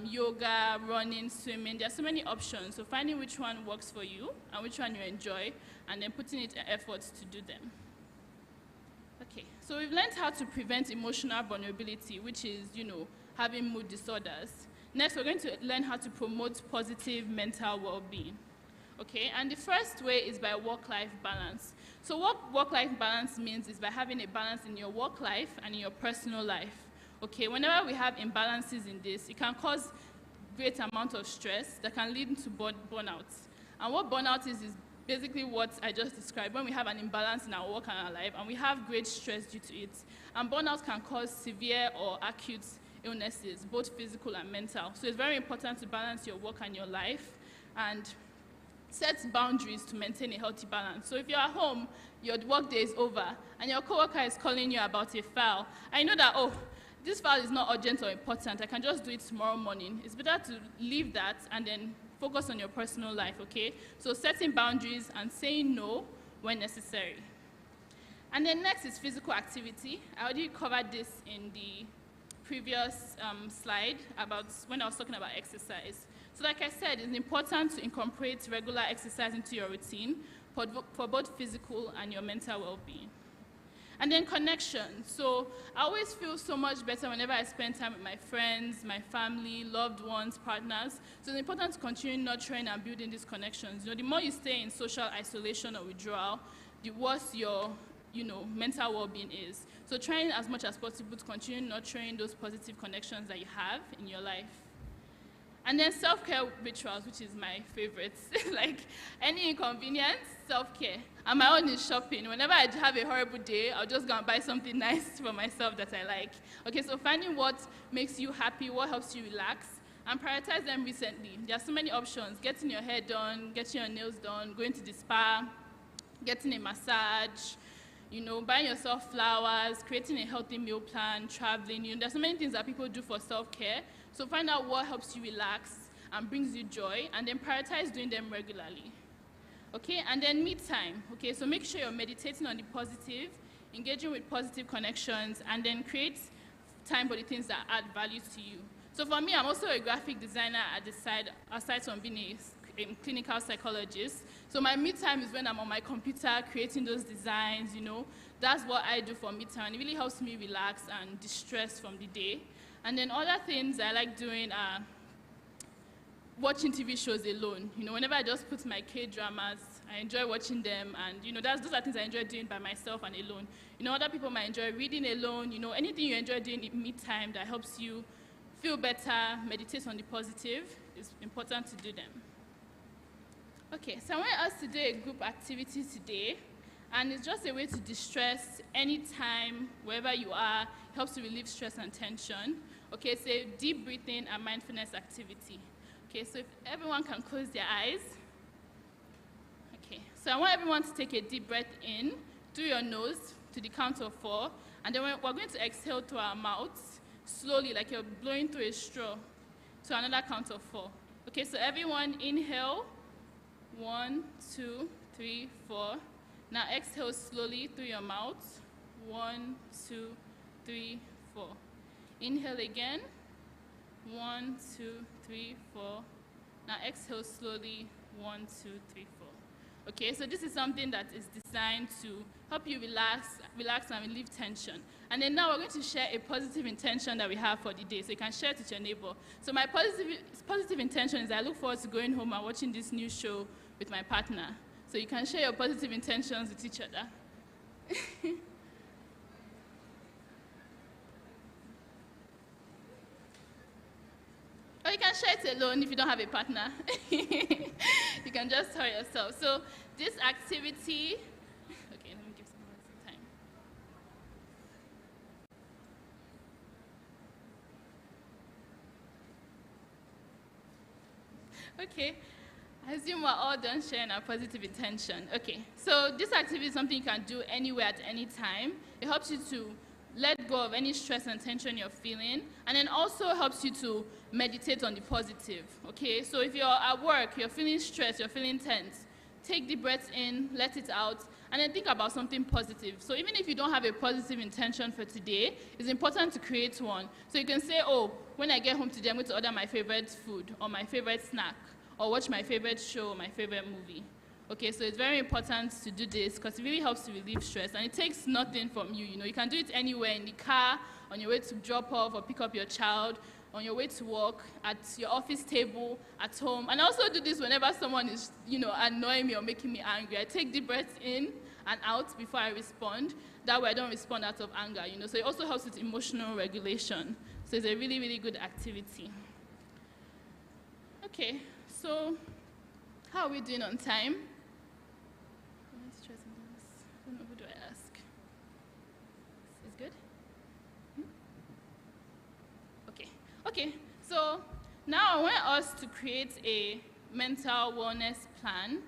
Speaker 19: yoga, running, swimming. There are so many options. So finding which one works for you and which one you enjoy, and then putting in efforts to do them. Okay, so we've learned how to prevent emotional vulnerability, which is, you know, having mood disorders. Next, we're going to learn how to promote positive mental well-being. Okay, and the first way is by work-life balance. So what work-life balance means is by having a balance in your work life and in your personal life. Okay, whenever we have imbalances in this, it can cause great amount of stress that can lead to burnout. And what burnout is basically what I just described, when we have an imbalance in our work and our life, and we have great stress due to it. And burnout can cause severe or acute illnesses, both physical and mental. So it's very important to balance your work and your life and set boundaries to maintain a healthy balance. So if you're at home, your work day is over, and your coworker is calling you about a file, and you know that, oh, this file is not urgent or important, I can just do it tomorrow morning. It's better to leave that and then focus on your personal life, okay? So setting boundaries and saying no when necessary. And then next is physical activity. I already covered this in the previous slide about when I was talking about exercise. So like I said, it's important to incorporate regular exercise into your routine for both physical and your mental well-being. And then connection. So I always feel so much better whenever I spend time with my friends, my family, loved ones, partners. So it's important to continue nurturing and building these connections. You know, the more you stay in social isolation or withdrawal, the worse your mental well-being is. So trying as much as possible to continue nurturing those positive connections that you have in your life. And then self-care rituals, which is my favorite. Like any inconvenience, self-care. And my own is shopping. Whenever I have a horrible day, I'll just go and buy something nice for myself that I like. Okay, so finding what makes you happy, what helps you relax, and prioritize them recently. There are so many options. Getting your hair done, getting your nails done, going to the spa, getting a massage, you know, buying yourself flowers, creating a healthy meal plan, traveling. You know, there's so many things that people do for self-care. So find out what helps you relax and brings you joy, and then prioritize doing them regularly. Okay, and then me time. Okay, so make sure you're meditating on the positive, engaging with positive connections, and then create time for the things that add value to you. So for me, I'm also a graphic designer at the side, aside from being a clinical psychologist. So my me time is when I'm on my computer creating those designs, you know. That's what I do for me time. It really helps me relax and distress from the day. And then other things I like doing are watching TV shows alone. You know, whenever I just put my K-dramas, I enjoy watching them, and you know, those are things I enjoy doing by myself and alone. You know, other people might enjoy reading alone. You know, anything you enjoy doing in me time that helps you feel better, meditate on the positive, is important to do them. Okay, so I want us to do a group activity today, and it's just a way to distress anytime, wherever you are. It helps to relieve stress and tension. Okay, it's a deep breathing and mindfulness activity. Okay, so if everyone can close their eyes. Okay, so I want everyone to take a deep breath in through your nose to the count of 4, and then we're going to exhale through our mouths slowly, like you're blowing through a straw, to another count of 4. Okay, so everyone inhale, 1, 2, 3, 4. Now exhale slowly through your mouth, 1, 2, 3, 4. Inhale again, 1, 2, 3, 4. Now exhale slowly, 1, 2, 3, 4. Okay, so this is something that is designed to help you relax and relieve tension. And then now we're going to share a positive intention that we have for the day. So you can share it with your neighbor. So my positive intention is I look forward to going home and watching this new show with my partner. So you can share your positive intentions with each other. Or you can share it alone if you don't have a partner. You can just tell yourself. So this activity, okay, let me give someone some time. Okay, I assume we're all done sharing our positive intention. Okay, so this activity is something you can do anywhere at any time. It helps you to let go of any stress and tension you're feeling, and then also helps you to meditate on the positive, okay? So if you're at work, you're feeling stressed, you're feeling tense, take deep breaths in, let it out, and then think about something positive. So even if you don't have a positive intention for today, it's important to create one. So you can say, oh, when I get home today, I'm going to order my favorite food, or my favorite snack, or watch my favorite show, or my favorite movie. Okay, so it's very important to do this because it really helps to relieve stress, and it takes nothing from you. You know, you can do it anywhere, in the car, on your way to drop off or pick up your child, on your way to work, at your office table, at home. And I also do this whenever someone is, you know, annoying me or making me angry. I take deep breaths in and out before I respond. That way I don't respond out of anger, you know. So it also helps with emotional regulation. So it's a really, really good activity. Okay, so how are we doing on time? Who do I ask? Is good? Okay, so now I want us to create a mental wellness plan.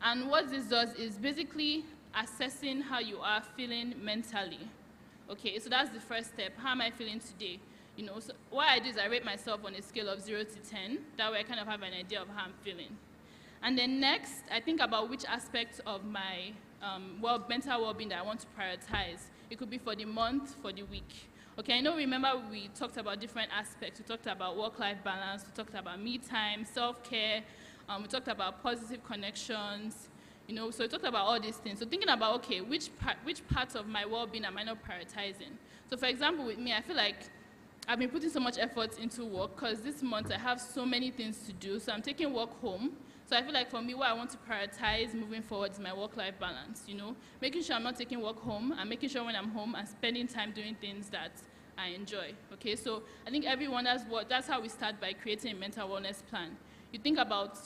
Speaker 19: And what this does is basically assessing how you are feeling mentally. Okay, so that's the first step. How am I feeling today? You know, so what I do is I rate myself on a scale of 0 to 10. That way I kind of have an idea of how I'm feeling. And then next, I think about which aspects of my mental well-being that I want to prioritize. It could be for the month, for the week. Okay, I know, remember we talked about different aspects. We talked about work-life balance, we talked about me time, self-care, we talked about positive connections, you know, so we talked about all these things. So thinking about, okay, which parts of my well-being am I not prioritizing? So for example, with me, I feel like I've been putting so much effort into work because this month I have so many things to do, so I'm taking work home. So I feel like for me, what I want to prioritize moving forward is my work-life balance, you know, making sure I'm not taking work home and making sure when I'm home I'm spending time doing things that I enjoy. Okay, so I think everyone that's how we start, by creating a mental wellness plan. You think about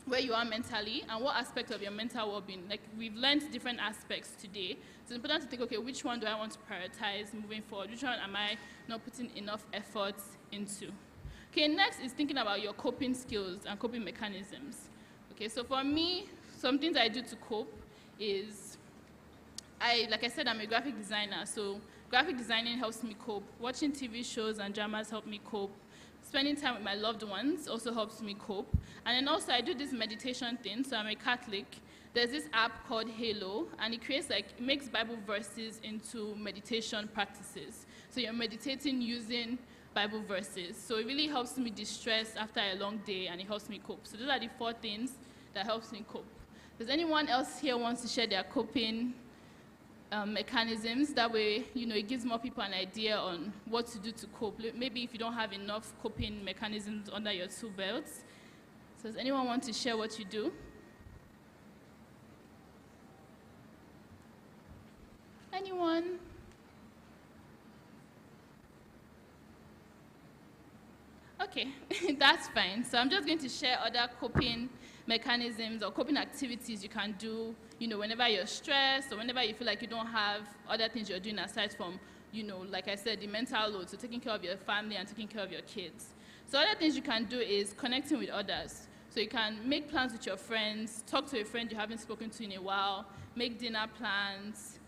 Speaker 19: where you are mentally and what aspect of your mental well-being. Like, we've learned different aspects today. So it's important to think, okay, which one do I want to prioritize moving forward? Which one am I not putting enough effort into? Okay, next is thinking about your coping skills and coping mechanisms. Okay, so for me, some things I do to cope is, like I said, I'm a graphic designer, so graphic designing helps me cope. Watching TV shows and dramas help me cope. Spending time with my loved ones also helps me cope. And then also I do this meditation thing, so I'm a Catholic. There's this app called Halo, and it makes Bible verses into meditation practices. So you're meditating using Bible verses. So it really helps me distress after a long day, and it helps me cope. So those are the 4 things that helps me cope. Does anyone else here want to share their coping mechanisms? That way, it gives more people an idea on what to do to cope. Maybe if you don't have enough coping mechanisms under your tool belts. So does anyone want to share what you do? Anyone? Okay, that's fine. So I'm just going to share other coping mechanisms or coping activities you can do, whenever you're stressed or whenever you feel like you don't have other things you're doing aside from, like I said, the mental load, so taking care of your family and taking care of your kids. So other things you can do is connecting with others. So you can make plans with your friends, talk to a friend you haven't spoken to in a while, make dinner plans.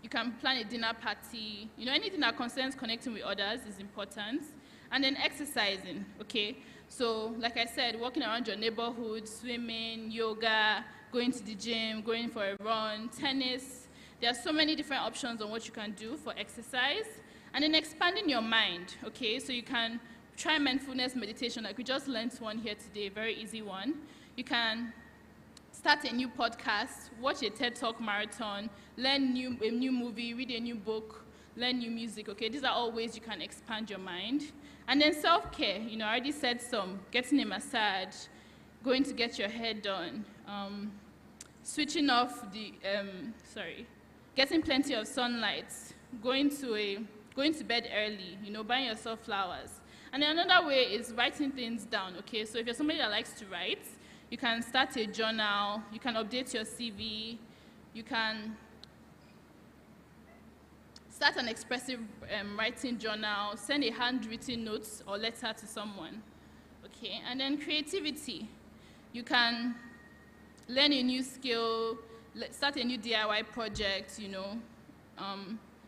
Speaker 19: You can plan a dinner party. Anything that concerns connecting with others is important. And then exercising, okay? So, like I said, walking around your neighborhood, swimming, yoga, going to the gym, going for a run, tennis. There are so many different options on what you can do for exercise. And then expanding your mind, okay? So you can try mindfulness meditation, like we just learned one here today, a very easy one. You can start a new podcast, watch a TED Talk marathon, learn a new movie, read a new book, learn new music, okay? These are all ways you can expand your mind. And then self-care, I already said some, getting a massage, going to get your hair done, switching off getting plenty of sunlight, going to bed early, buying yourself flowers. And then another way is writing things down, okay? So if you're somebody that likes to write, you can start a journal, you can update your CV, you can start an expressive writing journal, send a handwritten note or letter to someone, okay? And then creativity. You can learn a new skill, start a new DIY project,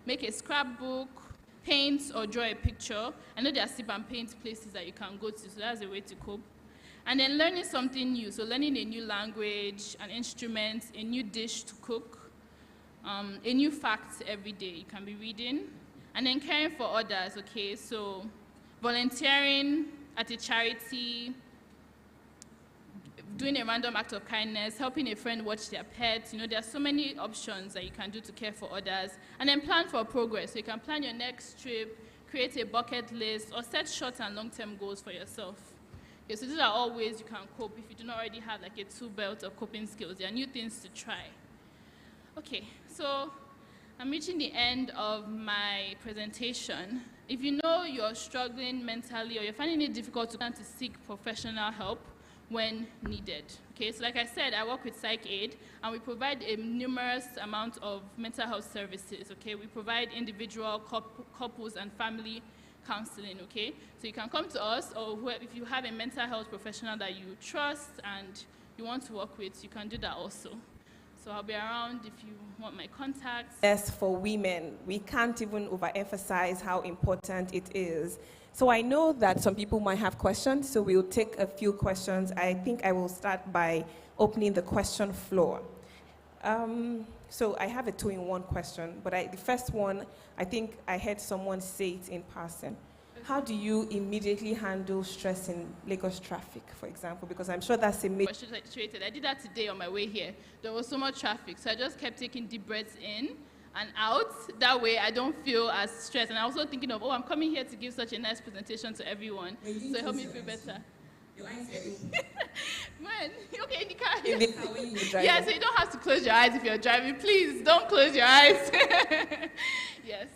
Speaker 19: make a scrapbook, paint or draw a picture. I know there are sip and paint places that you can go to, so that's a way to cope. And then learning something new, so learning a new language, an instrument, a new dish to cook, a new fact every day you can be reading. And then caring for others, okay? So volunteering at a charity, doing a random act of kindness, helping a friend watch their pets. There are so many options that you can do to care for others. And then plan for progress. So you can plan your next trip, create a bucket list, or set short and long-term goals for yourself. Okay, so these are all ways you can cope if you do not already have like a tool belt of coping skills. There are new things to try. Okay, so I'm reaching the end of my presentation. If you know you're struggling mentally or you're finding it difficult to seek professional help when needed. Okay, so like I said, I work with PsychAid, and we provide a numerous amount of mental health services. Okay, we provide individual, couples, and family counseling. Okay, so you can come to us, or if you have a mental health professional that you trust and you want to work with, you can do that also. So I'll be around if you want my contacts.
Speaker 2: Yes, for women, we can't even overemphasize how important it is. So I know that some people might have questions, so we'll take a few questions. I think I will start by opening the question floor. So I have a two-in-one question, but the first one, I think I heard someone say it in passing. How do you immediately handle stress in Lagos traffic, for example? Because I'm sure that's a major...
Speaker 19: I did that today on my way here. There was so much traffic, so I just kept taking deep breaths in and out. That way I don't feel as stressed. And I'm also thinking of, I'm coming here to give such a nice presentation to everyone. So it helped me feel better.
Speaker 2: Your eyes
Speaker 19: Man, okay, in the car.
Speaker 2: In the car when you're driving.
Speaker 19: Yeah, so you don't have to close your eyes if you're driving. Please, don't close your eyes. Yes.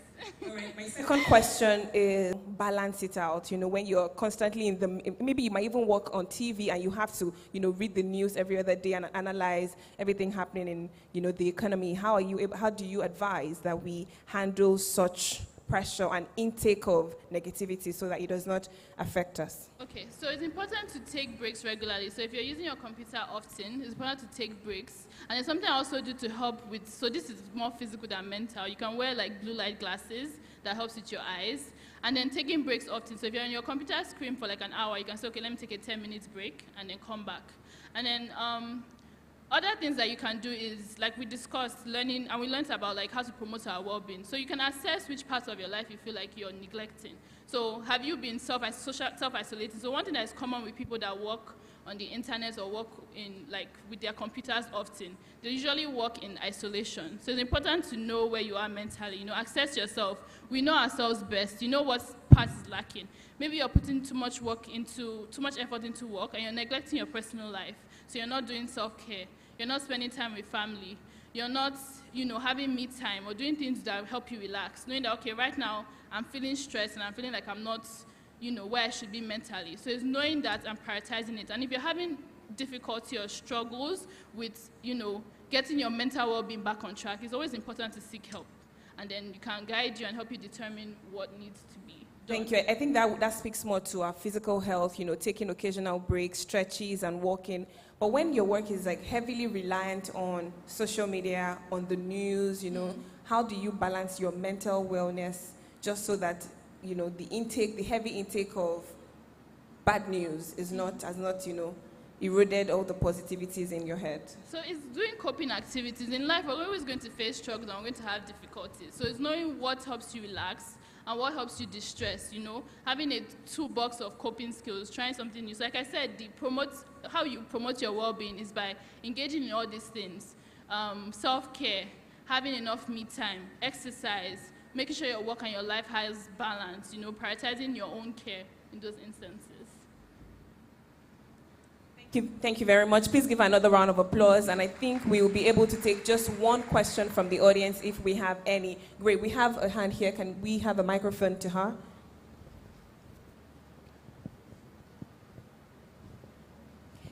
Speaker 2: My second question is balance it out. You know, when you're constantly in the, maybe you might even work on TV and you have to, you know, read the news every other day and analyze everything happening in, you know, the economy. How do you advise that we handle such pressure and intake of negativity so that it does not affect us?
Speaker 19: Okay, so it's important to take breaks regularly. So if you're using your computer often, it's important to take breaks. And there's something I also do to help with, so this is more physical than mental. You can wear like blue light glasses that helps with your eyes. And then taking breaks often. So if you're on your computer screen for like an hour, you can say, okay, let me take a 10-minute break and then come back. And then other things that you can do is, like we discussed, learning, and we learned about like how to promote our well-being. So you can assess which parts of your life you feel like you're neglecting. So have you been self-isolating? So one thing that is common with people that work on the internet or work in like with their computers often, they usually work in isolation. So it's important to know where you are mentally, you know, assess yourself. We know ourselves best. You know what part is lacking. Maybe you're putting too much effort into work and you're neglecting your personal life. So you're not doing self-care. You're not spending time with family. You're not, you know, having me time or doing things that help you relax. Knowing that, okay, right now I'm feeling stressed and I'm feeling like I'm not, you know, where I should be mentally. So it's knowing that and prioritizing it. And if you're having difficulty or struggles with, you know, getting your mental well-being back on track, it's always important to seek help. And then you can guide you and help you determine what needs to be done.
Speaker 2: Thank you. I think that speaks more to our physical health, you know, taking occasional breaks, stretches, and walking. But when your work is like heavily reliant on social media, on the news, you know, how do you balance your mental wellness just so that, you know, the heavy intake of bad news has not, you know, eroded all the positivities in your head?
Speaker 19: So it's doing coping activities. In life, we're always going to face struggles and we're going to have difficulties. So it's knowing what helps you relax and what helps you distress, you know, having a toolbox of coping skills, trying something new. So like I said, how you promote your well-being is by engaging in all these things. Self-care, having enough me time, exercise, making sure your work and your life has balance, you know, prioritizing your own care in those instances.
Speaker 2: Thank you very much. Please give another round of applause. And I think we will be able to take just one question from the audience if we have any. Great. We have a hand here. Can we have a microphone to her?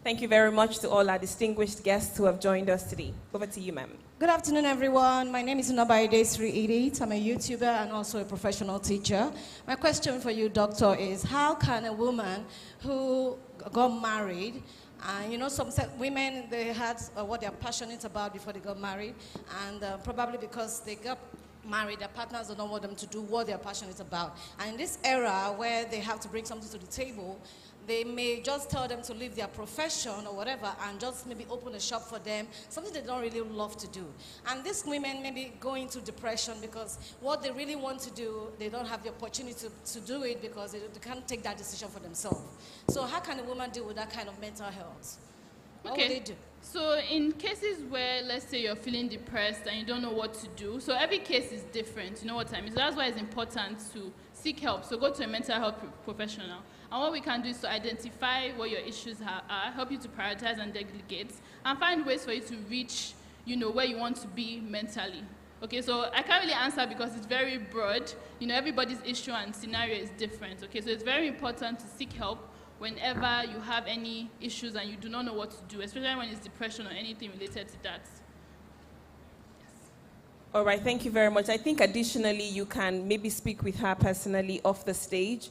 Speaker 2: Thank you very much to all our distinguished guests who have joined us today. Over to you, ma'am.
Speaker 20: Good afternoon, everyone. My name is Unabaide 388. I'm a YouTuber and also a professional teacher. My question for you, doctor, is how can a woman who got married, and you know, some women, they had what they're passionate about before they got married, and probably because they got married, their partners don't want them to do what they're passionate about. And in this era where they have to bring something to the table, they may just tell them to leave their profession or whatever and just maybe open a shop for them, something they don't really love to do. And these women may be going into depression because what they really want to do, they don't have the opportunity to do it because they can't take that decision for themselves. So how can a woman deal with that kind of mental health? What would they do?
Speaker 19: So in cases where, let's say, you're feeling depressed and you don't know what to do, so every case is different, you know what I mean? So that's why it's important to seek help. So go to a mental health professional. And what we can do is to identify what your issues are, help you to prioritize and delegate, and find ways for you to reach, you know, where you want to be mentally. Okay, so I can't really answer because it's very broad. You know, everybody's issue and scenario is different. Okay, so it's very important to seek help whenever you have any issues and you do not know what to do, especially when it's depression or anything related to that.
Speaker 2: All right, thank you very much. I think additionally, you can maybe speak with her personally off the stage.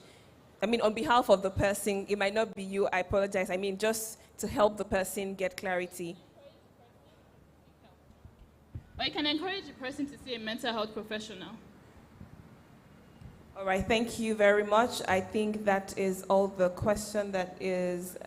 Speaker 2: I mean, on behalf of the person, it might not be you, I apologize. I mean, just to help the person get clarity.
Speaker 19: Or you can encourage the person to see a mental health professional.
Speaker 2: All right, thank you very much. I think that is all the question that is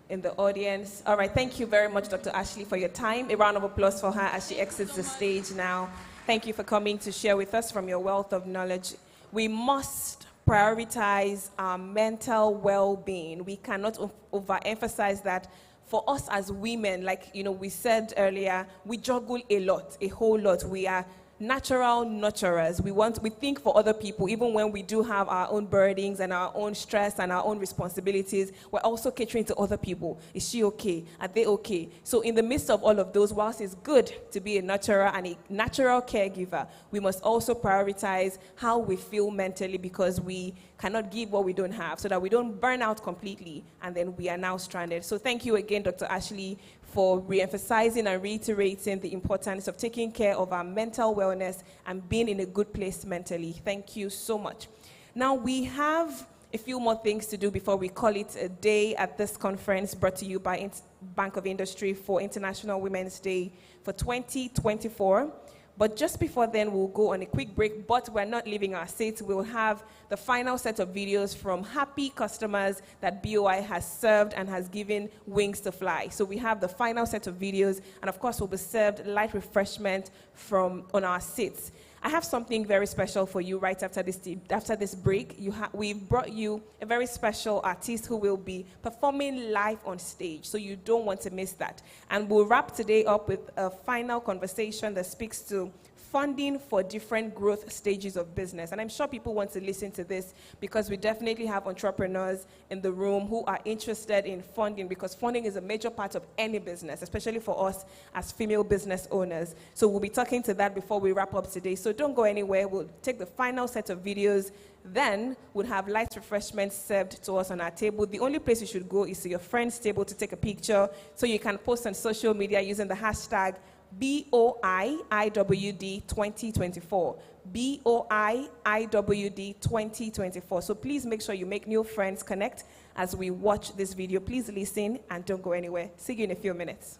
Speaker 2: in the audience. All right, thank you very much, Dr. Ashley, for your time. A round of applause for her as she exits the stage now. Thank you for coming to share with us from your wealth of knowledge. We must prioritize our mental well-being. We cannot overemphasize that. For us as women, like, you know, we said earlier, we juggle a lot, a whole lot. We are natural nurturers. We think for other people, even when we do have our own burdens and our own stress and our own responsibilities, we're also catering to other people. Is she okay? Are they okay? So in the midst of all of those, whilst it's good to be a nurturer and a natural caregiver, we must also prioritize how we feel mentally, because we cannot give what we don't have, so that we don't burn out completely and then we are now stranded. So thank you again, Dr. Ashley, for re-emphasizing and reiterating the importance of taking care of our mental wellness and being in a good place mentally. Thank you so much. Now we have a few more things to do before we call it a day at this conference brought to you by Bank of Industry for International Women's Day for 2024. But just before then, we'll go on a quick break, but we're not leaving our seats. We'll have the final set of videos from happy customers that BOI has served and has given wings to fly. So we have the final set of videos, and of course, we'll be served light refreshment on our seats. I have something very special for you right after this break. We've brought you a very special artist who will be performing live on stage, so you don't want to miss that. And we'll wrap today up with a final conversation that speaks to funding for different growth stages of business. And I'm sure people want to listen to this because we definitely have entrepreneurs in the room who are interested in funding, because funding is a major part of any business, especially for us as female business owners. So we'll be talking to that before we wrap up today. So don't go anywhere. We'll take the final set of videos. Then we'll have light refreshments served to us on our table. The only place you should go is to your friend's table to take a picture, so you can post on social media using the hashtag BOIIWD 2024. BOIIWD 2024. So please make sure you make new friends, connect as we watch this video. Please listen and don't go anywhere. See you in a few minutes.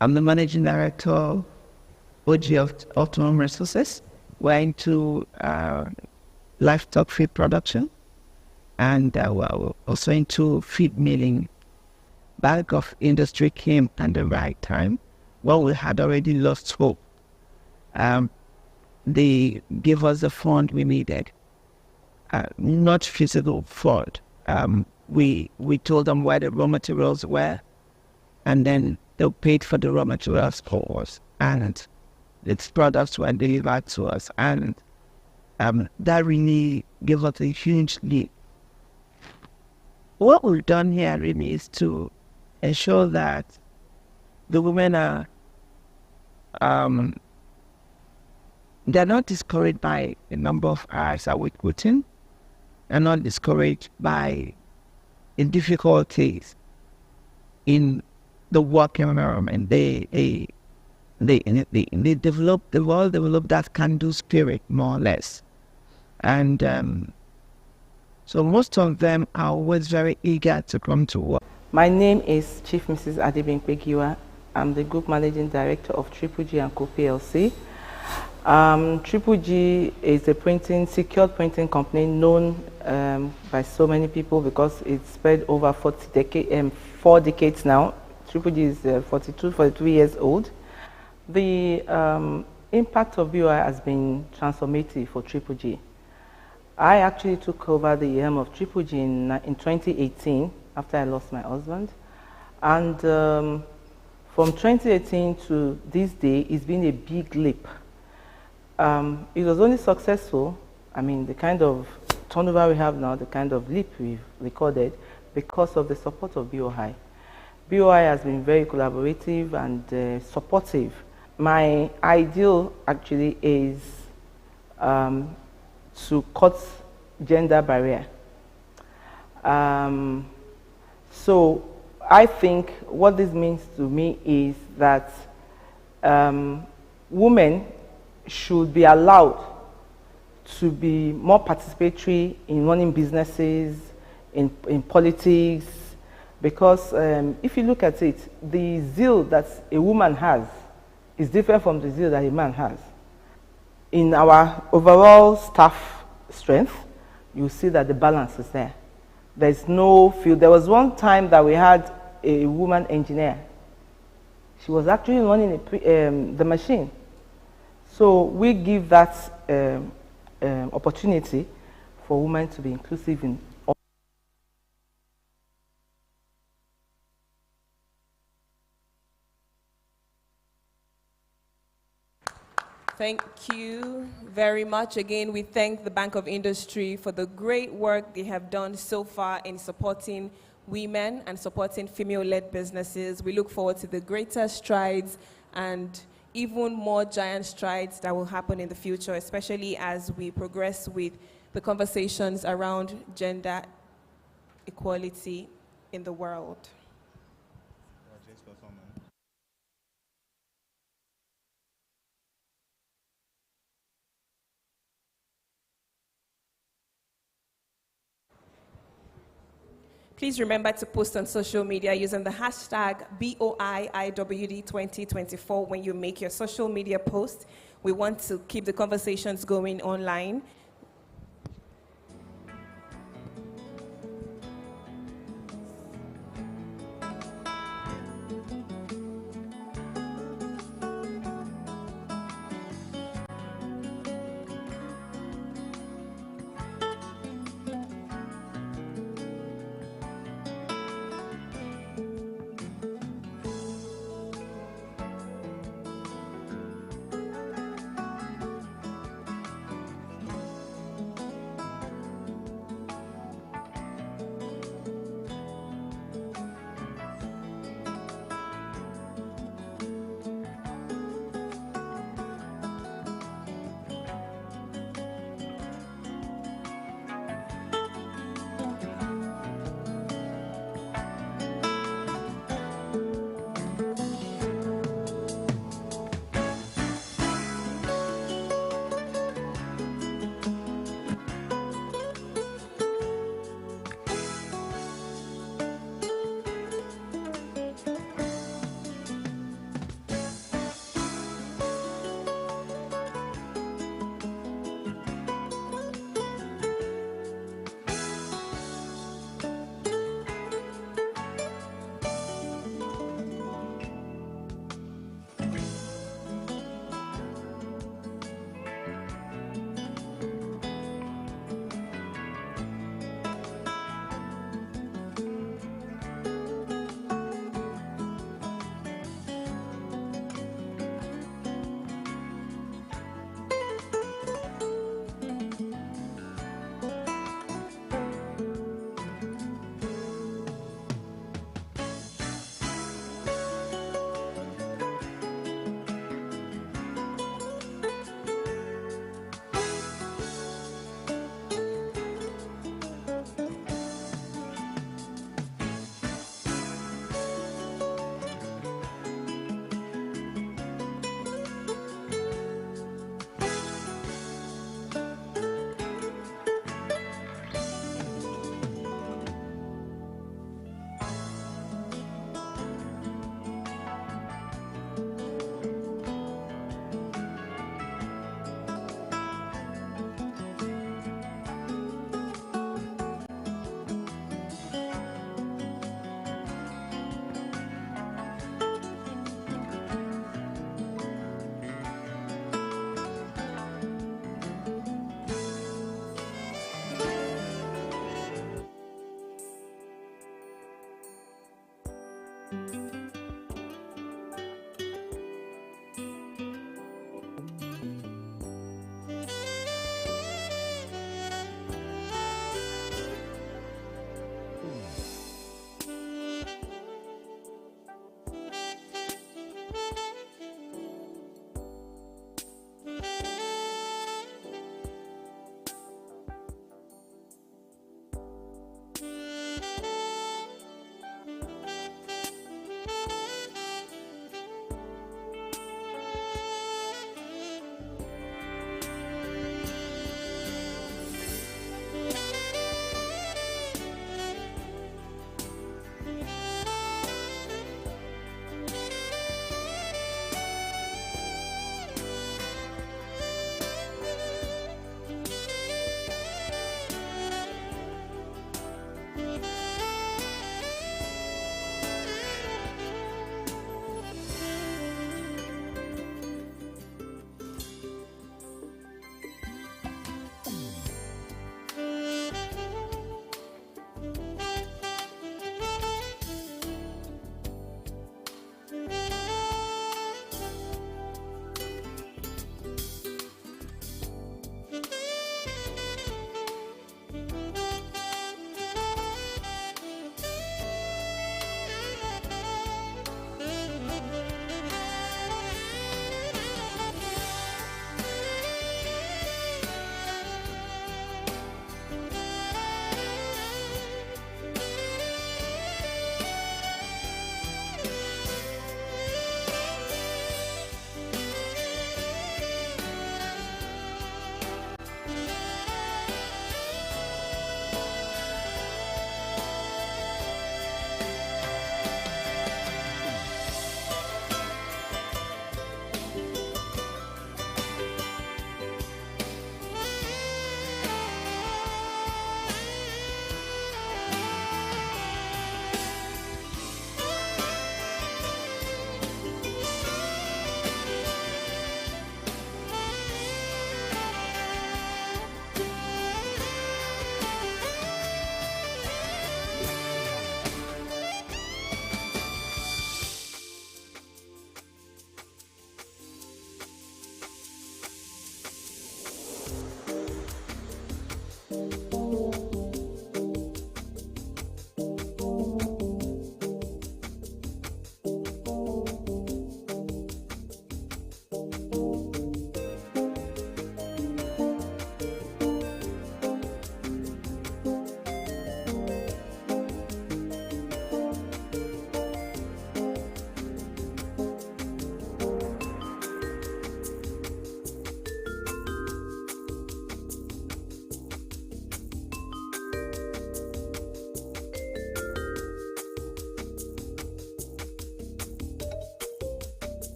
Speaker 21: I'm the managing director of OG Optimum Resources. We're into livestock feed production, and we're also into feed milling. Bank of Industry came at the right time. Well, we had already lost hope. They gave us the fund we needed. Not physical fund. We told them where the raw materials were, and then they paid for the raw materials for us, and its products were delivered to us, and that really gave us a huge leap. What we've done here really is to ensure that the women are they're not discouraged by the number of hours that we're putting. They're not discouraged by the difficulties in the work environment. They've all developed that can-do spirit, more or less. And so most of them are always very eager to come to work.
Speaker 22: My name is Chief Mrs. Adebimpe Giwa. I'm the Group Managing Director of Triple G & Co. PLC. Triple G is a secured printing company known by so many people because it's spread over 4 decades now. Triple G is 42 years old. The impact of BOI has been transformative for Triple G. I actually took over the helm of Triple G in 2018 after I lost my husband. And from 2018 to this day, it's been a big leap. It was only successful, the kind of turnover we have now, the kind of leap we've recorded, because of the support of BOI. BOI has been very collaborative and supportive. My ideal actually is to cut gender barrier. So I think what this means to me is that women should be allowed to be more participatory in running businesses, in politics, because if you look at it, the zeal that a woman has is different from the zeal that a man has. In our overall staff strength, you see that the balance is there. There's no field. There was one time that we had a woman engineer. She was actually running the machine. So we give that opportunity for women to be inclusive in all.
Speaker 2: Thank you very much. Again, we thank the Bank of Industry for the great work they have done so far in supporting women and supporting female-led businesses. We look forward to the greater strides and even more giant strides that will happen in the future, especially as we progress with the conversations around gender equality in the world. Please remember to post on social media using the hashtag BOIIWD2024 when you make your social media post. We want to keep the conversations going online.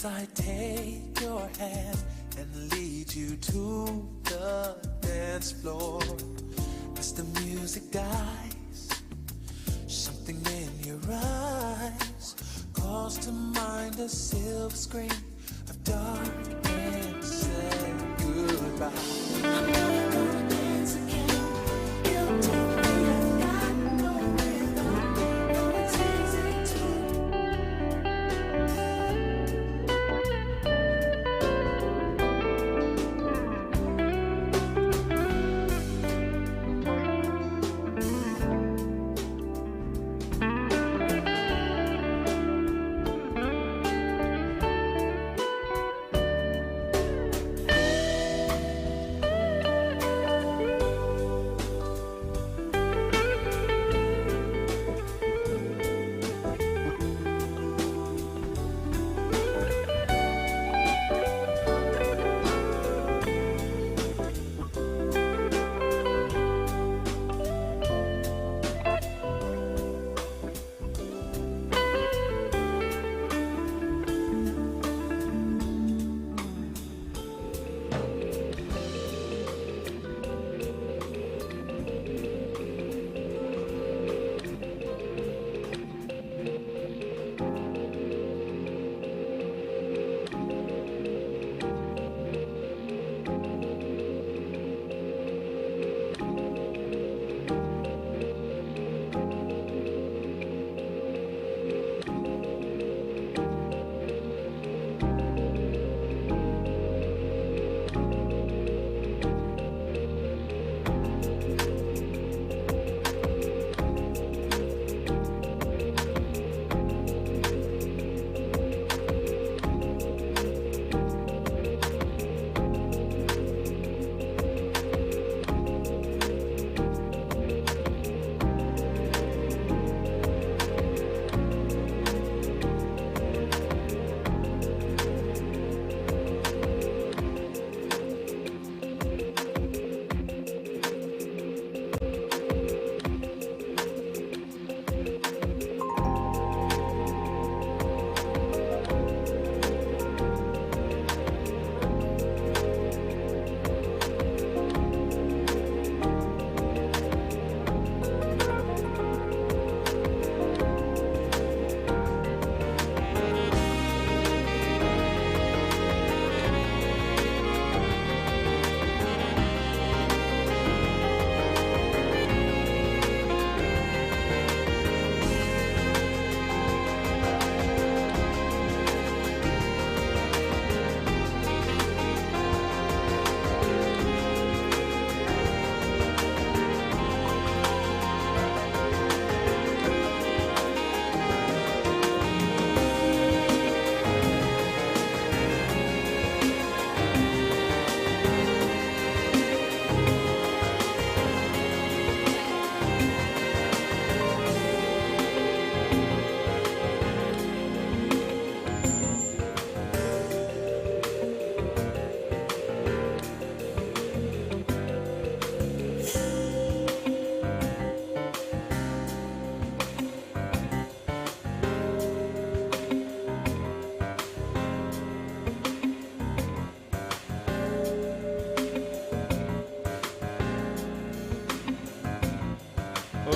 Speaker 3: as I take your hand and lead you to the dance floor. As the music dies, something in your eyes calls to mind a silver screen of dark and said goodbye. I'm never gonna dance again. You told me I got no rhythm, but it's easy to.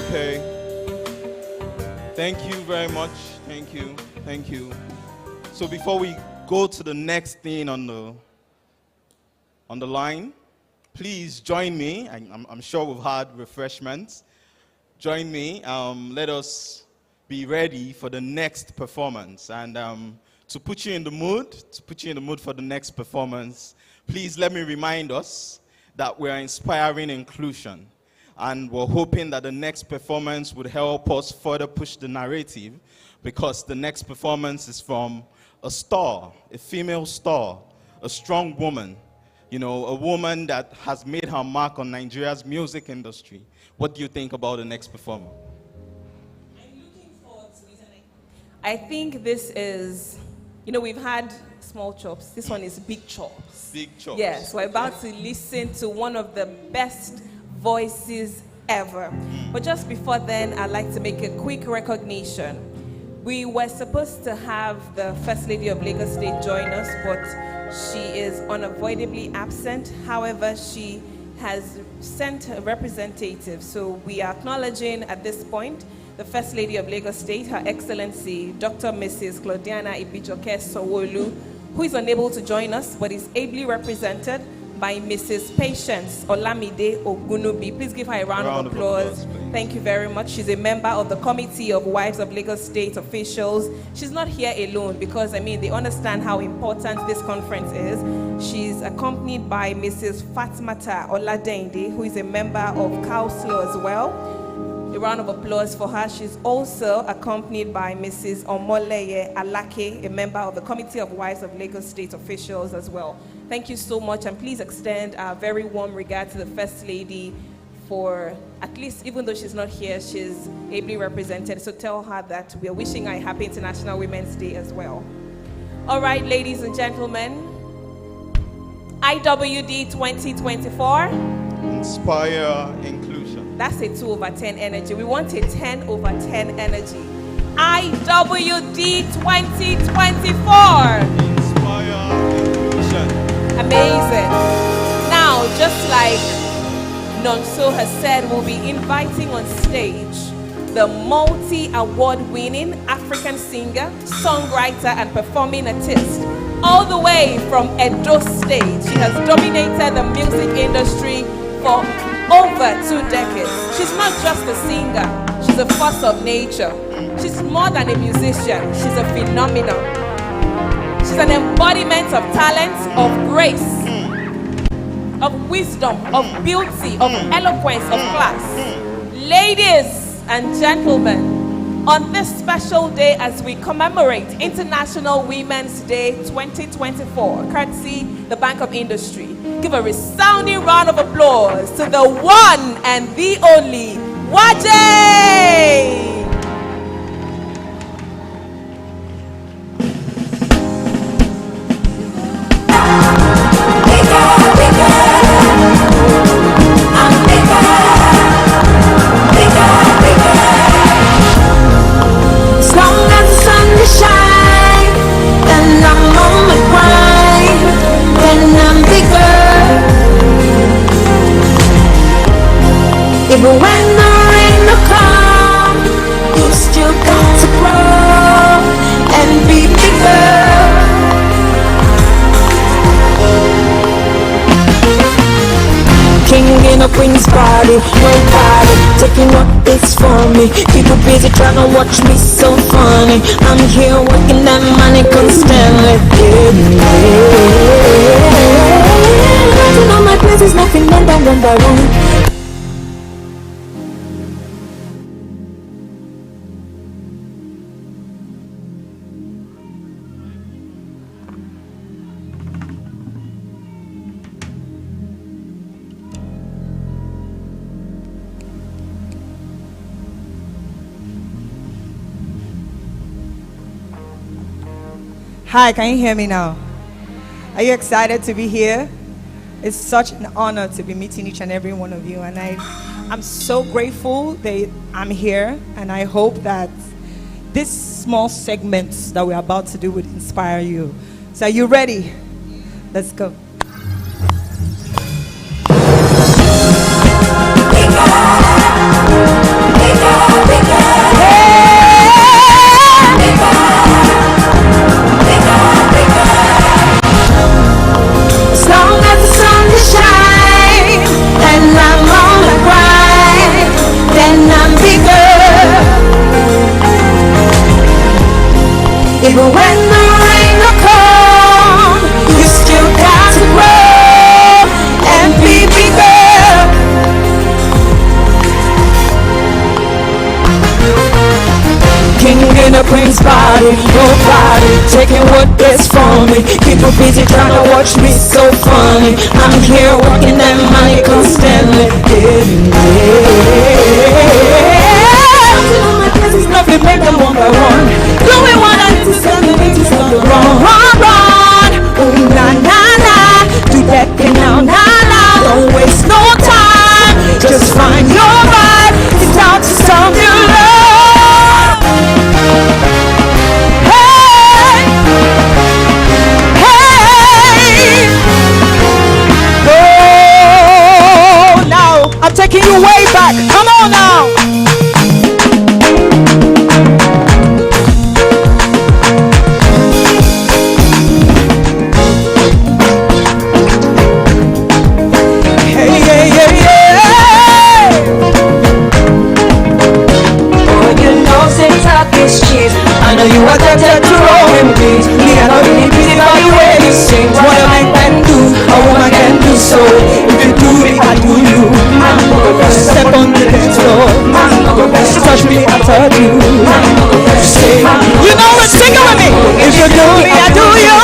Speaker 1: Okay. Thank you very much. Thank you. Thank you. So before we go to the next thing on the line, please join me. I'm sure we've had refreshments. Join me. Let us be ready for the next performance. And to put you in the mood for the next performance, please let me remind us that we're inspiring inclusion. And we're hoping that the next performance would help us further push the narrative, because the next performance is from a star, a female star, a strong woman, you know, a woman that has made her mark on Nigeria's music industry. What do you think about the next performer?
Speaker 2: I'm looking forward to it. I think this is, you know, we've had small chops. This one is big chops.
Speaker 1: Big chops.
Speaker 2: Yes, we're about to listen to one of the best voices ever. But just before then, I'd like to make a quick recognition. We were supposed to have the First Lady of Lagos State join us, but she is unavoidably absent. However, she has sent a representative. So we are acknowledging at this point the First Lady of Lagos State, Her Excellency Dr. Mrs. Claudiana Ibijoke Sowolu, who is unable to join us, but is ably represented by Mrs. Patience Olamide Ogunubi. Please give her a round of applause. Thank you very much. She's a member of the Committee of Wives of Lagos State Officials. She's not here alone because, they understand how important this conference is. She's accompanied by Mrs. Fatmata Oladende, who is a member of Council as well. A round of applause for her. She's also accompanied by Mrs. Omoleye Alake, a member of the Committee of Wives of Lagos State Officials as well. Thank you so much, and please extend our very warm regard to the First Lady for, at least, even though she's not here, she's ably represented. So tell her that we are wishing her a happy International Women's Day as well. All right, ladies and gentlemen, IWD 2024.
Speaker 1: Inspire inclusion.
Speaker 2: That's a 2/10 energy. We want a 10/10 energy. IWD 2024.
Speaker 1: Inspire inclusion.
Speaker 2: Amazing. Now, just like Nonso has said, we'll be inviting on stage the multi-award-winning African singer, songwriter, and performing artist, all the way from Edo State. She has dominated the music industry for over 2 decades. She's not just a singer, she's a force of nature. She's more than a musician, she's a phenomenon. She's an embodiment of talent, of grace, of wisdom, of beauty, of eloquence, of class. Ladies and gentlemen, on this special day as we commemorate International Women's Day 2024, courtesy the Bank of Industry, give a resounding round of applause to the one and the only Waje!
Speaker 4: Even when the rain will come, you still got to grow and be bigger. King in a queen's body, nobody taking what is for me. People busy trying to watch me so funny. I'm here working that money constantly. Nothing on my place is nothing more than one by one.
Speaker 5: Hi, can you hear me now? Are you excited to be here? It's such an honor to be meeting each and every one of you, and I'm so grateful that I'm here, and I hope that this small segments that we're about to do would inspire you. So are you ready? Let's go.
Speaker 4: Even when the rain will come, you still got to grow and be bigger. King in a queen's body, nobody taking what is from me. People busy trying to watch me so funny. I'm here working that money constantly. My business, nothing make them one by one. Doing what I need to send the need to stop the wrong run. Ooh, na na na, do that thing now, na na. Don't waste no time, just find your vibe. It's time to stop your love. me, I do you.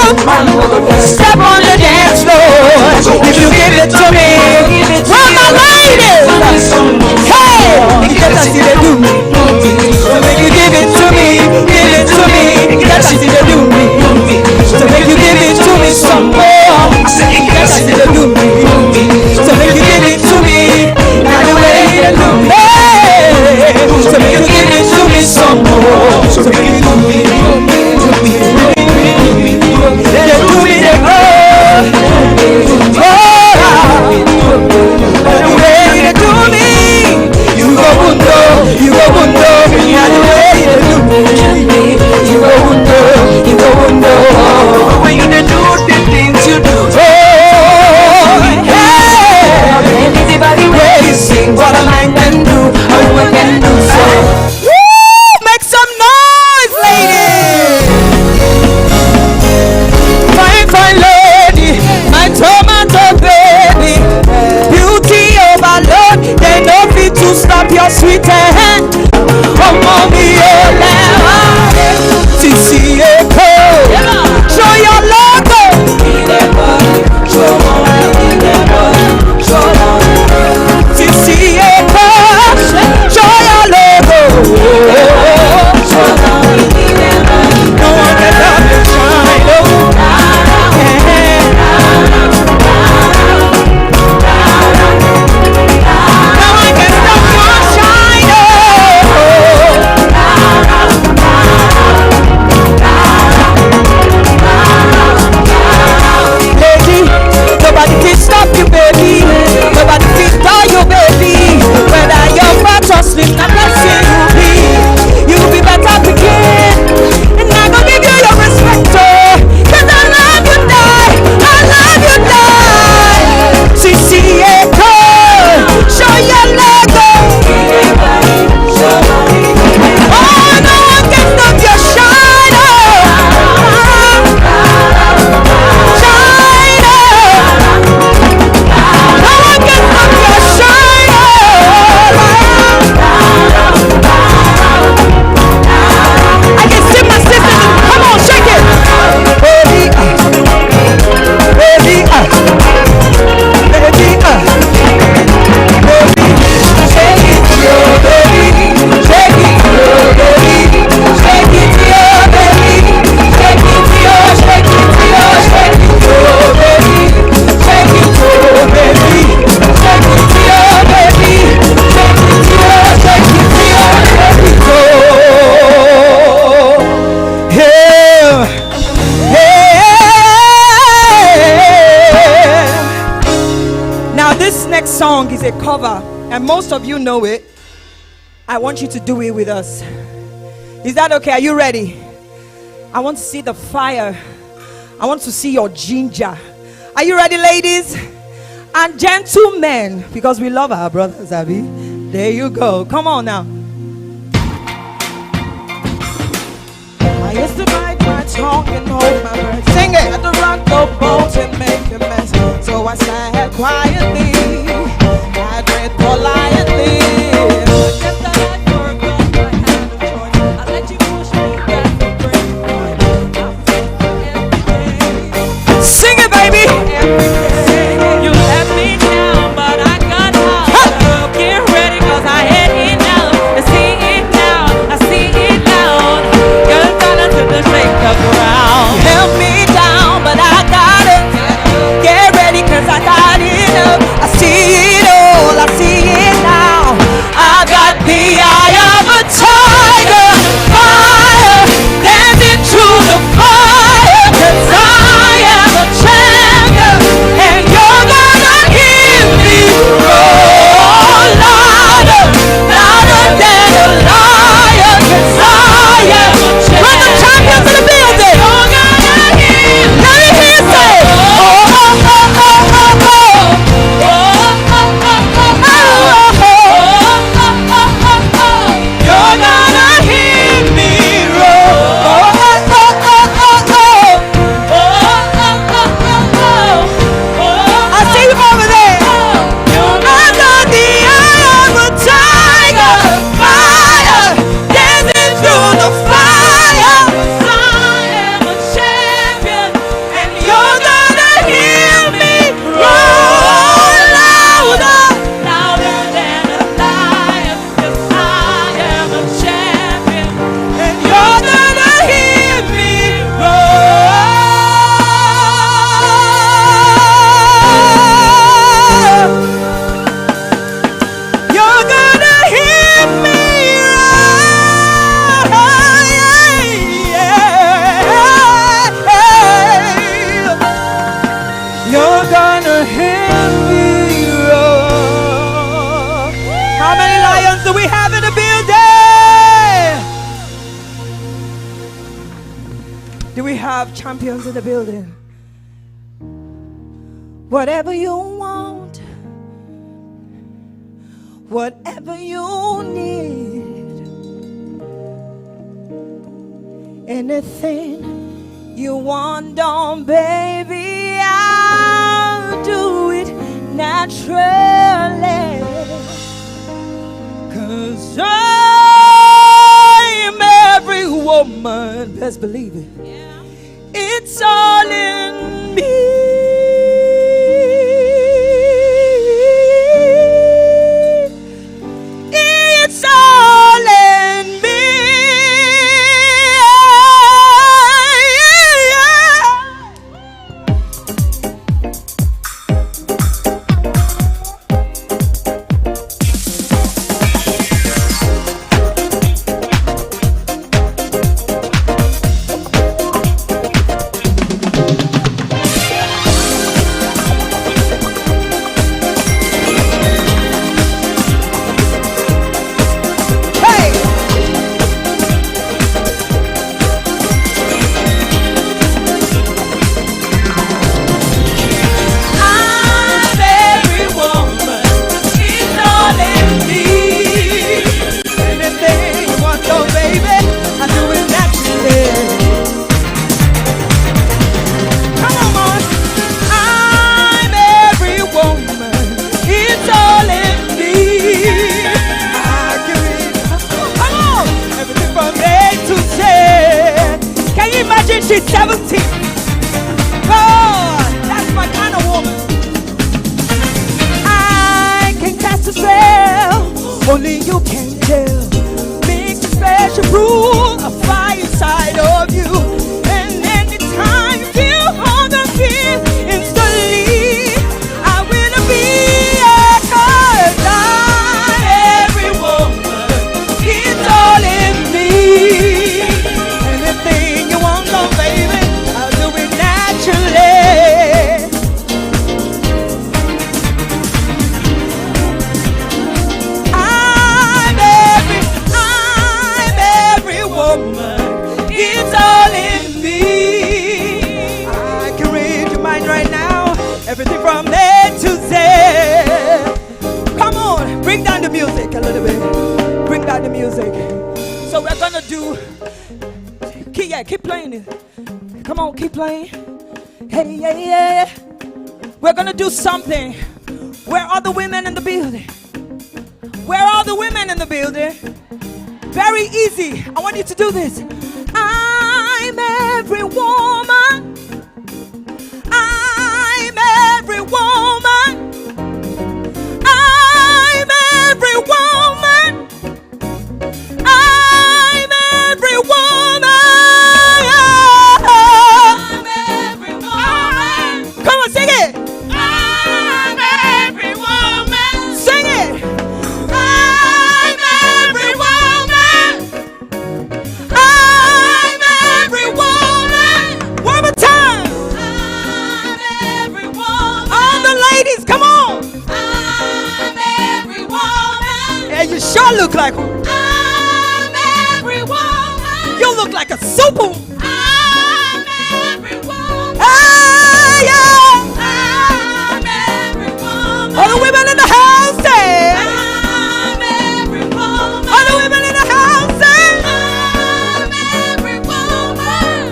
Speaker 4: Step on the dance floor. If you give it to me, all my ladies, hey, that's what they do. So make you give it to me, that's what they do. So make you give it to me some more. That's what they do. So make you give it to me, not the way they do. So make you give it to me some more. So make you do me, they do me, they go. The way they do me, you go wundo, and the way they do me, you go wundo. When you do the things you do, anybody where you sing what a man can do, a woman can do so. Woo! Make some noise, ladies! Fine lady, my tomato baby, beauty overload, they no fit to stop your sweet hand. Oh, mommy, oh, Sisi Eko, show your logo. Sisi Eko, show your logo. No one can stop your shine, oh. No one can stop your shine, oh. Lady, nobody can stop you, baby. Nobody can tell you, baby. Whether you're fat or slim, I'm not saying you'll be better begin. And I go give you your respect, oh. 'Cause I love you, die. I love you, die. Sisi Eko, show your logo. Oh, no one can stop your shine, oh. Shine, oh. No one can stop your shine, oh. I can see my sisters. Come on, shake it. Baby, baby, baby, shake it, yo, baby. Shake it, yo, baby. Shake it, yo, baby. Shake it, yo, shake it, yo, shake it, yo, baby. Shake it, yo, baby. Shake it, yo, baby. Shake it, yo, shake it, yo, shake it, yo. Yeah, yeah. Now this next song is a cover, and most of you know it. I want you to do it with us. Is that okay? Are you ready? I want to see the fire. I want to see your ginger. Are you ready, ladies and gentlemen? Because we love our brothers, Abby. There you go. Come on now. I used to bite my tongue and hold my breath. Sing it. Had to rock the boat and make a mess. So I sat quietly. I read politely. Sing it, baby. You let me down, but I got up. Get ready, 'cause I had it now. I see it now. I see it now. You're turning to the shake the ground. Help me
Speaker 5: have champions in the building. Whatever you want, whatever you need, anything you want done, baby, I'll do it naturally. 'Cause I'm every woman, best believe it. It's all in me. It's all in me. She's 70. Oh, that's my kind of woman. I can cast a spell, only you can tell. Make a special rule, a fire inside of you. And anytime you feel hunger, feel instantly, I will be a cause I'm every woman. It's all in me. Anything you want, oh baby, I'll do it naturally. I'm every woman. It's all in me. I can read your mind right now. Everything from A to Z. Come on, bring down the music a little bit. Bring down the music. So we're gonna do. Keep playing it. Come on, keep playing. Hey, yeah, yeah. We're gonna do something. Where are the women in the building? Where are the women in the building? Very easy. I want you to do this. I'm every woman. I'm every woman. I'm every woman. I'm every woman. Come on, sing it. I'm every woman. Sing it. I'm every woman. I'm every woman. One more time. I'm every woman. All the ladies, come on. I'm every woman. Yeah, you sure look like one. I'm every woman. You look like a superwoman. I'm every woman. Hey, yeah. All the women in the house say, I'm every woman. All the women in the house say, I'm every woman.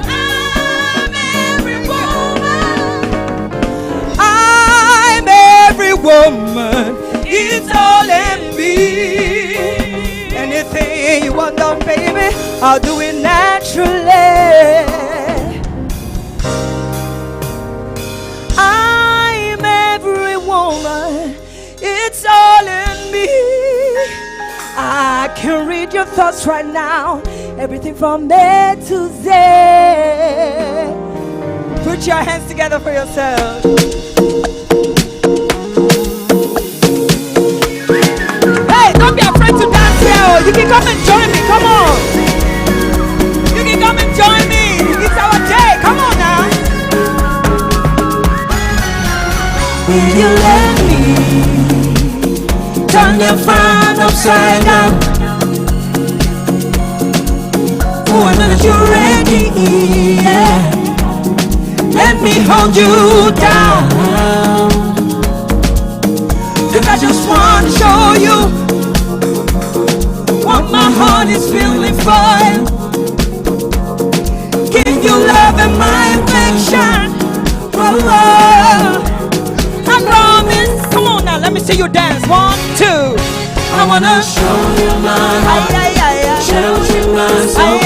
Speaker 5: I'm every woman. I'm every woman. It's all in me. Anything you want done, baby, I'll do it naturally. Woman, it's all in me. I can read your thoughts right now. Everything from A to Z. Put your hands together for yourself. Hey, don't be afraid to dance here. You can come and join me. Come on. You can come and join me. It's our day. Come on now. Will you let me turn your frown upside down?
Speaker 4: Oh, I know that you're ready. Yeah. Let me hold you down. Cause I just want to show you what my heart is feeling for. Give you love and my affection. Oh, I promise. Come on now, let me see you dance. 1, 2. I wanna show you my heart. Show you my soul.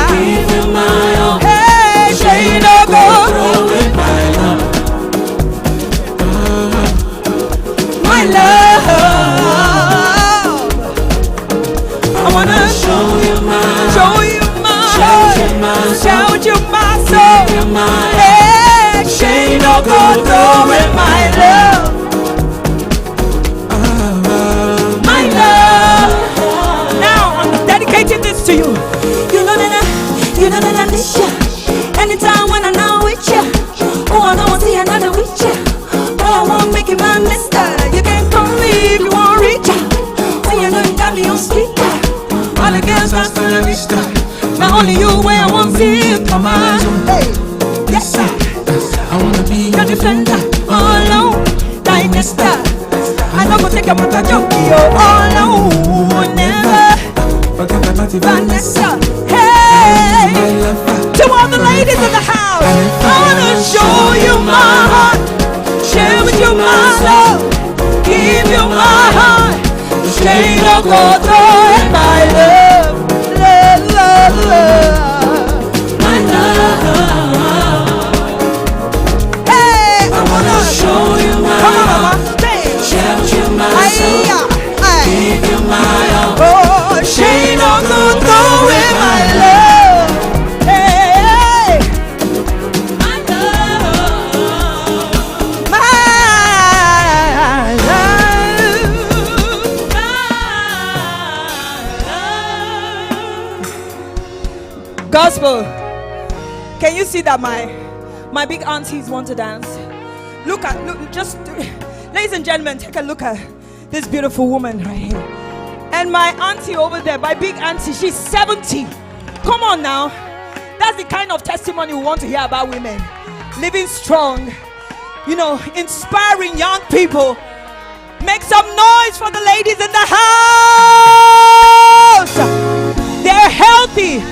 Speaker 4: Give you my all. Hey, say no go. Throw it my love. My love. I wanna show you my heart. Show you my soul. Hey, say no go. Throw it my love. Dedicating this to you. You know that I miss ya. Anytime when I'm not with ya. Oh, I don't want to see another with ya. Oh, I won't make it my mister. You can call me if you want to reach ya. Oh, you know you got me on speaker. All the girls want to the vista. Not only you where I want to see you. Come on. Hey, yes sir. I wanna be your defender. All alone, like Mister. I don't go take a matter joke. All alone, never. Vanessa, hey, to all the ladies in the house, I wanna show you my heart, share with you my love, give you my heart, straight up go through it, my love, love, love, love, my love. Hey, I wanna show you my heart, share with you my soul, give you my all. Oh, she don't go through it, my love. Hey, my love, my love. Gospel. Can you see that my big aunties want to dance? Look, just ladies and gentlemen, take a look at this beautiful woman right here. And my auntie over there, my big auntie, she's 70. Come on now. That's the kind of testimony we want to hear about women. Living strong, you know, inspiring young people. Make some noise for the ladies in the house. They're healthy.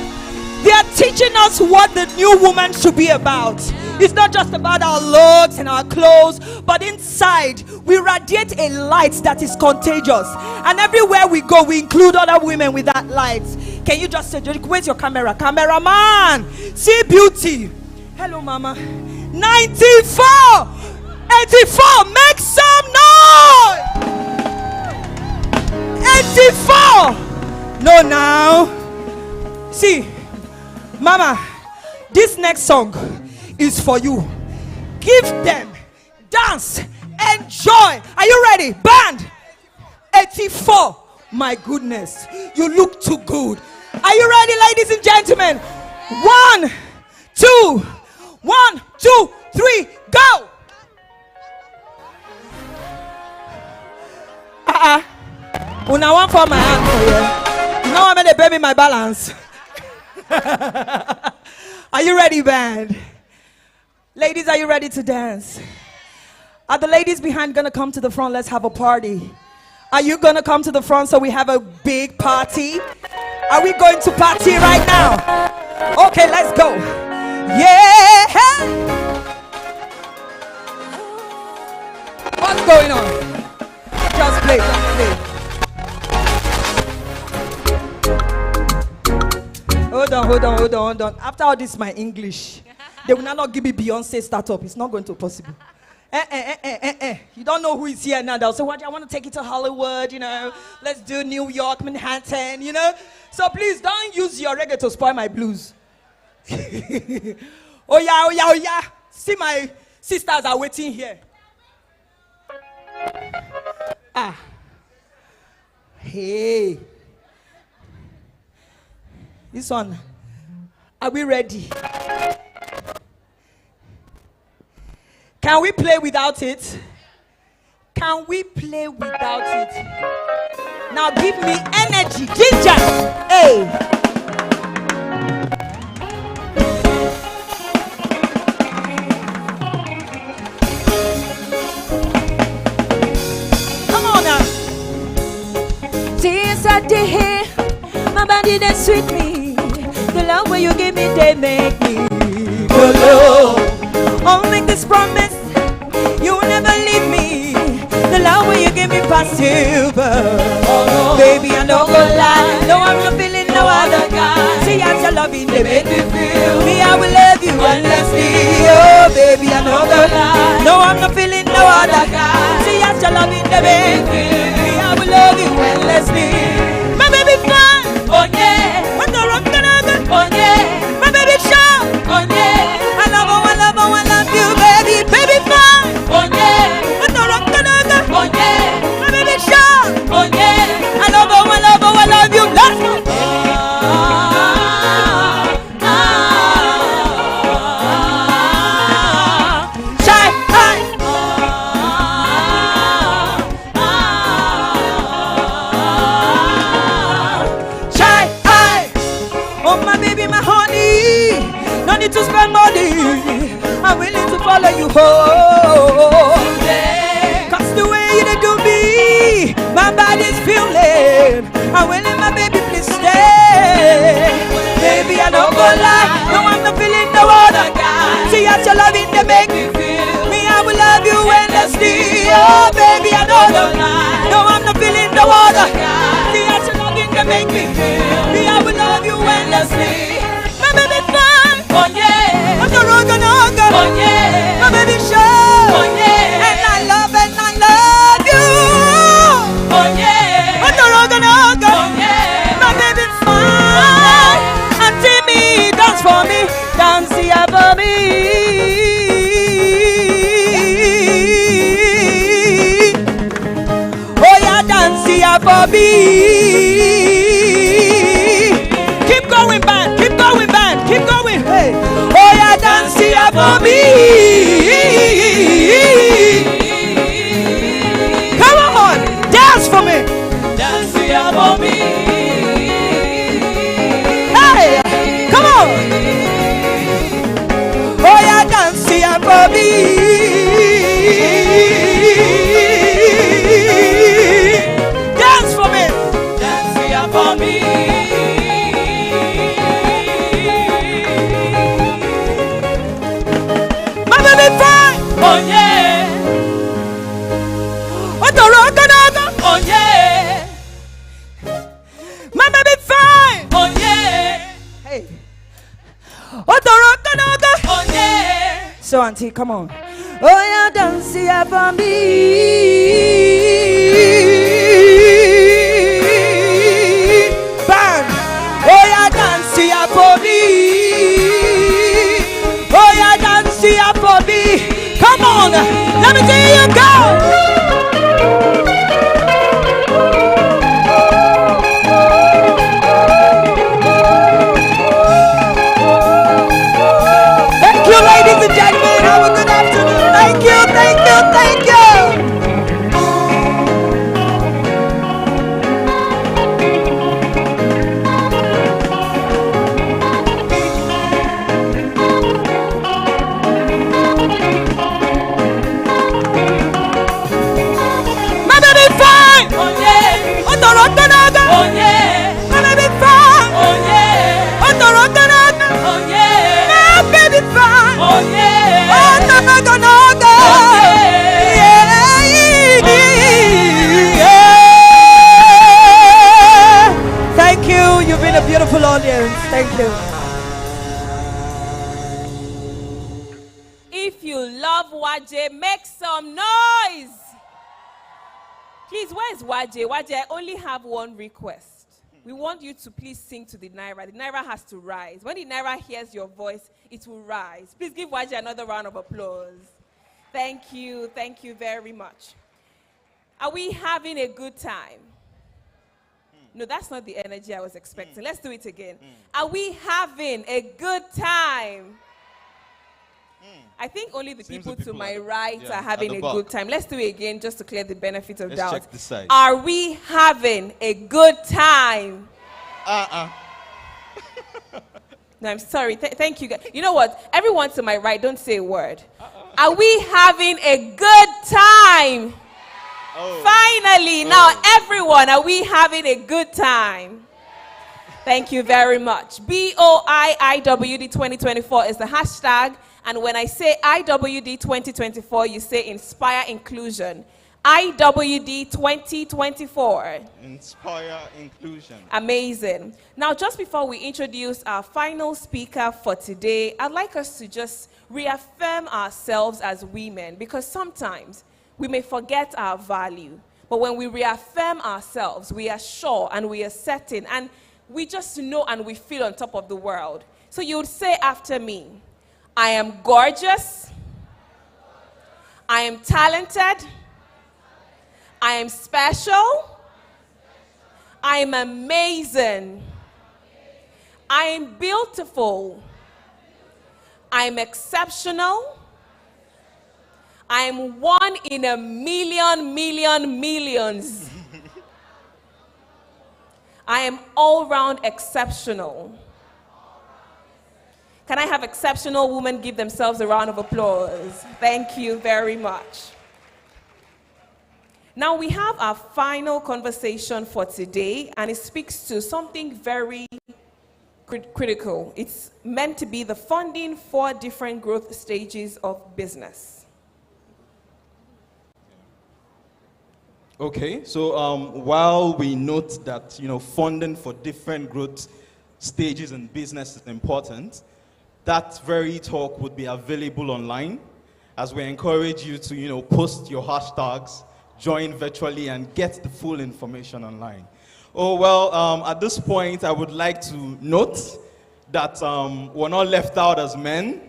Speaker 4: They're teaching us what the new woman should be about. It's not just about our looks and our clothes, but inside we radiate a light that is contagious. And everywhere we go, we include other women with that light. Can you just say, where's your camera? Cameraman, see beauty. Hello, mama. 94, 84, make some noise. 84. No, now. See, mama, this next song is for you. Give them, dance, enjoy. Are you ready? Band. 84. My goodness, you look too good. Are you ready, ladies and gentlemen? 1, 2, 1, 2, 3, go. Una one for my hand for you. Now I'm gonna baby my balance. Are you ready, band? Ladies, are you ready to dance? Are the ladies behind gonna come to the front? Let's have a party. Are you gonna come to the front so we have a big party? Are we going to party right now? Okay, let's go. Yeah. What's going on? Just play, just play. Hold on. After all this, my English, they will not give me Beyonce startup. It's not going to be possible. You don't know who is here now. They'll say, "What? I want to take it to Hollywood, you know. Let's do New York, Manhattan, you know." So please don't use your reggae to spoil my blues. Oh yeah. See, my sisters are waiting here. Hey. This one. Are we ready? Can we play without it? Can we play without it? Now give me energy, ginger. Hey. body they sweet me. The love where you give me, they make me go low. I'll make this promise, you will never leave me. The love where you give me past silver. Baby, I don't go lie. No, I'm not feeling no other guy. See, as your loving, they make me feel. Me, I will love you endlessly. Oh, baby, I don't go lie. No, I'm not feeling no other guy. See, as your loving, they make me feel. Me, I will love you endlessly. My baby fine. Oh, yeah. When the rock oh, yeah. My baby sure. Oh, yeah. I love you, I love you, I love you, baby. Baby fine. Oh, yeah. When the rock oh, yeah. My baby sure. Oh, yeah. I love you, I love you, I love you. Let's go. To spend money, I'm willing to follow you home. Cause the way you do me, my body's feeling. I'm willing, my baby, please stay. Baby, I don't go lie. No, I'm not feeling no other guy. See, as your loving, they make me feel. Me, I will love you endlessly. Oh, baby, I don't go lie. No, I'm not feeling no other guy. See, as your loving, they make me feel. Me, I will love you endlessly. My baby, oh yeah, I'm the rock and oh yeah, my baby show. Oh yeah, and I love you. Oh yeah, I'm the rock and oh yeah, my baby fine. Auntie me, dance for me, dance here for me. Oh yeah, dance here for me. Keep going, man, keep going, man, keep going. Hey. Oh yeah, dance here for me. Come on, dance for me. Dance here for me. Hey, come on. Oh yeah, dance here for me. Dance for me. Dance here for me. Oh yeah. Oh the rock and oh yeah. My baby fine. Oh yeah. Hey. Oh the rock and oh yeah. So auntie, come on. Oh yeah, dance here for me. Bang. Oh yeah, dance here for me. Oh yeah, dance here for me. Come on, let me see you go. Thank you, ladies and gentlemen. Have a good afternoon. Thank you, thank you, thank you. Thank you. You've been a beautiful audience. Thank you.
Speaker 2: If you love Waje, make some noise. Please, where's Waje? Waje, I only have one request. We want you to please sing to the Naira. The Naira has to rise. When the Naira hears your voice, it will rise. Please give Waje another round of applause. Thank you. Thank you very much. Are we having a good time? No, that's not the energy I was expecting. Let's do it again. Are we having a good time? I think only the people to my right are having a good time. Let's do it again just to clear the benefit of doubt.
Speaker 1: Check this side.
Speaker 2: Are we having a good time? No, I'm sorry. Thank you. You know what? Everyone to my right, don't say a word. Are we having a good time? Finally, now everyone, are we having a good time? Thank you very much. BOIIWD 2024 is the hashtag. And when I say IWD 2024, you say Inspire Inclusion. IWD 2024.
Speaker 1: Inspire Inclusion.
Speaker 2: Amazing. Now, just before we introduce our final speaker for today, I'd like us to just reaffirm ourselves as women, because sometimes we may forget our value. But when we reaffirm ourselves, we are sure and we are certain, and we just know and we feel on top of the world. So you would say after me, I am gorgeous, I am talented, I am special, I am amazing, I am beautiful, I am exceptional, I am one in a million, millions. I am all-round exceptional. Can I have exceptional women give themselves a round of applause? Thank you very much. Now we have our final conversation for today, and it speaks to something very critical. It's meant to be the funding for different growth stages of business.
Speaker 1: Okay, so while we note that funding for different growth stages in business is important, that very talk would be available online, as we encourage you to post your hashtags, join virtually, and get the full information online. Oh well, at this point I would like to note that we're not left out as men,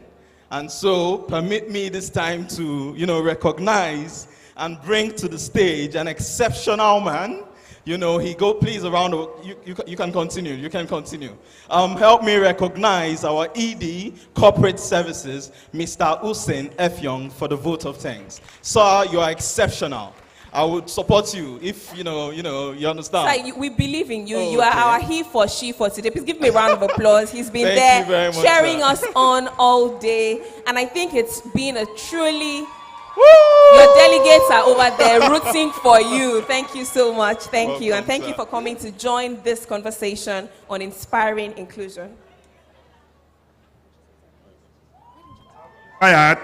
Speaker 1: and so permit me this time to recognize and bring to the stage an exceptional man. Please around, you can continue. Help me recognize our ED Corporate Services, Mr. Hussein F. Young, for the vote of thanks. Sir, you are exceptional. I would support you if you understand.
Speaker 2: Sir, we believe in you. You are our he for she for today. Please give me a round of applause. He's been there cheering us on all day, and I think it's been a truly. Your delegates are over there rooting for you. Thank you so much. Thank you. And thank you for coming to join this conversation on inspiring inclusion.
Speaker 6: Hi,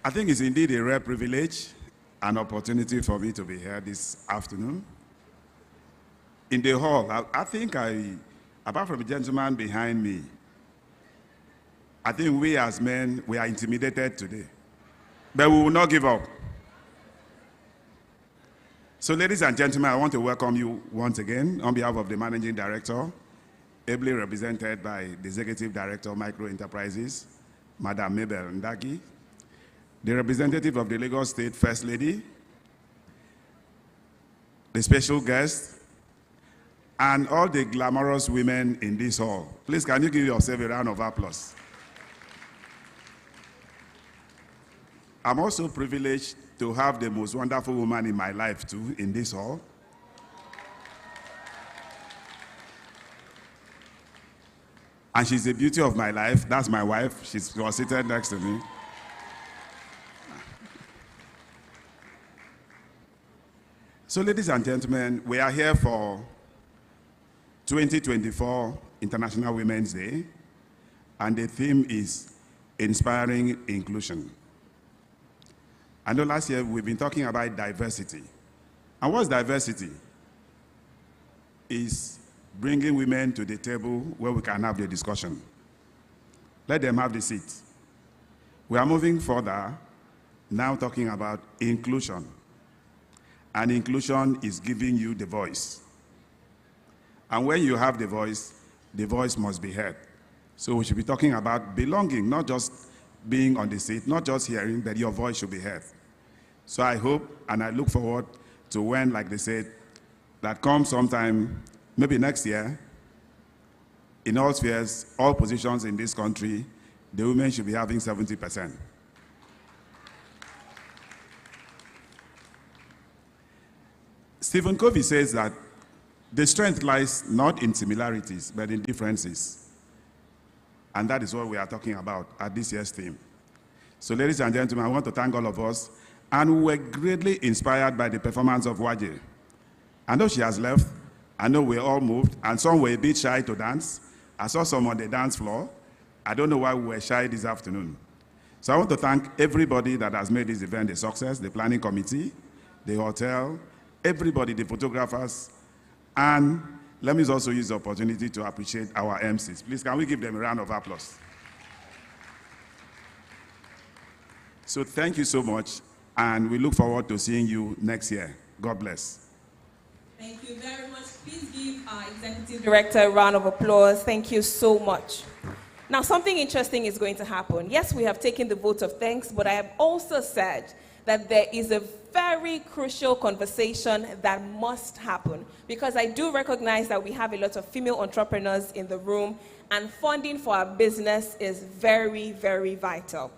Speaker 6: I think it's indeed a rare privilege, an opportunity for me to be here this afternoon. In the hall, I think apart from the gentleman behind me, I think we as men, we are intimidated today. But we will not give up. So ladies and gentlemen, I want to welcome you once again on behalf of the Managing Director, ably represented by the Executive Director of Micro Enterprises, Madam Mabel Ndagi, the representative of the Lagos State First Lady, the special guest, and all the glamorous women in this hall. Please, can you give yourself a round of applause? I'm also privileged to have the most wonderful woman in my life too in this hall. And she's the beauty of my life. That's my wife. She's seated next to me. So ladies and gentlemen, we are here for 2024 International Women's Day, and the theme is Inspiring Inclusion. I know last year we've been talking about diversity. And what's diversity? Is bringing women to the table where we can have the discussion. Let them have the seat. We are moving further, now talking about inclusion. And inclusion is giving you the voice. And when you have the voice must be heard. So we should be talking about belonging, not just being on the seat, not just hearing, but your voice should be heard. So I hope and I look forward to when, like they said, that comes sometime, maybe next year, in all spheres, all positions in this country, the women should be having 70%. Stephen Covey says that the strength lies not in similarities, but in differences. And that is what we are talking about at this year's theme. So ladies and gentlemen, I want to thank all of us. And we were greatly inspired by the performance of Waje. I know she has left. I know we're all moved, and some were a bit shy to dance. I saw some on the dance floor. I don't know why we were shy this afternoon. So I want to thank everybody that has made this event a success, the planning committee, the hotel, everybody, the photographers, and let me also use the opportunity to appreciate our MCs. Please, can we give them a round of applause? So thank you so much, and we look forward to seeing you next year. God bless.
Speaker 2: Thank you very much. Please give our Executive Director a round of applause. Thank you so much. Now, something interesting is going to happen. Yes, we have taken the vote of thanks, but I have also said that there is a very crucial conversation that must happen, because I do recognize that we have a lot of female entrepreneurs in the room, and funding for our business is very, very vital.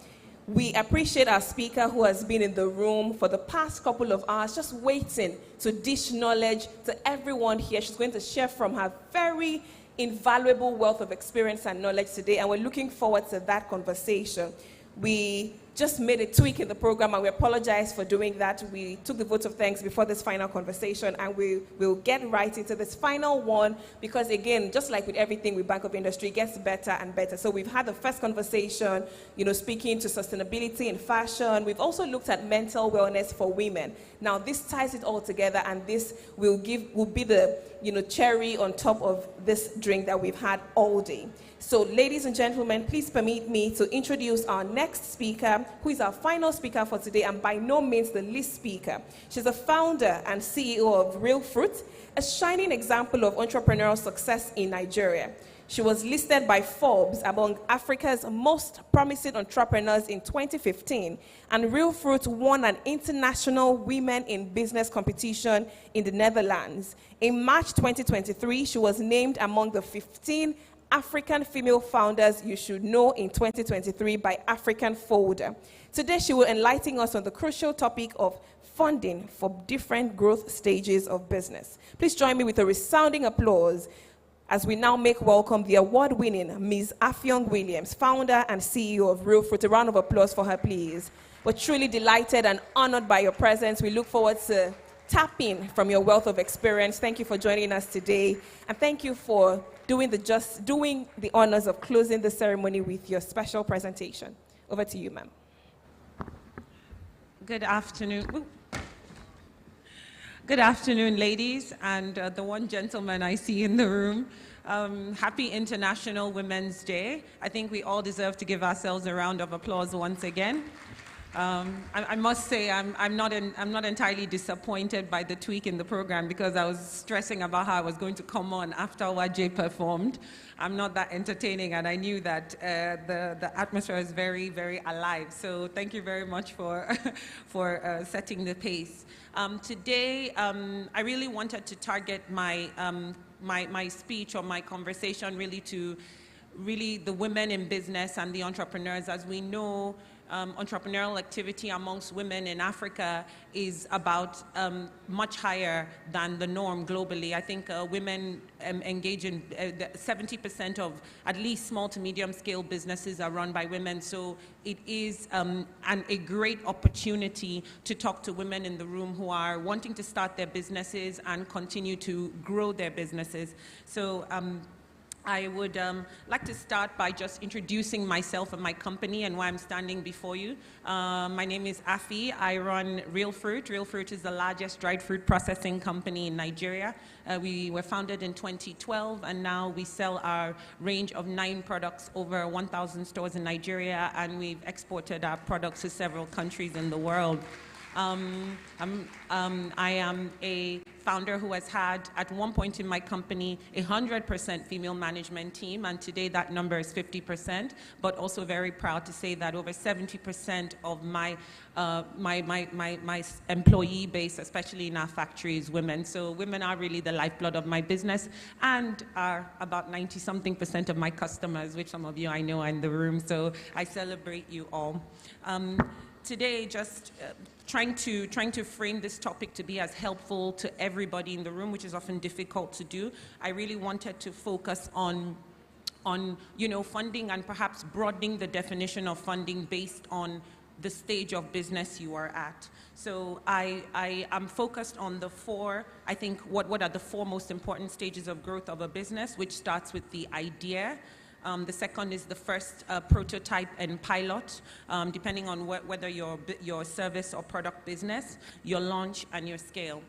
Speaker 2: We appreciate our speaker who has been in the room for the past couple of hours, just waiting to dish knowledge to everyone here. She's going to share from her very invaluable wealth of experience and knowledge today, and we're looking forward to that conversation. We just made a tweak in the program, and we apologize for doing that. We took the vote of thanks before this final conversation, and we will get right into this final one, because again, just like with everything with Bank of Industry, it gets better and better. So we've had the first conversation, speaking to sustainability in fashion. We've also looked at mental wellness for women. Now this ties it all together, and this will be the cherry on top of this drink that we've had all day. So ladies and gentlemen, please permit me to introduce our next speaker, who is our final speaker for today, and by no means the least speaker. She's the founder and CEO of Real Fruit, a shining example of entrepreneurial success in Nigeria. She was listed by Forbes among Africa's most promising entrepreneurs in 2015, and Real Fruit won an international Women in Business competition in the Netherlands. In March 2023, she was named among the 15 African female founders you should know in 2023 by African Folder. Today, she will enlighten us on the crucial topic of funding for different growth stages of business. Please join me with a resounding applause as we now make welcome the award-winning Ms. Affiong Williams, founder and CEO of Real Fruit. A round of applause for her, please. We're truly delighted and honored by your presence. We look forward to tapping from your wealth of experience. Thank you for joining us today, and thank you for doing the honors of closing the ceremony with your special presentation. Over to you, ma'am.
Speaker 7: Good afternoon. Good afternoon, ladies, and the one gentleman I see in the room. Happy International Women's Day. I think we all deserve to give ourselves a round of applause once again. I must say I'm not entirely disappointed by the tweak in the program, because I was stressing about how I was going to come on after Waje performed. I'm not that entertaining, and I knew that the atmosphere is very, very alive. So thank you very much for setting the pace. Today, I really wanted to target my speech or my conversation to the women in business and the entrepreneurs. As we know, entrepreneurial activity amongst women in Africa is about much higher than the norm globally. I think women engage in 70% of at least small to medium scale businesses are run by women. So it is a great opportunity to talk to women in the room who are wanting to start their businesses and continue to grow their businesses. So I would like to start by just introducing myself and my company and why I'm standing before you. My name is Afi. I run Real Fruit. Real Fruit is the largest dried fruit processing company in Nigeria. We were founded in 2012, and now we sell our range of 9 products over 1,000 stores in Nigeria, and we've exported our products to several countries in the world. I am a founder who has had, at one point in my company, 100% female management team, and today that number is 50%, but also very proud to say that over 70% of my employee base, especially in our factory, is women. So women are really the lifeblood of my business, and are about 90-something% of my customers, which some of you I know are in the room, so I celebrate you all. Today, just trying to frame this topic to be as helpful to everybody in the room, which is often difficult to do. I really wanted to focus on funding, and perhaps broadening the definition of funding based on the stage of business you are at. So I am focused on the four, I think, what are the four most important stages of growth of a business, which starts with the idea. The second is the first prototype and pilot, depending on whether your service or product business, your launch, and your scale.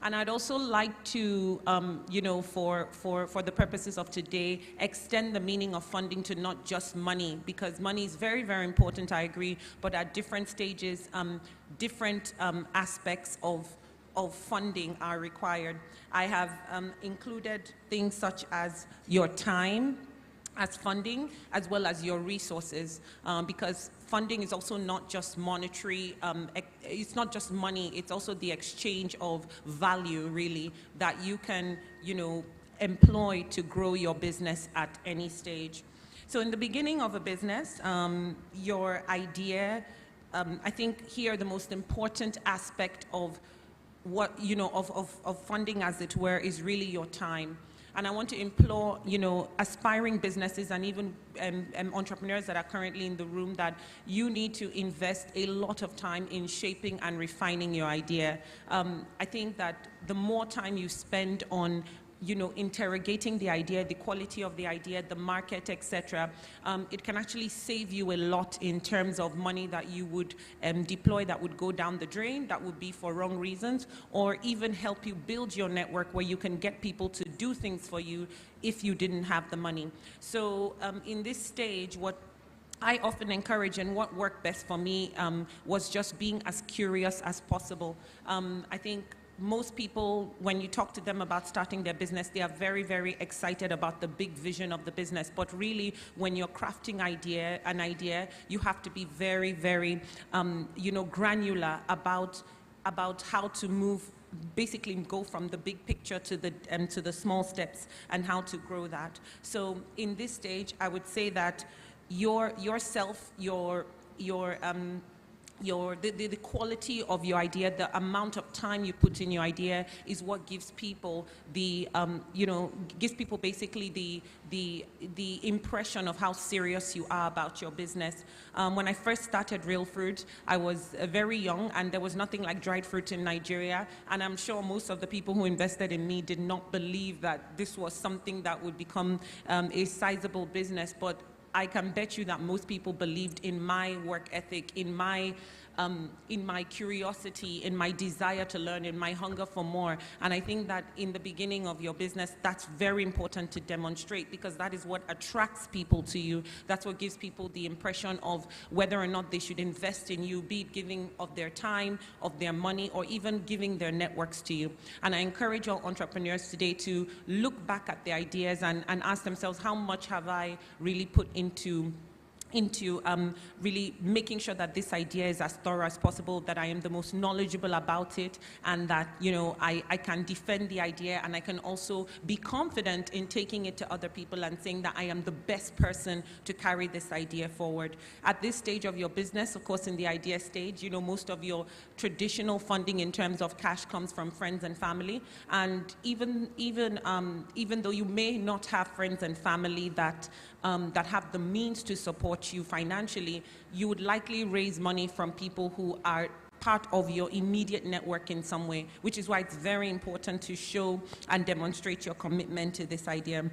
Speaker 7: And I'd also like to, for the purposes of today, extend the meaning of funding to not just money, because money is very, very important, I agree, but at different stages, different aspects of funding are required. I have included things such as your time as funding, as well as your resources, because funding is also not just monetary, it's not just money, it's also the exchange of value, really, that you can, employ to grow your business at any stage. So in the beginning of a business, your idea, I think here the most important aspect of what, of funding, as it were, is really your time. And I want to implore, aspiring businesses and even entrepreneurs that are currently in the room, that you need to invest a lot of time in shaping and refining your idea. I think that the more time you spend on interrogating the idea, the quality of the idea, the market, etc., it can actually save you a lot in terms of money that you would deploy that would go down the drain, that would be for wrong reasons, or even help you build your network where you can get people to do things for you if you didn't have the money. So in this stage, what I often encourage, and what worked best for me, was just being as curious as possible. I think most people, when you talk to them about starting their business, they are very, very excited about the big vision of the business. But really, when you're crafting an idea, you have to be very, very, granular about how to move, basically go from the big picture to the small steps, and how to grow that. So in this stage, I would say that the quality of your idea, the amount of time you put in your idea, is what gives people basically the impression of how serious you are about your business. When I first started Real Fruit, I was very young, and there was nothing like dried fruit in Nigeria, and I'm sure most of the people who invested in me did not believe that this was something that would become a sizable business. But I can bet you that most people believed in my work ethic, in my curiosity, in my desire to learn, in my hunger for more. And I think that in the beginning of your business, that's very important to demonstrate, because that is what attracts people to you. That's what gives people the impression of whether or not they should invest in you, be it giving of their time, of their money, or even giving their networks to you. And I encourage all entrepreneurs today to look back at their ideas and ask themselves, how much have I really put into really making sure that this idea is as thorough as possible, that I am the most knowledgeable about it, and that I can defend the idea, and I can also be confident in taking it to other people and saying that I am the best person to carry this idea forward. At this stage of your business, of course, in the idea stage, most of your traditional funding in terms of cash comes from friends and family, and even though you may not have friends and family that have the means to support you financially, you would likely raise money from people who are part of your immediate network in some way, which is why it's very important to show and demonstrate your commitment to this idea.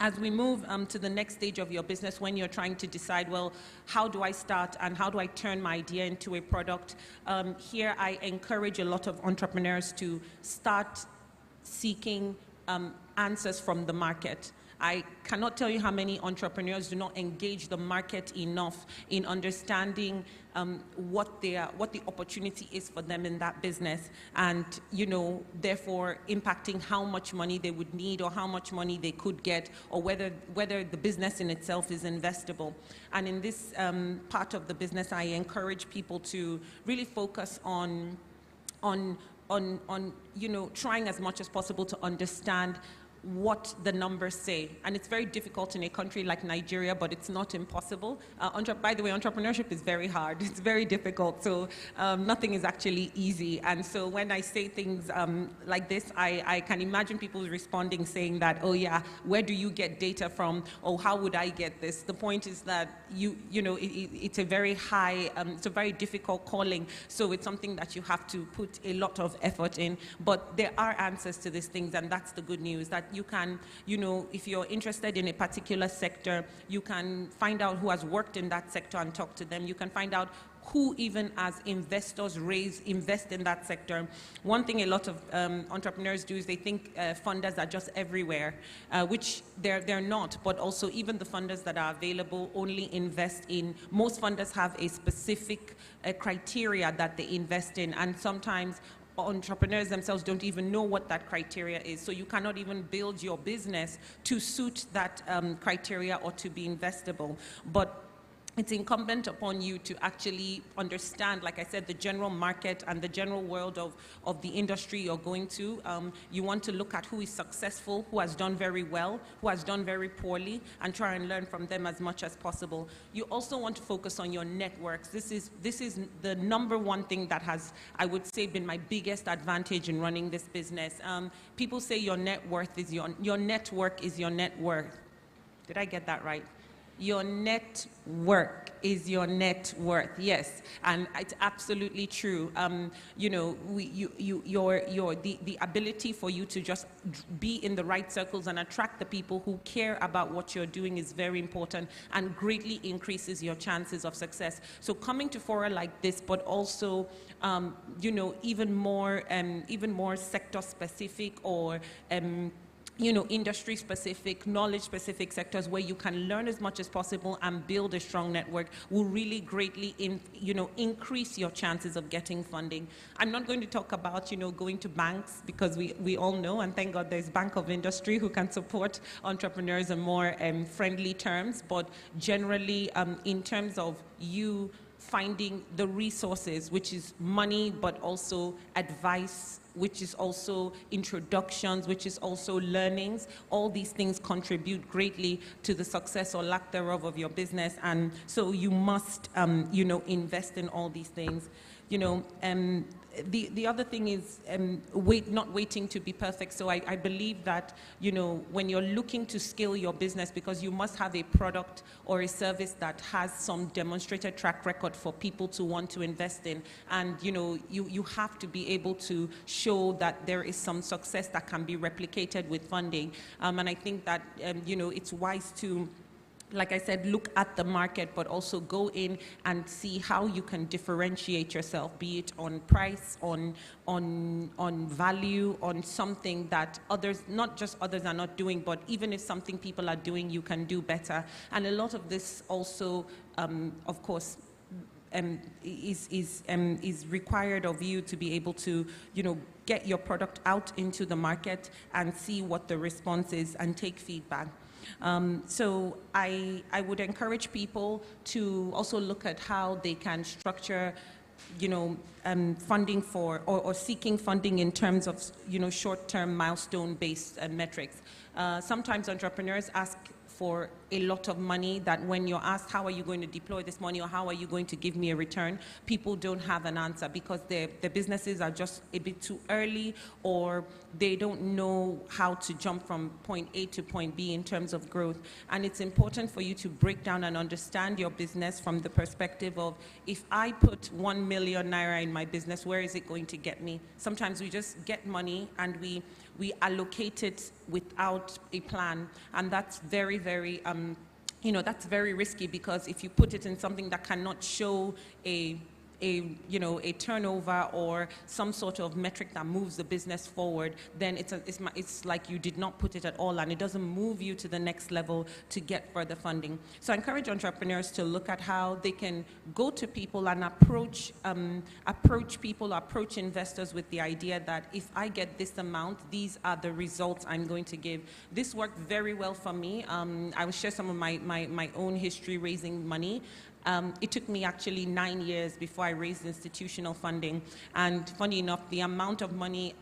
Speaker 7: As we move to the next stage of your business, when you're trying to decide, well, how do I start and how do I turn my idea into a product, here I encourage a lot of entrepreneurs to start seeking answers from the market. I cannot tell you how many entrepreneurs do not engage the market enough in understanding what the opportunity is for them in that business, and therefore impacting how much money they would need, or how much money they could get, or whether the business in itself is investable. And in this part of the business, I encourage people to really focus on trying as much as possible to understand what the numbers say. And it's very difficult in a country like Nigeria, but it's not impossible. By the way, entrepreneurship is very hard. It's very difficult. So nothing is actually easy. And so when I say things like this, I can imagine people responding saying that, oh yeah, where do you get data from? Oh, how would I get this? The point is that it's a very high, it's a very difficult calling. So it's something that you have to put a lot of effort in. But there are answers to these things, and that's the good news, that you can, if you're interested in a particular sector, you can find out who has worked in that sector and talk to them. You can find out who even as investors invest in that sector. One thing a lot of entrepreneurs do is they think funders are just everywhere, which they're not, but also even the funders that are available only invest in, most funders have a specific criteria that they invest in, and sometimes entrepreneurs themselves don't even know what that criteria is. So you cannot even build your business to suit that criteria or to be investable. But it's incumbent upon you to actually understand, like I said, the general market and the general world of the industry you're going to. You want to look at who is successful, who has done very well, who has done very poorly, and try and learn from them as much as possible. You also want to focus on your networks. This is the number one thing that has, I would say, been my biggest advantage in running this business. People say your net worth is your network is your net worth. Did I get that right? Your network is your net worth, yes, and it's absolutely true. The ability for you to just be in the right circles and attract the people who care about what you're doing is very important and greatly increases your chances of success. So coming to fora like this, but also even more sector specific or industry-specific, knowledge-specific sectors where you can learn as much as possible and build a strong network will really greatly, increase your chances of getting funding. I'm not going to talk about, going to banks, because we all know, and thank God there's Bank of Industry who can support entrepreneurs in more friendly terms. But generally, in terms of you finding the resources, which is money, but also advice, which is also introductions, which is also learnings. All these things contribute greatly to the success or lack thereof of your business. And so you must, invest in all these things. The other thing is not waiting to be perfect. So I believe that, when you're looking to scale your business, because you must have a product or a service that has some demonstrated track record for people to want to invest in. And, you have to be able to show that there is some success that can be replicated with funding. And I think that, it's wise to, like I said, look at the market, but also go in and see how you can differentiate yourself, be it on price, on value, on something that others, not just others are not doing, but even if something people are doing, you can do better. And a lot of this also, of course, is required of you to be able to, get your product out into the market and see what the response is and take feedback. So I would encourage people to also look at how they can structure, funding for or seeking funding in terms of, short-term milestone-based metrics. Sometimes entrepreneurs ask for a lot of money that when you're asked, how are you going to deploy this money or how are you going to give me a return, people don't have an answer because their businesses are just a bit too early, or they don't know how to jump from point A to point B in terms of growth. And it's important for you to break down and understand your business from the perspective of, if I put 1 million naira in my business, where is it going to get me? Sometimes we just get money and we allocate it without a plan, and that's very, very that's very risky, because if you put it in something that cannot show a turnover or some sort of metric that moves the business forward, then it's like you did not put it at all, and it doesn't move you to the next level to get further funding. So I encourage entrepreneurs to look at how they can go to people and approach investors with the idea that if I get this amount, these are the results I'm going to give. This worked very well for me. I will share some of my own history raising money. It took me actually 9 years before I raised institutional funding. And funny enough, the amount of money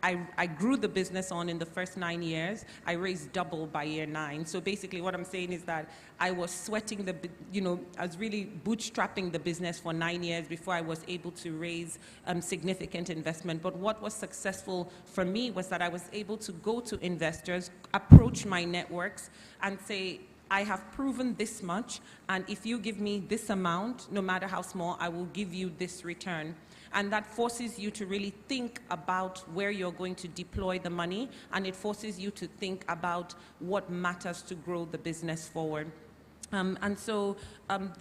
Speaker 7: I grew the business on in the first 9 years. I raised double by year 9. So basically what I'm saying is that I was sweating I was really bootstrapping the business for 9 years before I was able to raise significant investment. But what was successful for me was that I was able to go to investors, approach my networks and say, I have proven this much, and if you give me this amount, no matter how small, I will give you this return. And that forces you to really think about where you're going to deploy the money, and it forces you to think about what matters to grow the business forward. And so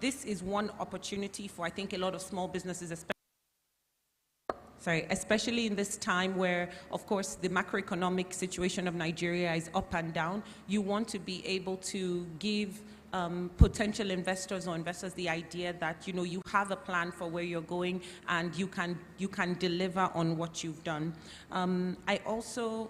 Speaker 7: this is one opportunity for, I think, a lot of small businesses, especially in this time where, of course, the macroeconomic situation of Nigeria is up and down. You want to be able to give potential investors or investors the idea that you have a plan for where you're going and you can deliver on what you've done. I also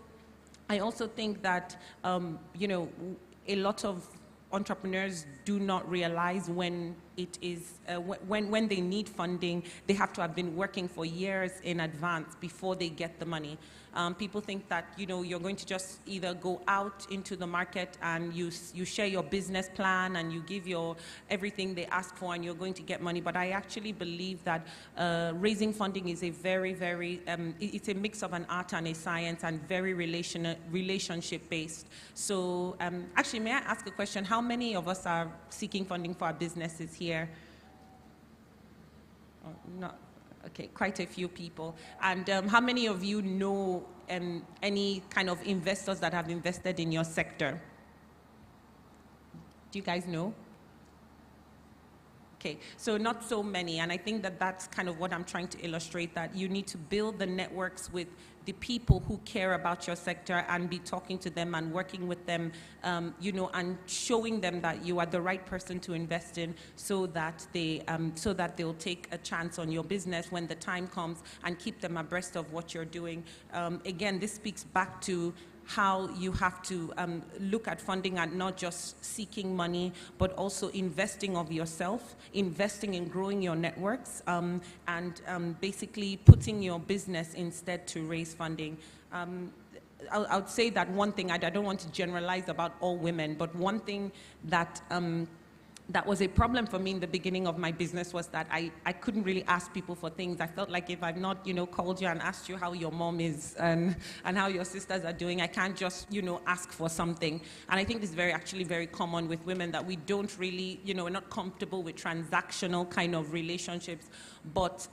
Speaker 7: think that a lot of entrepreneurs do not realize when it is when they need funding, they have to have been working for years in advance before they get the money. People think that you're going to just either go out into the market and you share your business plan and you give your everything they ask for and you're going to get money. But I actually believe that raising funding is a very, very it's a mix of an art and a science and very relationship based. So actually, may I ask a question? How many of us are seeking funding for our businesses here? Oh, not. Okay, quite a few people. And how many of you know any kind of investors that have invested in your sector? Do you guys know? Okay, so not so many, and I think that that's kind of what I'm trying to illustrate, that you need to build the networks with the people who care about your sector and be talking to them and working with them, and showing them that you are the right person to invest in, so that they'll take a chance on your business when the time comes, and keep them abreast of what you're doing. Again, this speaks back to how you have to look at funding and not just seeking money, but also investing of yourself, investing in growing your networks, and basically putting your business instead to raise funding. I would say that one thing, I don't want to generalize about all women, but one thing that that was a problem for me in the beginning of my business was that I couldn't really ask people for things. I felt like if I've not, called you and asked you how your mom is and how your sisters are doing, I can't just, ask for something. And I think this is actually very common with women, that we don't really, we're not comfortable with transactional kind of relationships. But,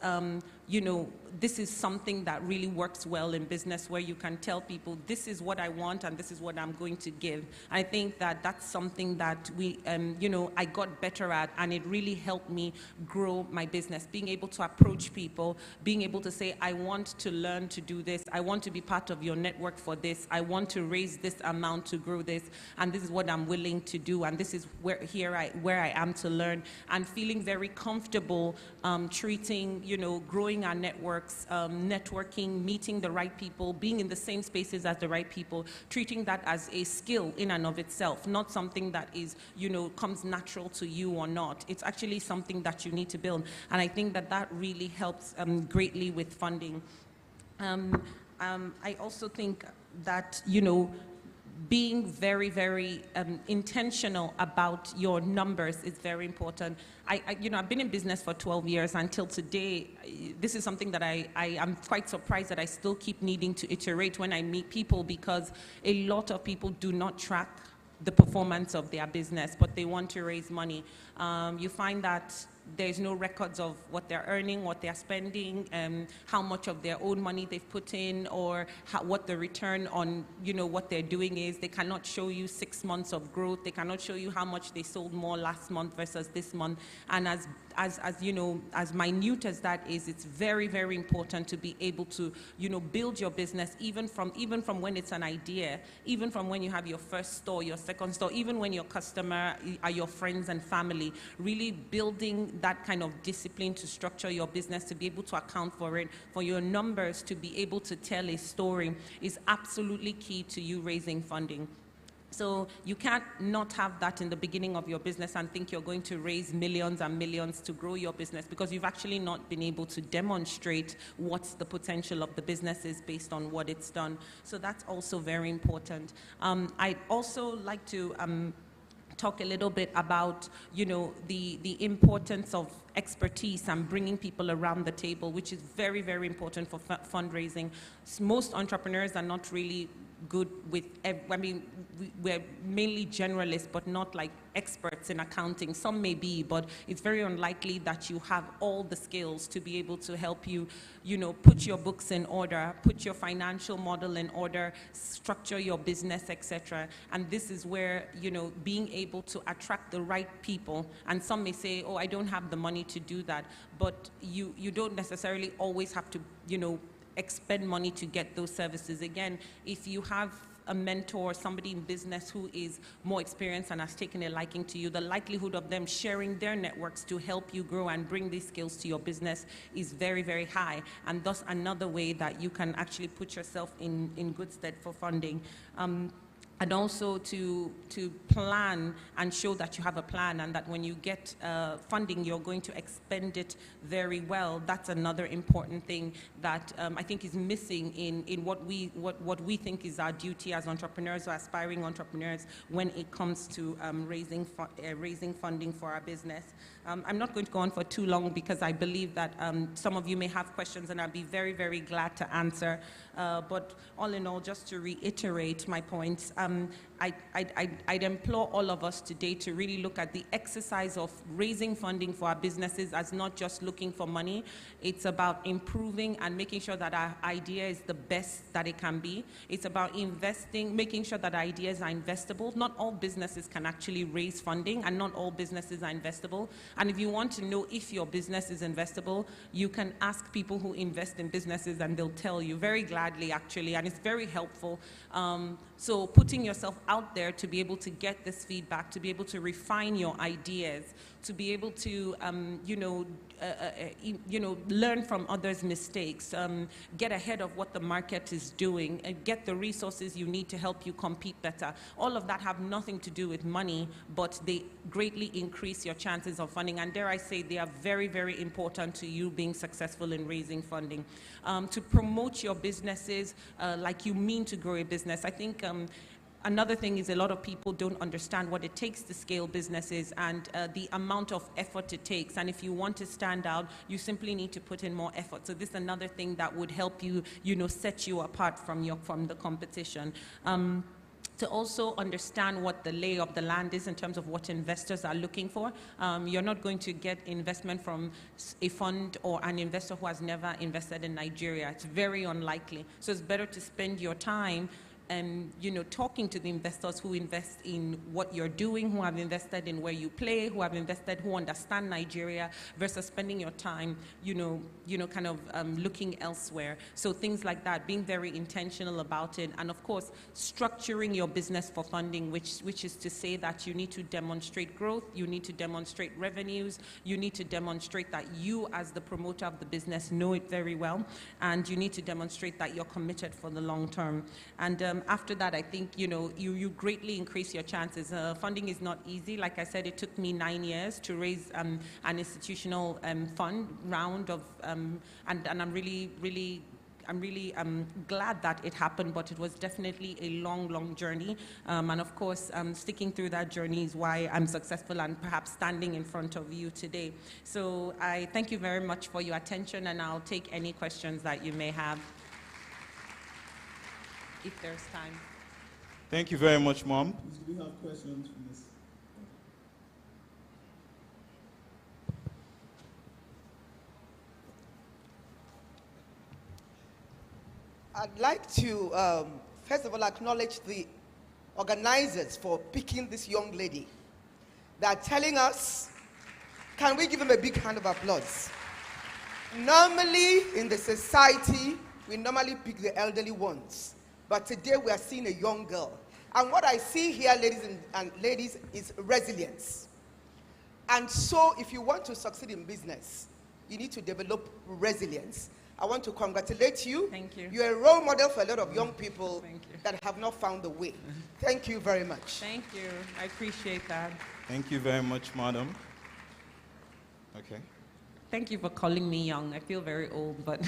Speaker 7: this is something that really works well in business, where you can tell people, this is what I want and this is what I'm going to give. I think that that's something that we, I got better at, and it really helped me grow my business. Being able to approach people, being able to say, I want to learn to do this, I want to be part of your network for this, I want to raise this amount to grow this, and this is what I'm willing to do, and this is where I am to learn, and feeling very comfortable treating, growing our networks, networking, meeting the right people, being in the same spaces as the right people, treating that as a skill in and of itself, not something that is, comes natural to you or not. It's actually something that you need to build. And I think that that really helps greatly with funding. I also think that, being very, very intentional about your numbers is very important. I've been in business for 12 years until today. This is something that I am quite surprised that I still keep needing to iterate when I meet people, because a lot of people do not track the performance of their business, but they want to raise money. You find that there's no records of what they're earning, what they're spending, how much of their own money they've put in, or what the return on what they're doing is. They cannot show you 6 months of growth. They cannot show you how much they sold more last month versus this month. And as minute as that is, it's very, very important to be able to build your business even from when it's an idea, even from when you have your first store, your second store, even when your customer are your friends and family. Really building that kind of discipline to structure your business, to be able to account for it, for your numbers to be able to tell a story, is absolutely key to you raising funding. So you can't not have that in the beginning of your business and think you're going to raise millions and millions to grow your business, because you've actually not been able to demonstrate what's the potential of the business is based on what it's done. So that's also very important. I'd also like to talk a little bit about, the importance of expertise and bringing people around the table, which is very, very important for fundraising. Most entrepreneurs are not really good with, we're mainly generalists, but not like experts in accounting. Some may be, but it's very unlikely that you have all the skills to be able to help you, put your books in order, put your financial model in order, structure your business, etc. And this is where, being able to attract the right people, and some may say, oh, I don't have the money to do that, but you don't necessarily always have to, expend money to get those services. Again, if you have a mentor, somebody in business who is more experienced and has taken a liking to you, the likelihood of them sharing their networks to help you grow and bring these skills to your business is very, very high. And thus another way that you can actually put yourself in good stead for funding. And also to plan and show that you have a plan, and that when you get funding, you're going to expend it very well. That's another important thing that I think is missing in what we think is our duty as entrepreneurs or aspiring entrepreneurs when it comes to raising funding for our business. I'm not going to go on for too long because I believe that some of you may have questions, and I'll be very, very glad to answer. But all in all, just to reiterate my points, I'd implore all of us today to really look at the exercise of raising funding for our businesses as not just looking for money. It's about improving and making sure that our idea is the best that it can be. It's about investing, making sure that our ideas are investable. Not all businesses can actually raise funding, and not all businesses are investable. And if you want to know if your business is investable, you can ask people who invest in businesses, and they'll tell you very gladly, actually, and it's very helpful. So putting yourself out there to be able to get this feedback, to be able to refine your ideas, to be able to, learn from others' mistakes, get ahead of what the market is doing, and get the resources you need to help you compete better. All of that have nothing to do with money, but they greatly increase your chances of funding. And dare I say, they are very, very important to you being successful in raising funding. To promote your businesses like you mean to grow a business. I think another thing is a lot of people don't understand what it takes to scale businesses and the amount of effort it takes. And if you want to stand out, you simply need to put in more effort. So this is another thing that would help you, set you apart from the competition. To also understand what the lay of the land is in terms of what investors are looking for. You're not going to get investment from a fund or an investor who has never invested in Nigeria. It's very unlikely. So it's better to spend your time and talking to the investors who invest in what you're doing, who have invested in where you play, who understand Nigeria, versus spending your time, looking elsewhere. So things like that, being very intentional about it, and of course, structuring your business for funding, which is to say that you need to demonstrate growth, you need to demonstrate revenues, you need to demonstrate that you, as the promoter of the business, know it very well, and you need to demonstrate that you're committed for the long term. And after that, I think, you greatly increase your chances. Funding is not easy. Like I said, it took me 9 years to raise an institutional fund round of, and I'm really glad that it happened, but it was definitely a long, long journey. And of course, sticking through that journey is why I'm successful and perhaps standing in front of you today. So I thank you very much for your attention, and I'll take any questions that you may have, if there's time.
Speaker 1: Thank you very much, Mom. Do we have questions from this?
Speaker 8: I'd like to, first of all, acknowledge the organizers for picking this young lady. They're telling us, can we give them a big hand of applause? Normally, in the society, we normally pick the elderly ones. But today we are seeing a young girl. And what I see here, ladies, is resilience. And so if you want to succeed in business, you need to develop resilience. I want to congratulate you.
Speaker 7: Thank you.
Speaker 8: You're a role model for a lot of young people that have not found the way. Thank you very much.
Speaker 7: Thank you. I appreciate that.
Speaker 1: Thank you very much, madam. Okay.
Speaker 7: Thank you for calling me young. I feel very old, but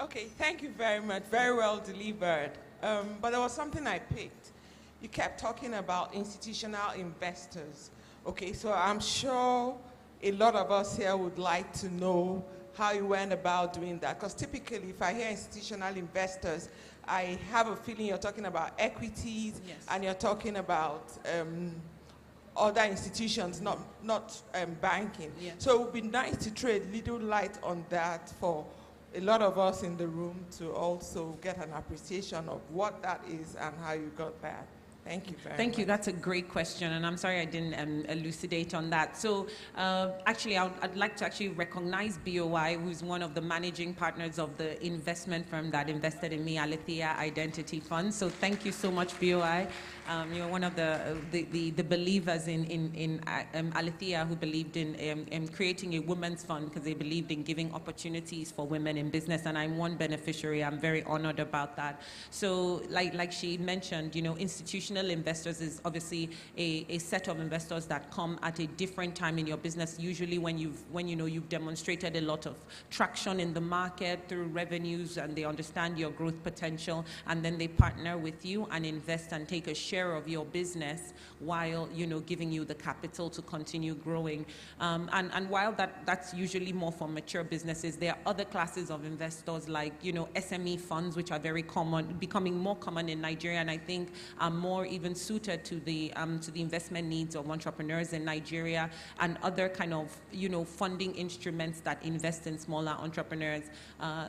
Speaker 9: Okay, thank you very much. Very well delivered. But there was something I picked. You kept talking about institutional investors. Okay, so I'm sure a lot of us here would like to know how you went about doing that. Because typically, if I hear institutional investors, I have a feeling you're talking about equities, and you're talking about other institutions, not banking.
Speaker 7: Yes.
Speaker 9: So it would be nice to throw a little light on that for a lot of us in the room to also get an appreciation of what that is and how you got that. Thank you very much.
Speaker 7: Thank you. That's a great question, and I'm sorry I didn't elucidate on that. So actually, I'd like to actually recognize BOI, who's one of the managing partners of the investment firm that invested in me, Alethea Identity Fund. So thank you so much, BOI. You're one of the believers in Alethea, who believed in creating a women's fund because they believed in giving opportunities for women in business, and I'm one beneficiary. I'm very honored about that. So like she mentioned, institutional investors is obviously a set of investors that come at a different time in your business, usually when you've demonstrated a lot of traction in the market through revenues and they understand your growth potential, and then they partner with you and invest and take a share of your business while giving you the capital to continue growing. And while that's usually more for mature businesses, there are other classes of investors like SME funds, which are very common, becoming more common in Nigeria, and I think are more even suited to the investment needs of entrepreneurs in Nigeria, and other kind of funding instruments that invest in smaller entrepreneurs.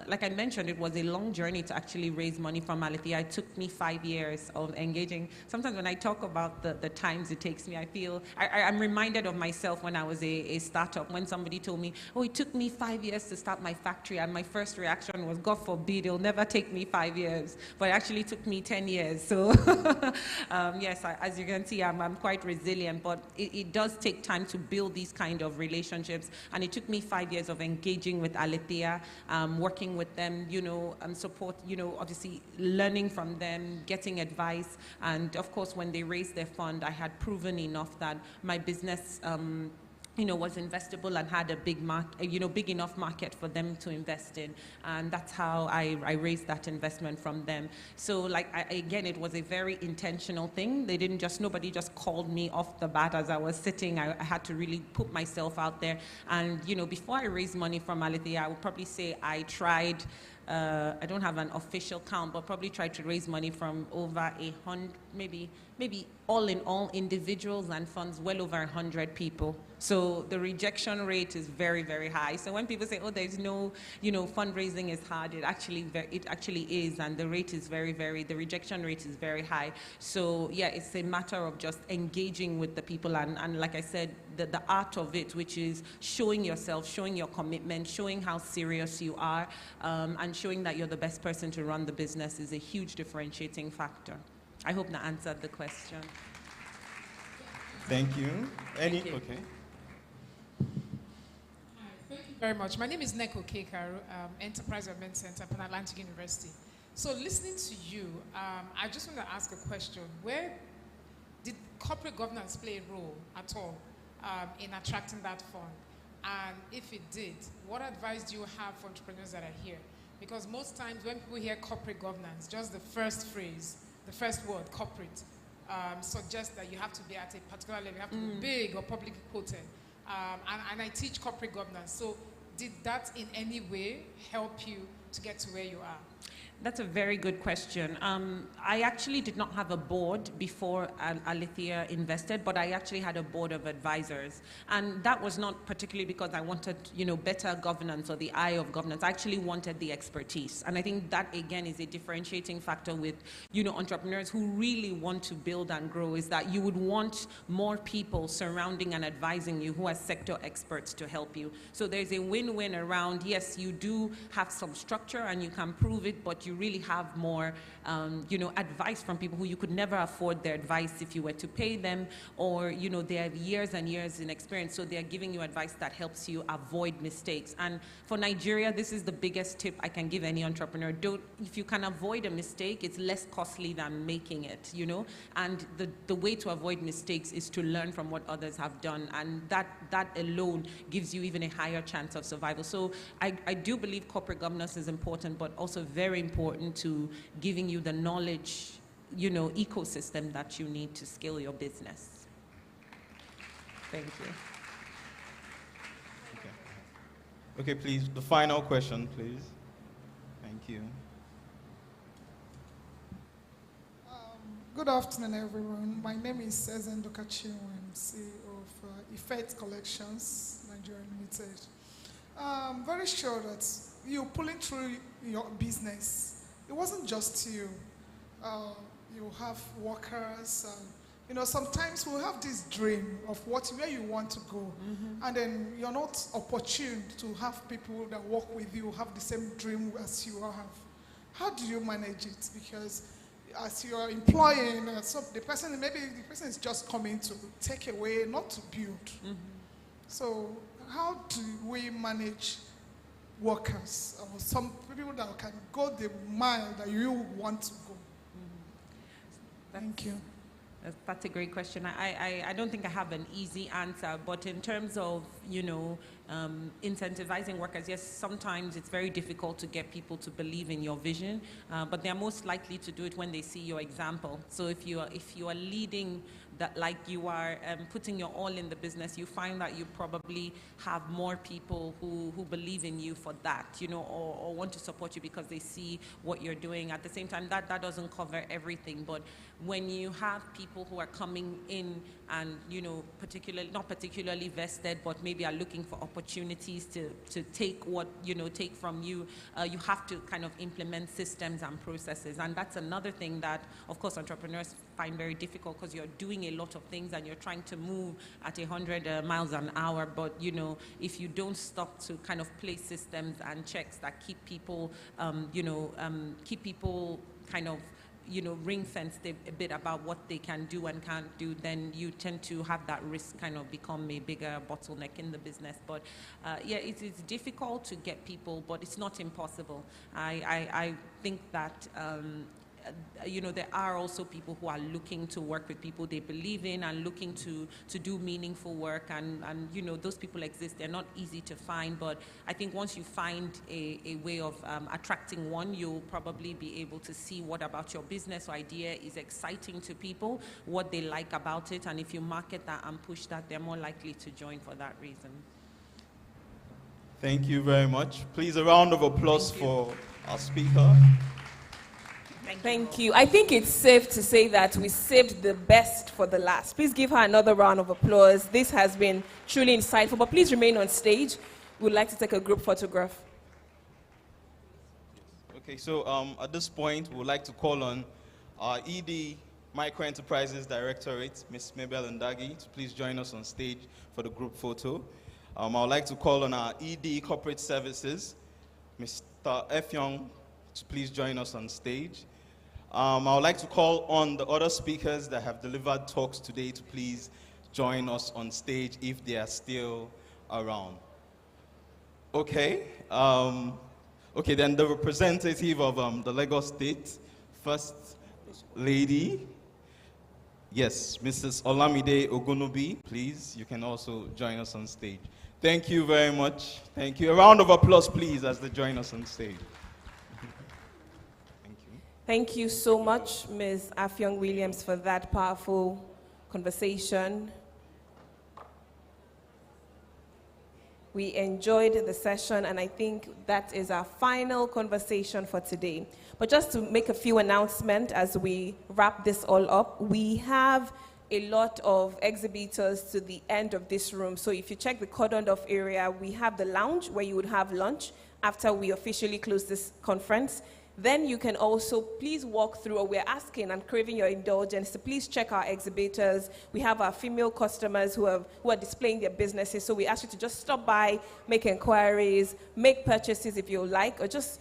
Speaker 7: Like I mentioned, it was a long journey to actually raise money from Alethea. It took me 5 years of engaging. Sometimes when I talk about the times it takes me, I feel I'm reminded of myself when I was a startup, when somebody told me, oh, it took me 5 years to start my factory, and my first reaction was, God forbid, it'll never take me 5 years. But it actually took me 10 years. So yes, as you can see, I'm quite resilient, but it does take time to build these kind of relationships. And it took me 5 years of engaging with Alethea, working with them, support, obviously learning from them, getting advice. And of course, when they raised their fund, I had proven enough that my business was investable and had a big big enough market for them to invest in, and that's how I raised that investment from them. So, again, it was a very intentional thing. Nobody just called me off the bat as I was sitting. I had to really put myself out there, and before I raised money from Alethea, I would probably say I tried. I don't have an official count, but probably tried to raise money from over 100, maybe all in all, individuals and funds, well over 100 people. So the rejection rate is very, very high. So when people say, oh, there's no, fundraising is hard, it actually is, and the rate is the rejection rate is very high. So yeah, it's a matter of just engaging with the people, and like I said, the art of it, which is showing yourself, showing your commitment, showing how serious you are, and showing that you're the best person to run the business is a huge differentiating factor. I hope that answered the question.
Speaker 1: Thank you.
Speaker 7: Thank you.
Speaker 1: Okay.
Speaker 10: Thank you very much. My name is Neko Kekaru, Enterprise Development Center, Pan Atlantic University. So listening to you, I just want to ask a question. Where did corporate governance play a role at all in attracting that fund? And if it did, what advice do you have for entrepreneurs that are here? Because most times when people hear corporate governance, just the first phrase, the first word, corporate, suggests that you have to be at a particular level, you have to be big or publicly quoted. And I teach corporate governance. So did that in any way help you to get to where you are?
Speaker 7: That's a very good question. I actually did not have a board before Alethea invested, but I actually had a board of advisors. And that was not particularly because I wanted, better governance or the eye of governance. I actually wanted the expertise. And I think that, again, is a differentiating factor with, entrepreneurs who really want to build and grow, is that you would want more people surrounding and advising you who are sector experts to help you. So there's a win-win around, yes, you do have some structure and you can prove it, but
Speaker 11: you really have more, advice from people who you could never afford their advice if you were to pay them, or, they have years and years in experience, so they're giving you advice that helps you avoid mistakes. And for Nigeria, this is the biggest tip I can give any entrepreneur. If you can avoid a mistake, it's less costly than making it, and the way to avoid mistakes is to learn from what others have done, and that alone gives you even a higher chance of survival. So I do believe corporate governance is important, but also very important to giving you the knowledge, ecosystem that you need to scale your business. Thank you.
Speaker 1: Okay, please, the final question, please. Thank you.
Speaker 12: Good afternoon, everyone. My name is Sezen Dokachi. I'm CEO of Effect Collections, Nigeria Limited. I'm very sure that you pulling through your business, it wasn't just you. You have workers. Sometimes we have this dream of where you want to go, and then you're not opportune to have people that work with you have the same dream as you have. How do you manage it? Because as you are employing, the person is just coming to take away, not to build. So how do we manage workers or some people that can go the mile that you want to go? Thank you.
Speaker 11: That's a great question. I don't think I have an easy answer, but in terms of, incentivizing workers, yes, sometimes it's very difficult to get people to believe in your vision, but they're most likely to do it when they see your example. So if you are leading that, like you are putting your all in the business, you find that you probably have more people who believe in you for that, or want to support you because they see what you're doing. At the same time, that doesn't cover everything, but when you have people who are coming in and, not particularly vested, but maybe are looking for opportunities to take take from you, you have to kind of implement systems and processes. And that's another thing that, of course, entrepreneurs find very difficult, because you're doing a lot of things and you're trying to move at 100 miles an hour. But, if you don't stop to kind of place systems and checks that keep people, kind of, ring-fenced a bit about what they can do and can't do, then you tend to have that risk kind of become a bigger bottleneck in the business. But it's difficult to get people, but it's not impossible. I think that there are also people who are looking to work with people they believe in and looking to do meaningful work, and those people exist. They're not easy to find, but I think once you find a way of attracting one, you'll probably be able to see what about your business or idea is exciting to people, what they like about it, and if you market that and push that, they're more likely to join for that reason.
Speaker 1: Thank you very much. Please, a round of applause for our speaker.
Speaker 2: Thank you. I think it's safe to say that we saved the best for the last. Please give her another round of applause. This has been truly insightful, but please remain on stage. We'd like to take a group photograph.
Speaker 1: Okay, so at this point, we would like to call on our ED Micro Enterprises Directorate, Ms. Mabel Ndagi, to please join us on stage for the group photo. I would like to call on our ED Corporate Services, Mr. Efyong, to please join us on stage. I would like to call on the other speakers that have delivered talks today to please join us on stage if they are still around. Okay. Okay, then the representative of the Lagos State, First Lady, yes, Mrs. Olamide Ogunubi, please, you can also join us on stage. Thank you very much. Thank you. A round of applause, please, as they join us on stage.
Speaker 2: Thank you so much, Ms. Afyong Williams, for that powerful conversation. We enjoyed the session, and I think that is our final conversation for today. But just to make a few announcements as we wrap this all up, we have a lot of exhibitors to the end of this room. So if you check the cordoned off area, we have the lounge where you would have lunch after we officially close this conference. Then you can also please walk through, or we're asking and craving your indulgence to please check our exhibitors. We have our female customers who are displaying their businesses. So we ask you to just stop by, make inquiries, make purchases if you like, or just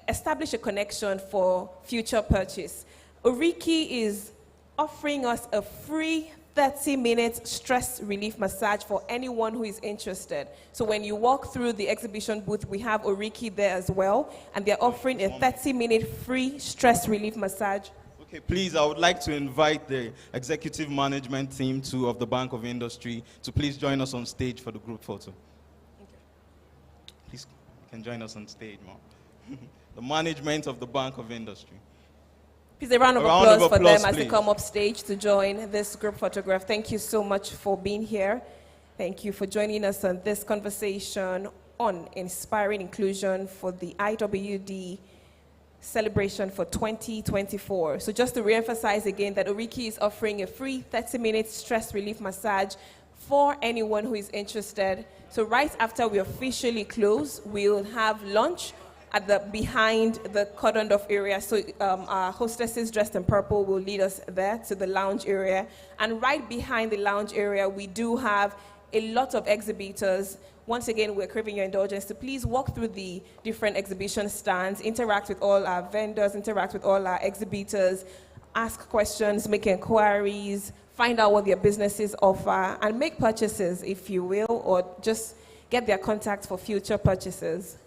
Speaker 2: establish a connection for future purchase. Oriki is offering us a free 30-minute stress relief massage for anyone who is interested. So when you walk through the exhibition booth, we have Oriki there as well, and they're offering a 30-minute free stress relief massage.
Speaker 1: Okay, please, I would like to invite the executive management team of the Bank of Industry to please join us on stage for the group photo. Please, you can join us on stage, Mom. The management of the Bank of Industry.
Speaker 2: Please, a round of applause for them as they come up stage to join this group photograph. Thank you so much for being here. Thank you for joining us on this conversation on inspiring inclusion for the IWD celebration for 2024. So just to reemphasize again that Oriki is offering a free 30-minute stress relief massage for anyone who is interested. So right after we officially close, we'll have lunch at behind the cordoned off area. So our hostesses dressed in purple will lead us there to the lounge area. And right behind the lounge area, we do have a lot of exhibitors. Once again, we're craving your indulgence to please walk through the different exhibition stands, interact with all our vendors, interact with all our exhibitors, ask questions, make inquiries, find out what their businesses offer, and make purchases, if you will, or just get their contacts for future purchases.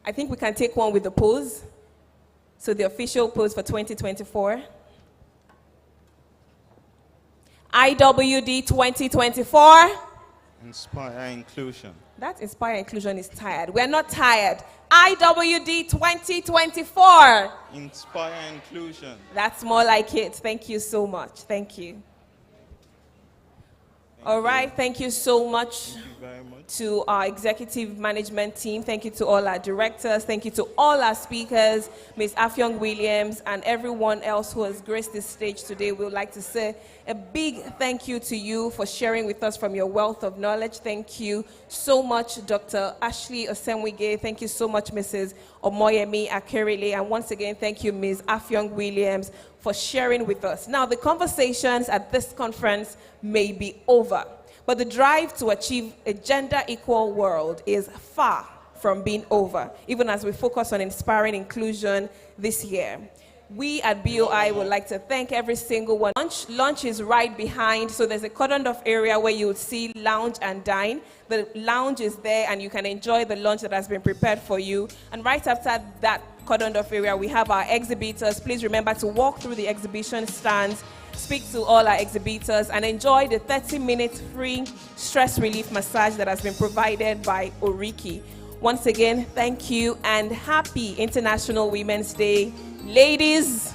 Speaker 2: I think we can take one with the pose. So the official pose for 2024. IWD 2024.
Speaker 1: Inspire inclusion.
Speaker 2: That Inspire Inclusion is tired. We're not tired. IWD 2024.
Speaker 1: Inspire inclusion.
Speaker 2: That's more like it. Thank you so much. Thank you. All right, thank you so much.
Speaker 1: Thank you very much.
Speaker 2: To our executive management team. Thank you to all our directors. Thank you to all our speakers, Ms. Afyong Williams, and everyone else who has graced this stage today. We would like to say a big thank you to you for sharing with us from your wealth of knowledge. Thank you so much, Dr. Ashley Osenwige. Thank you so much, Mrs. Omoyemi Akerele. And once again, thank you, Ms. Afyong Williams, for sharing with us. Now, the conversations at this conference may be over, but the drive to achieve a gender-equal world is far from being over, even as we focus on inspiring inclusion this year. We at BOI would like to thank every single one. Lunch is right behind, so there's a cordoned-off area where you would see lounge and dine. The lounge is there, and you can enjoy the lunch that has been prepared for you. And right after that cordoned-off area, we have our exhibitors. Please remember to walk through the exhibition stands, speak to all our exhibitors, and enjoy the 30-minute free stress relief massage that has been provided by Oriki. Once again, thank you and happy International Women's Day. Ladies,